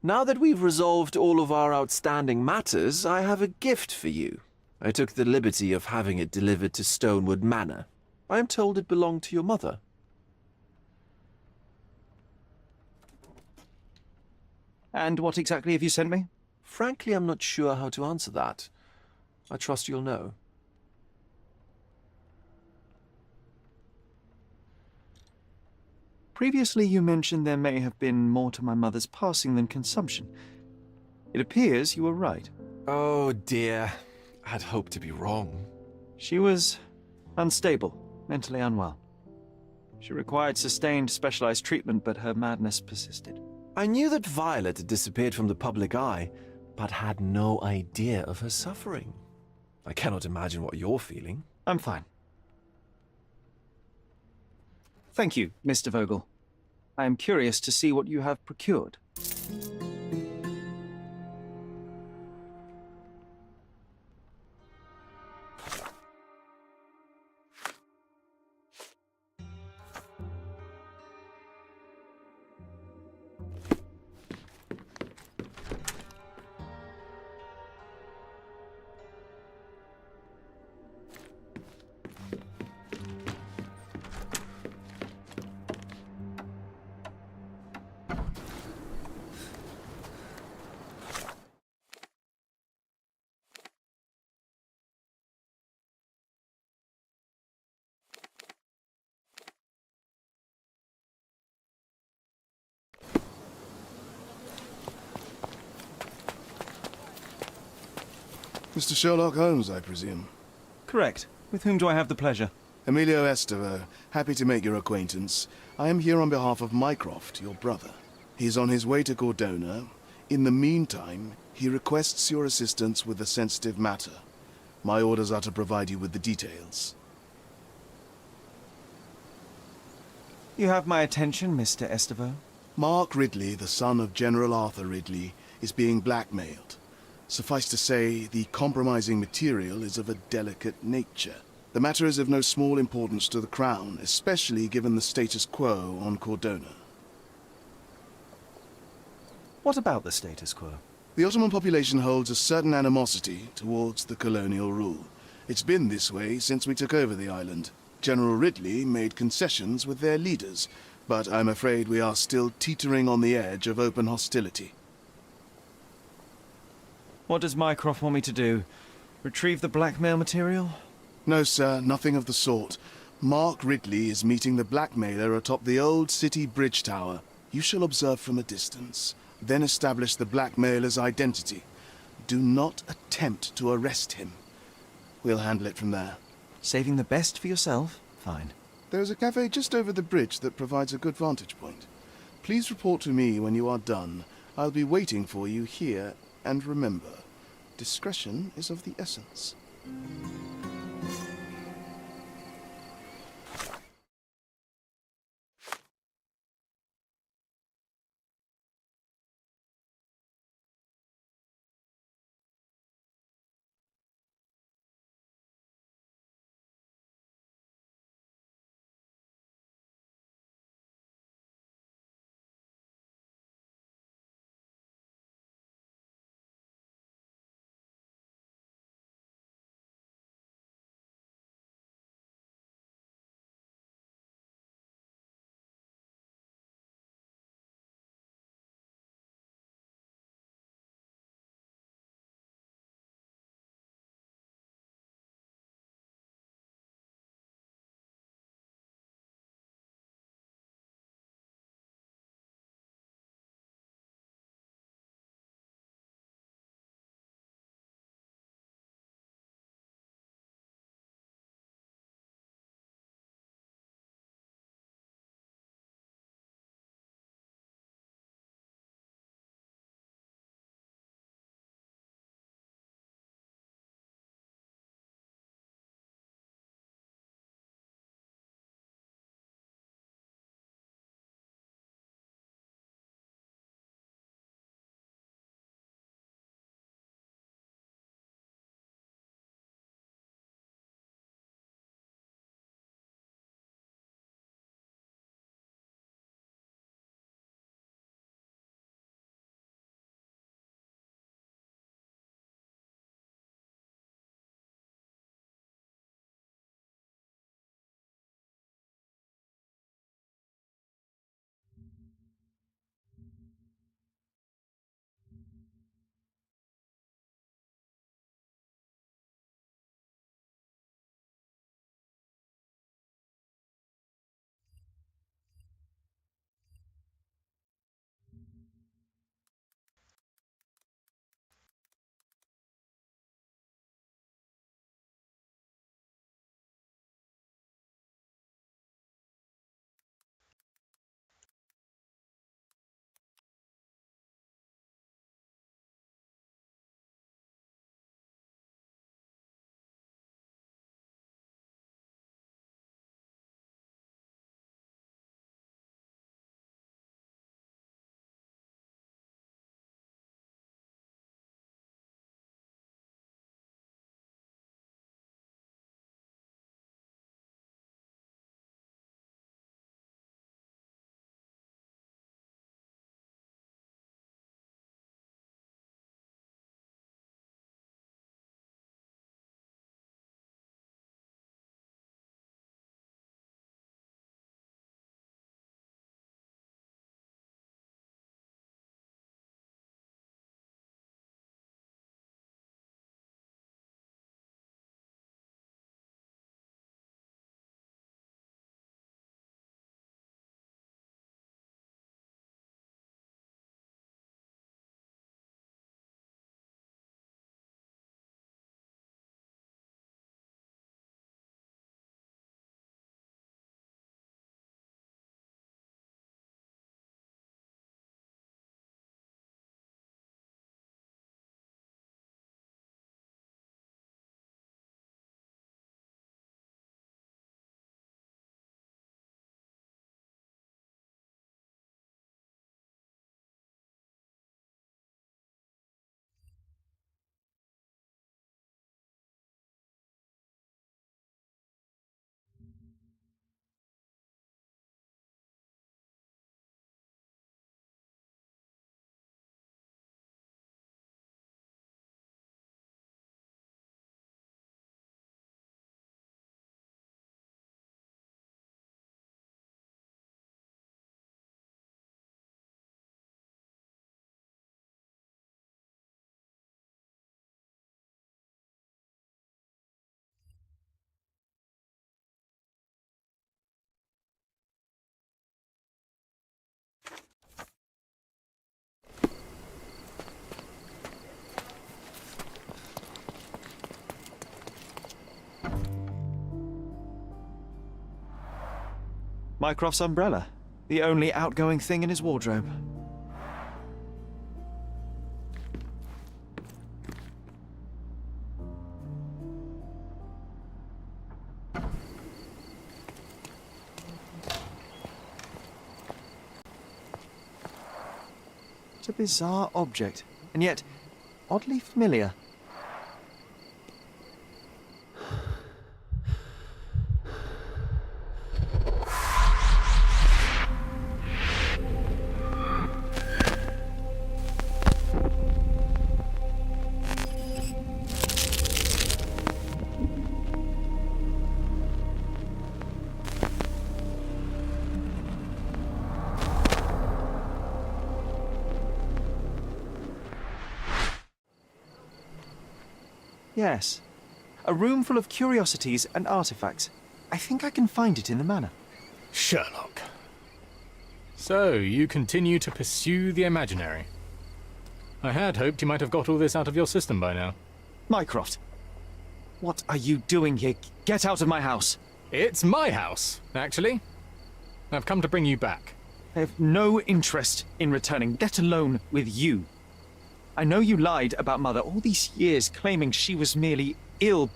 [SPEAKER 7] now that we've resolved all of our outstanding matters, I have a gift for you. I took the liberty of having it delivered to Stonewood Manor. I am told it belonged to your mother.
[SPEAKER 2] And what exactly have you sent me?
[SPEAKER 7] Frankly, I'm not sure how to answer that. I trust you'll know.
[SPEAKER 2] Previously, you mentioned there may have been more to my mother's passing than consumption. It appears you were right.
[SPEAKER 7] Oh dear. I'd hoped to be wrong.
[SPEAKER 2] She was unstable, mentally unwell. She required sustained, specialized treatment, but her madness persisted.
[SPEAKER 7] I knew that Violet had disappeared from the public eye, but had no idea of her suffering. I cannot imagine what you're feeling.
[SPEAKER 2] I'm fine. Thank you, Mr. Vogel. I am curious to see what you have procured.
[SPEAKER 19] Mr. Sherlock Holmes, I presume?
[SPEAKER 2] Correct. With whom do I have the pleasure?
[SPEAKER 19] Emilio Esteva, happy to make your acquaintance. I am here on behalf of Mycroft, your brother. He's on his way to Cordona. In the meantime, he requests your assistance with a sensitive matter. My orders are to provide you with the details.
[SPEAKER 2] You have my attention, Mr. Esteva.
[SPEAKER 19] Mark Ridley, the son of General Arthur Ridley, is being blackmailed. Suffice to say, the compromising material is of a delicate nature. The matter is of no small importance to the Crown, especially given the status quo on Cordona.
[SPEAKER 2] What about the status quo?
[SPEAKER 19] The Ottoman population holds a certain animosity towards the colonial rule. It's been this way since we took over the island. General Ridley made concessions with their leaders, but I'm afraid we are still teetering on the edge of open hostility.
[SPEAKER 2] What does Mycroft want me to do? Retrieve the blackmail material?
[SPEAKER 19] No, sir, nothing of the sort. Mark Ridley is meeting the blackmailer atop the old city bridge tower. You shall observe from a distance, then establish the blackmailer's identity. Do not attempt to arrest him. We'll handle it from there.
[SPEAKER 2] Saving the best for yourself? Fine.
[SPEAKER 19] There's a cafe just over the bridge that provides a good vantage point. Please report to me when you are done. I'll be waiting for you here, and remember, discretion is of the essence.
[SPEAKER 2] Mycroft's umbrella, the only outgoing thing in his wardrobe. It's a bizarre object, and yet oddly familiar. Yes. A room full of curiosities and artifacts. I think I can find it in the manor.
[SPEAKER 12] Sherlock. So, you continue to pursue the imaginary. I had hoped you might have got all this out of your system by now.
[SPEAKER 2] Mycroft, what are you doing here? Get out of my house!
[SPEAKER 12] It's my house, actually. I've come to bring you back.
[SPEAKER 2] I have no interest in returning, let alone with you. I know you lied about Mother all these years, claiming she was merely ill,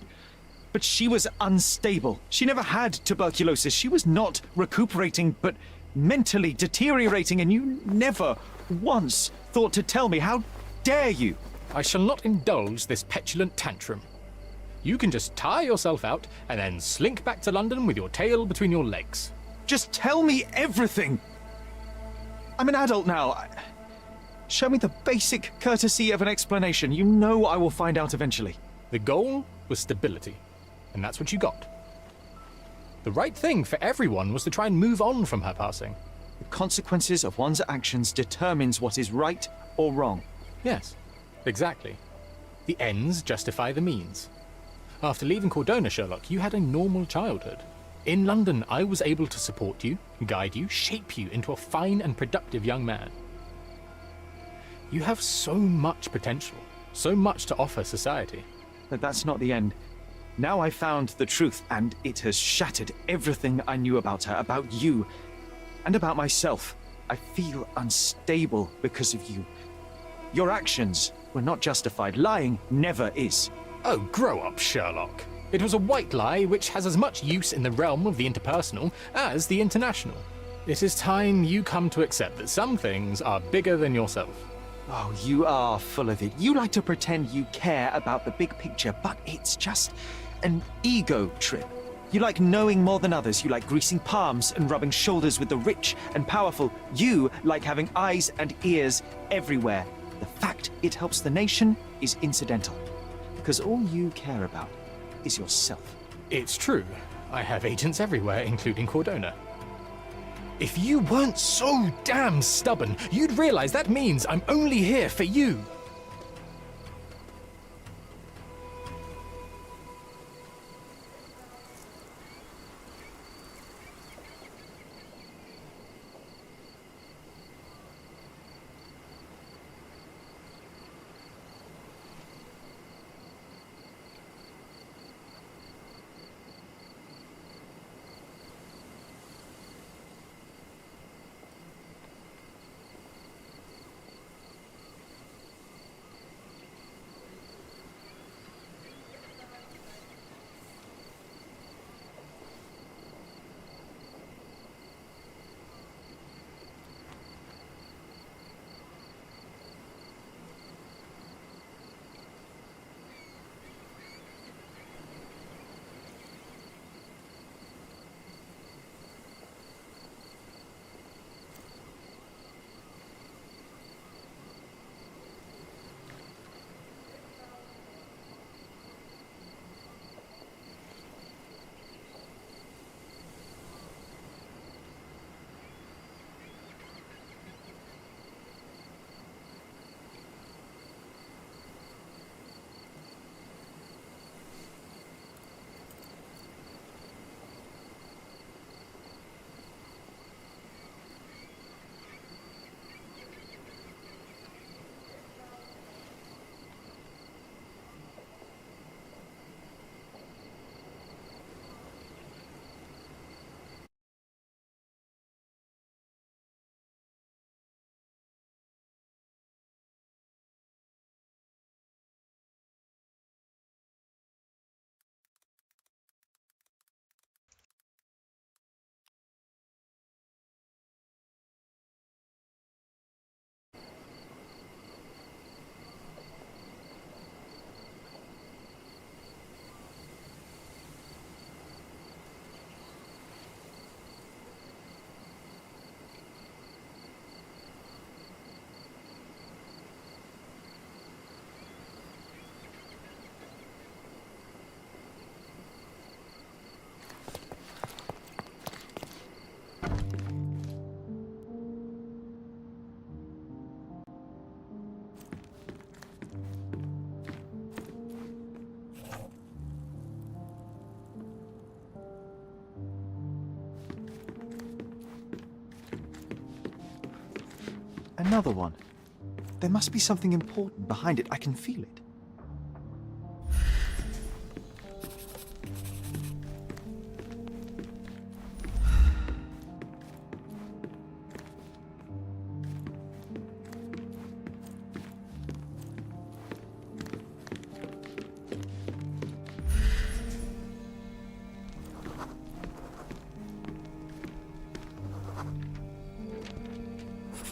[SPEAKER 2] but she was unstable. She never had tuberculosis. She was not recuperating, but mentally deteriorating, and you never once thought to tell me. How dare you?
[SPEAKER 12] I shall not indulge this petulant tantrum. You can just tire yourself out and then slink back to London with your tail between your legs.
[SPEAKER 2] Just tell me everything! I'm an adult now. Show me the basic courtesy of an explanation. You know I will find out eventually.
[SPEAKER 12] The goal was stability, and that's what you got. The right thing for everyone was to try and move on from her passing.
[SPEAKER 2] The consequences of one's actions determines what is right or wrong.
[SPEAKER 12] Yes, exactly. The ends justify the means. After leaving Cordona, Sherlock, you had a normal childhood. In London, I was able to support you, guide you, shape you into a fine and productive young man. You have so much potential, so much to offer society.
[SPEAKER 2] But that's not the end. Now I found the truth, and it has shattered everything I knew about her, about you, and about myself. I feel unstable because of you. Your actions were not justified. Lying never is.
[SPEAKER 12] Oh, grow up, Sherlock. It was a white lie which has as much use in the realm of the interpersonal as the international. It is time you come to accept that some things are bigger than yourself.
[SPEAKER 2] Oh, you are full of it. You like to pretend you care about the big picture, but it's just an ego trip. You like knowing more than others. You like greasing palms and rubbing shoulders with the rich and powerful. You like having eyes and ears everywhere. The fact it helps the nation is incidental, because all you care about is yourself.
[SPEAKER 12] It's true. I have agents everywhere, including Cordona. If you weren't so damn stubborn, you'd realize that means I'm only here for you.
[SPEAKER 2] another one. There must be something important behind it. I can feel it.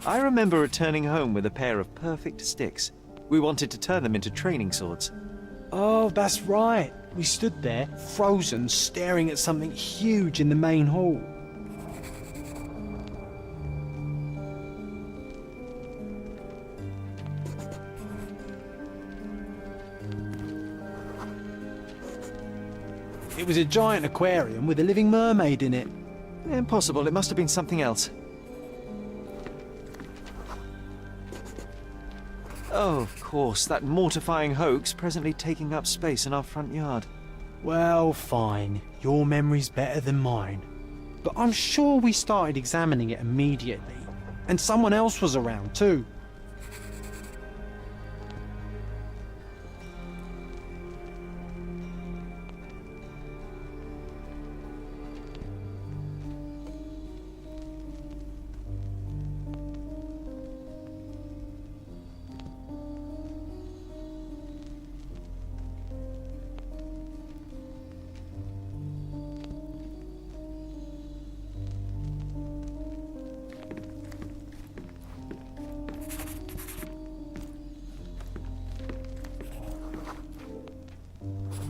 [SPEAKER 2] I remember returning home with a pair of perfect sticks. We wanted to turn them into training swords.
[SPEAKER 3] Oh, that's right. We stood there, frozen, staring at something huge in the main hall. It was a giant aquarium with a living mermaid in it.
[SPEAKER 2] Impossible. It must have been something else. Oh, of course, that mortifying hoax presently taking up space in our front yard.
[SPEAKER 3] Well, fine. Your memory's better than mine. But I'm sure we started examining it immediately. And someone else was around too.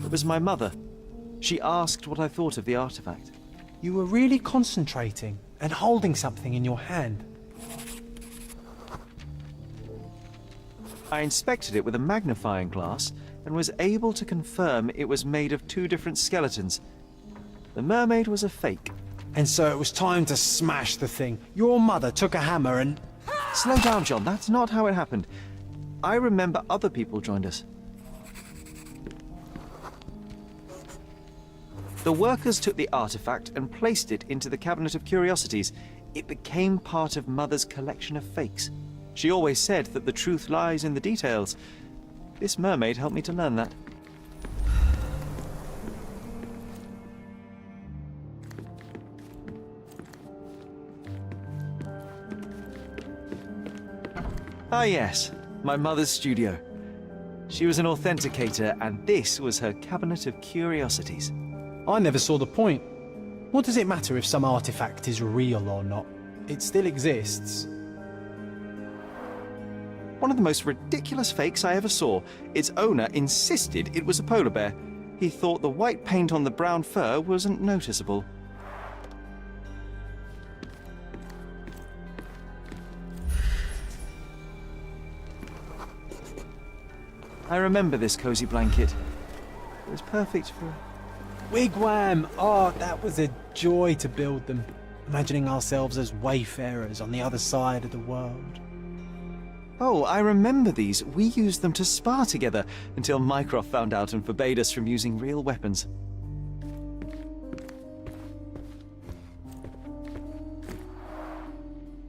[SPEAKER 2] It was my mother. She asked what I thought of the artifact.
[SPEAKER 3] You were really concentrating and holding something in your hand.
[SPEAKER 2] I inspected it with a magnifying glass and was able to confirm it was made of two different skeletons. The mermaid was a fake.
[SPEAKER 3] And so it was time to smash the thing. Your mother took a hammer and...
[SPEAKER 2] Slow down, John. That's not how it happened. I remember other people joined us. The workers took the artifact and placed it into the Cabinet of Curiosities. It became part of Mother's collection of fakes. She always said that the truth lies in the details. This mermaid helped me to learn that. Ah yes, my mother's studio. She was an authenticator, and this was her Cabinet of Curiosities.
[SPEAKER 3] I never saw the point. What does it matter if some artifact is real or not? It still exists.
[SPEAKER 2] One of the most ridiculous fakes I ever saw. Its owner insisted it was a polar bear. He thought the white paint on the brown fur wasn't noticeable. I remember this cozy blanket. It was perfect for...
[SPEAKER 3] Wigwam! Oh, that was a joy to build them. Imagining ourselves as wayfarers on the other side of the world.
[SPEAKER 2] Oh, I remember these. We used them to spar together until Mycroft found out and forbade us from using real weapons.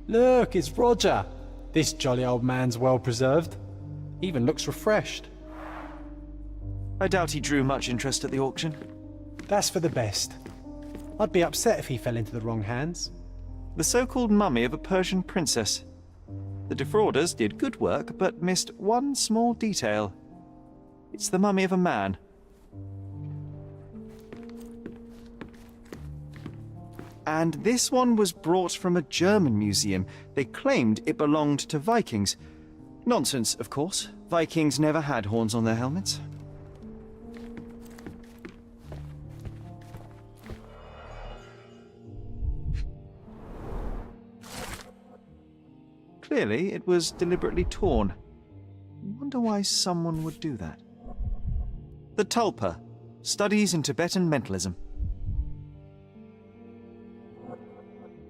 [SPEAKER 3] Look, it's Roger. This jolly old man's well preserved. Even looks refreshed.
[SPEAKER 2] I doubt he drew much interest at the auction.
[SPEAKER 3] That's for the best. I'd be upset if he fell into the wrong hands.
[SPEAKER 2] The so-called mummy of a Persian princess. The defrauders did good work, but missed one small detail. It's the mummy of a man. And this one was brought from a German museum. They claimed it belonged to Vikings. Nonsense, of course. Vikings never had horns on their helmets. Clearly, it was deliberately torn. Wonder why someone would do that. The Tulpa, Studies in Tibetan Mentalism.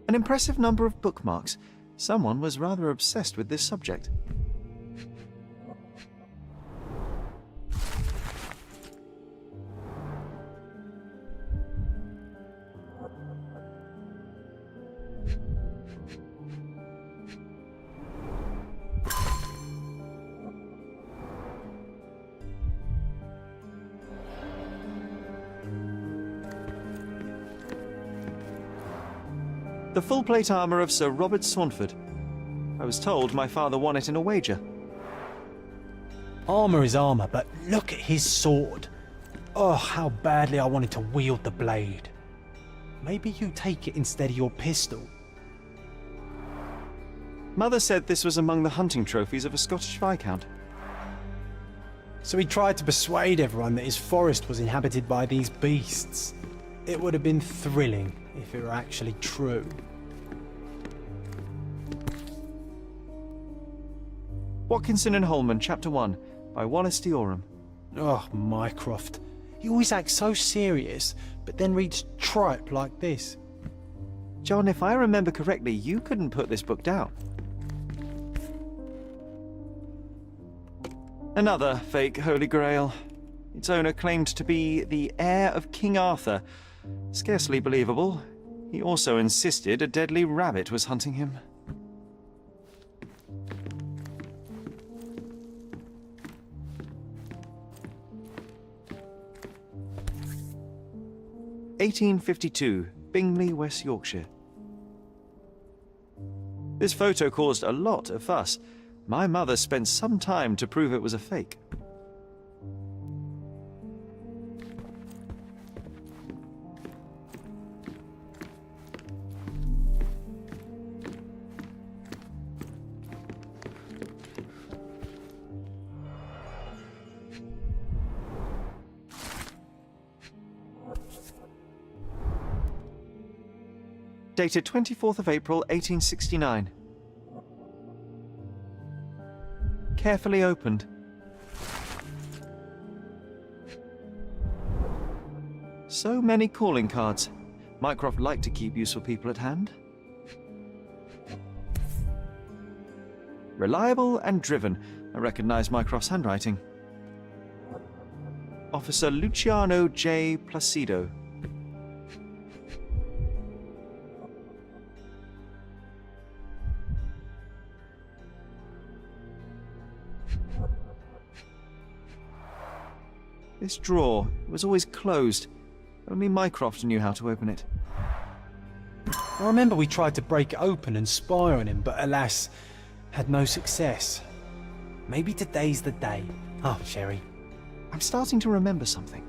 [SPEAKER 2] An impressive number of bookmarks. Someone was rather obsessed with this subject. The full plate armour of Sir Robert Saunford. I was told my father won it in a wager.
[SPEAKER 3] Armour is armour, but look at his sword. Oh, how badly I wanted to wield the blade. Maybe you take it instead of your pistol.
[SPEAKER 2] Mother said this was among the hunting trophies of a Scottish Viscount.
[SPEAKER 3] So he tried to persuade everyone that his forest was inhabited by these beasts. It would have been thrilling if it were actually true.
[SPEAKER 2] Watkinson and Holman, Chapter 1, by Wallace de Orham.
[SPEAKER 3] Oh, Mycroft. He always acts so serious, but then reads tripe like this.
[SPEAKER 2] John, if I remember correctly, you couldn't put this book down. Another fake Holy Grail. Its owner claimed to be the heir of King Arthur. Scarcely believable. He also insisted a deadly rabbit was hunting him. (1852), Bingley, West Yorkshire. This photo caused a lot of fuss. My mother spent some time to prove it was a fake. Dated 24th of April, 1869. Carefully opened. So many calling cards. Mycroft liked to keep useful people at hand. Reliable and driven. I recognize Mycroft's handwriting. Officer Luciano J. Placido. This drawer was always closed. Only Mycroft knew how to open it.
[SPEAKER 3] I remember we tried to break it open and spy on him, but alas, had no success. Maybe today's the day. Oh, Sherry.
[SPEAKER 2] I'm starting to remember something.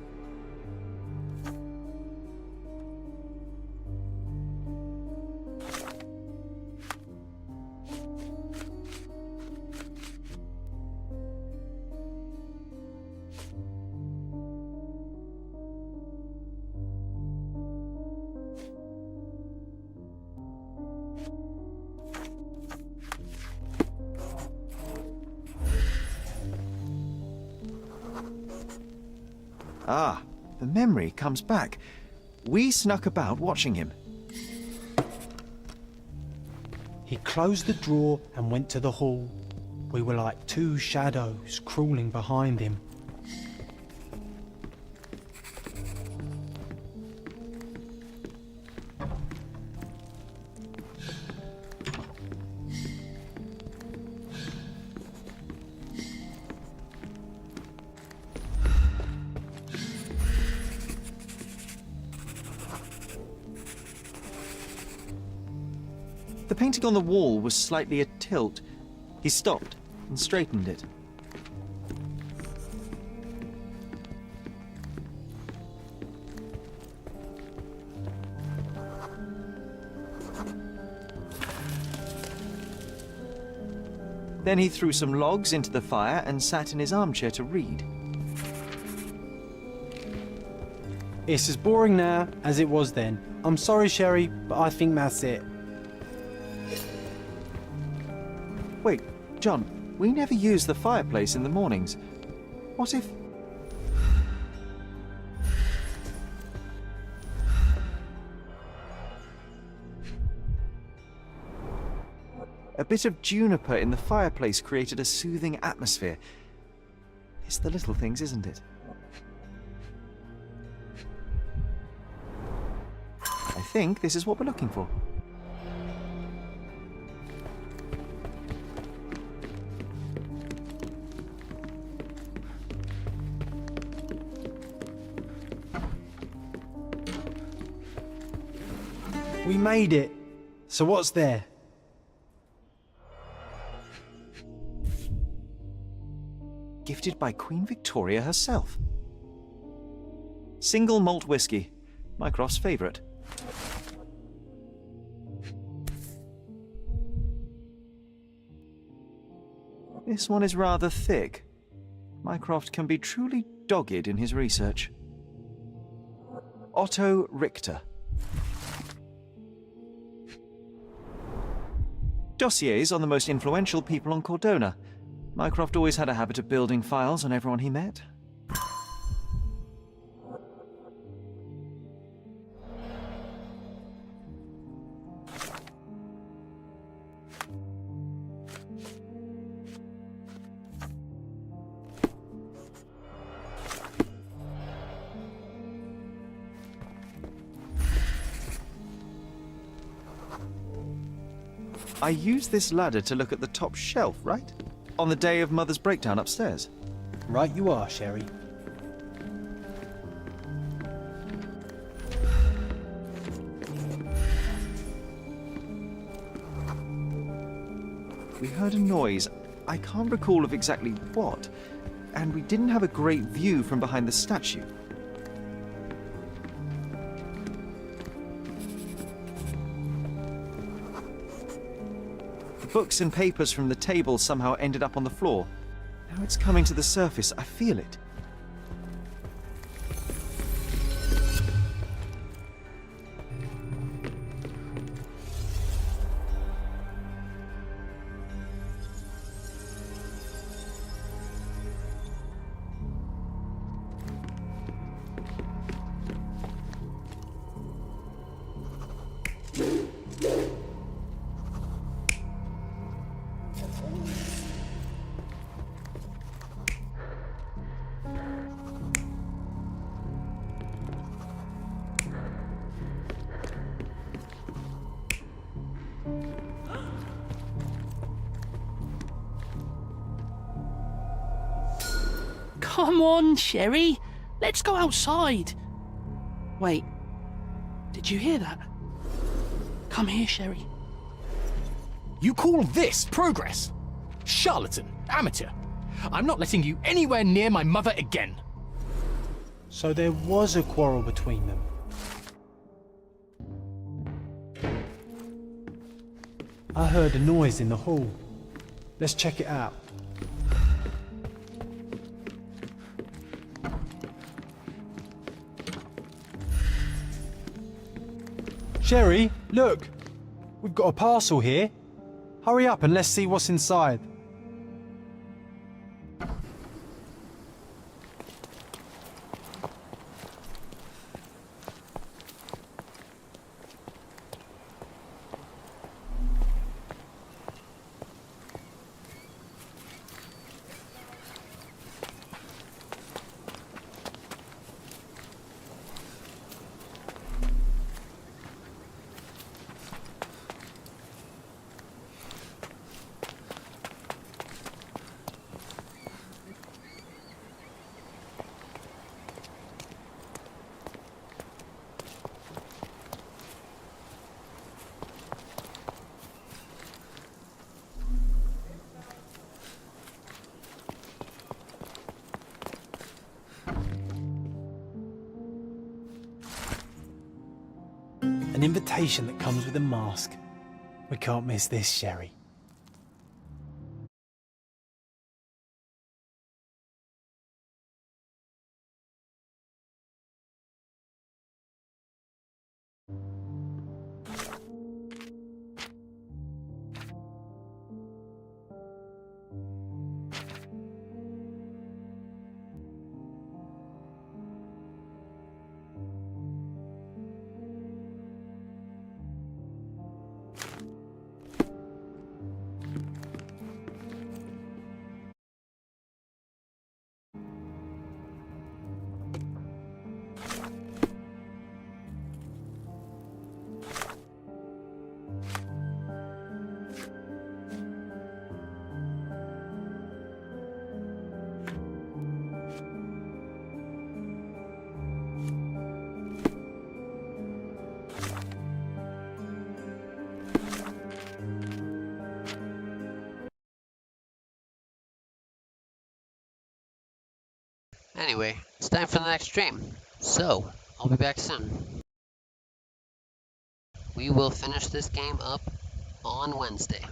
[SPEAKER 2] Ah, the memory comes back. We snuck about watching him.
[SPEAKER 3] He closed the drawer and went to the hall. We were like two shadows crawling behind him.
[SPEAKER 2] The painting on the wall was slightly atilt. He stopped and straightened it. Then he threw some logs into the fire and sat in his armchair to read.
[SPEAKER 3] It's as boring now as it was then. I'm sorry, Sherry, but I think that's it.
[SPEAKER 2] Wait, John, we never use the fireplace in the mornings. What if... A bit of juniper in the fireplace created a soothing atmosphere. It's the little things, isn't it? I think this is what we're looking for.
[SPEAKER 3] We made it. So what's there?
[SPEAKER 2] Gifted by Queen Victoria herself. Single malt whiskey, Mycroft's favourite. This one is rather thick. Mycroft can be truly dogged in his research. Otto Richter. Dossiers on the most influential people on Cordona. Mycroft always had a habit of building files on everyone he met. I used this ladder to look at the top shelf, right? On the day of Mother's breakdown upstairs.
[SPEAKER 3] Right you are, Sherry.
[SPEAKER 2] We heard a noise. I can't recall of exactly what, and we didn't have a great view from behind the statue. Books and papers from the table somehow ended up on the floor. Now it's coming to the surface. I feel it.
[SPEAKER 13] Come on, Sherry. Let's go outside. Wait. Did you hear that? Come here, Sherry.
[SPEAKER 12] You call this progress? Charlatan, amateur. I'm not letting you anywhere near my mother again.
[SPEAKER 3] So there was a quarrel between them. I heard a noise in the hall. Let's check it out. Sherry, look! We've got a parcel here. Hurry up and let's see what's inside. An invitation that comes with a mask. We can't miss this, Sherry.
[SPEAKER 6] Anyway, it's time for the next stream. So, I'll be back soon. We will finish this game up on Wednesday.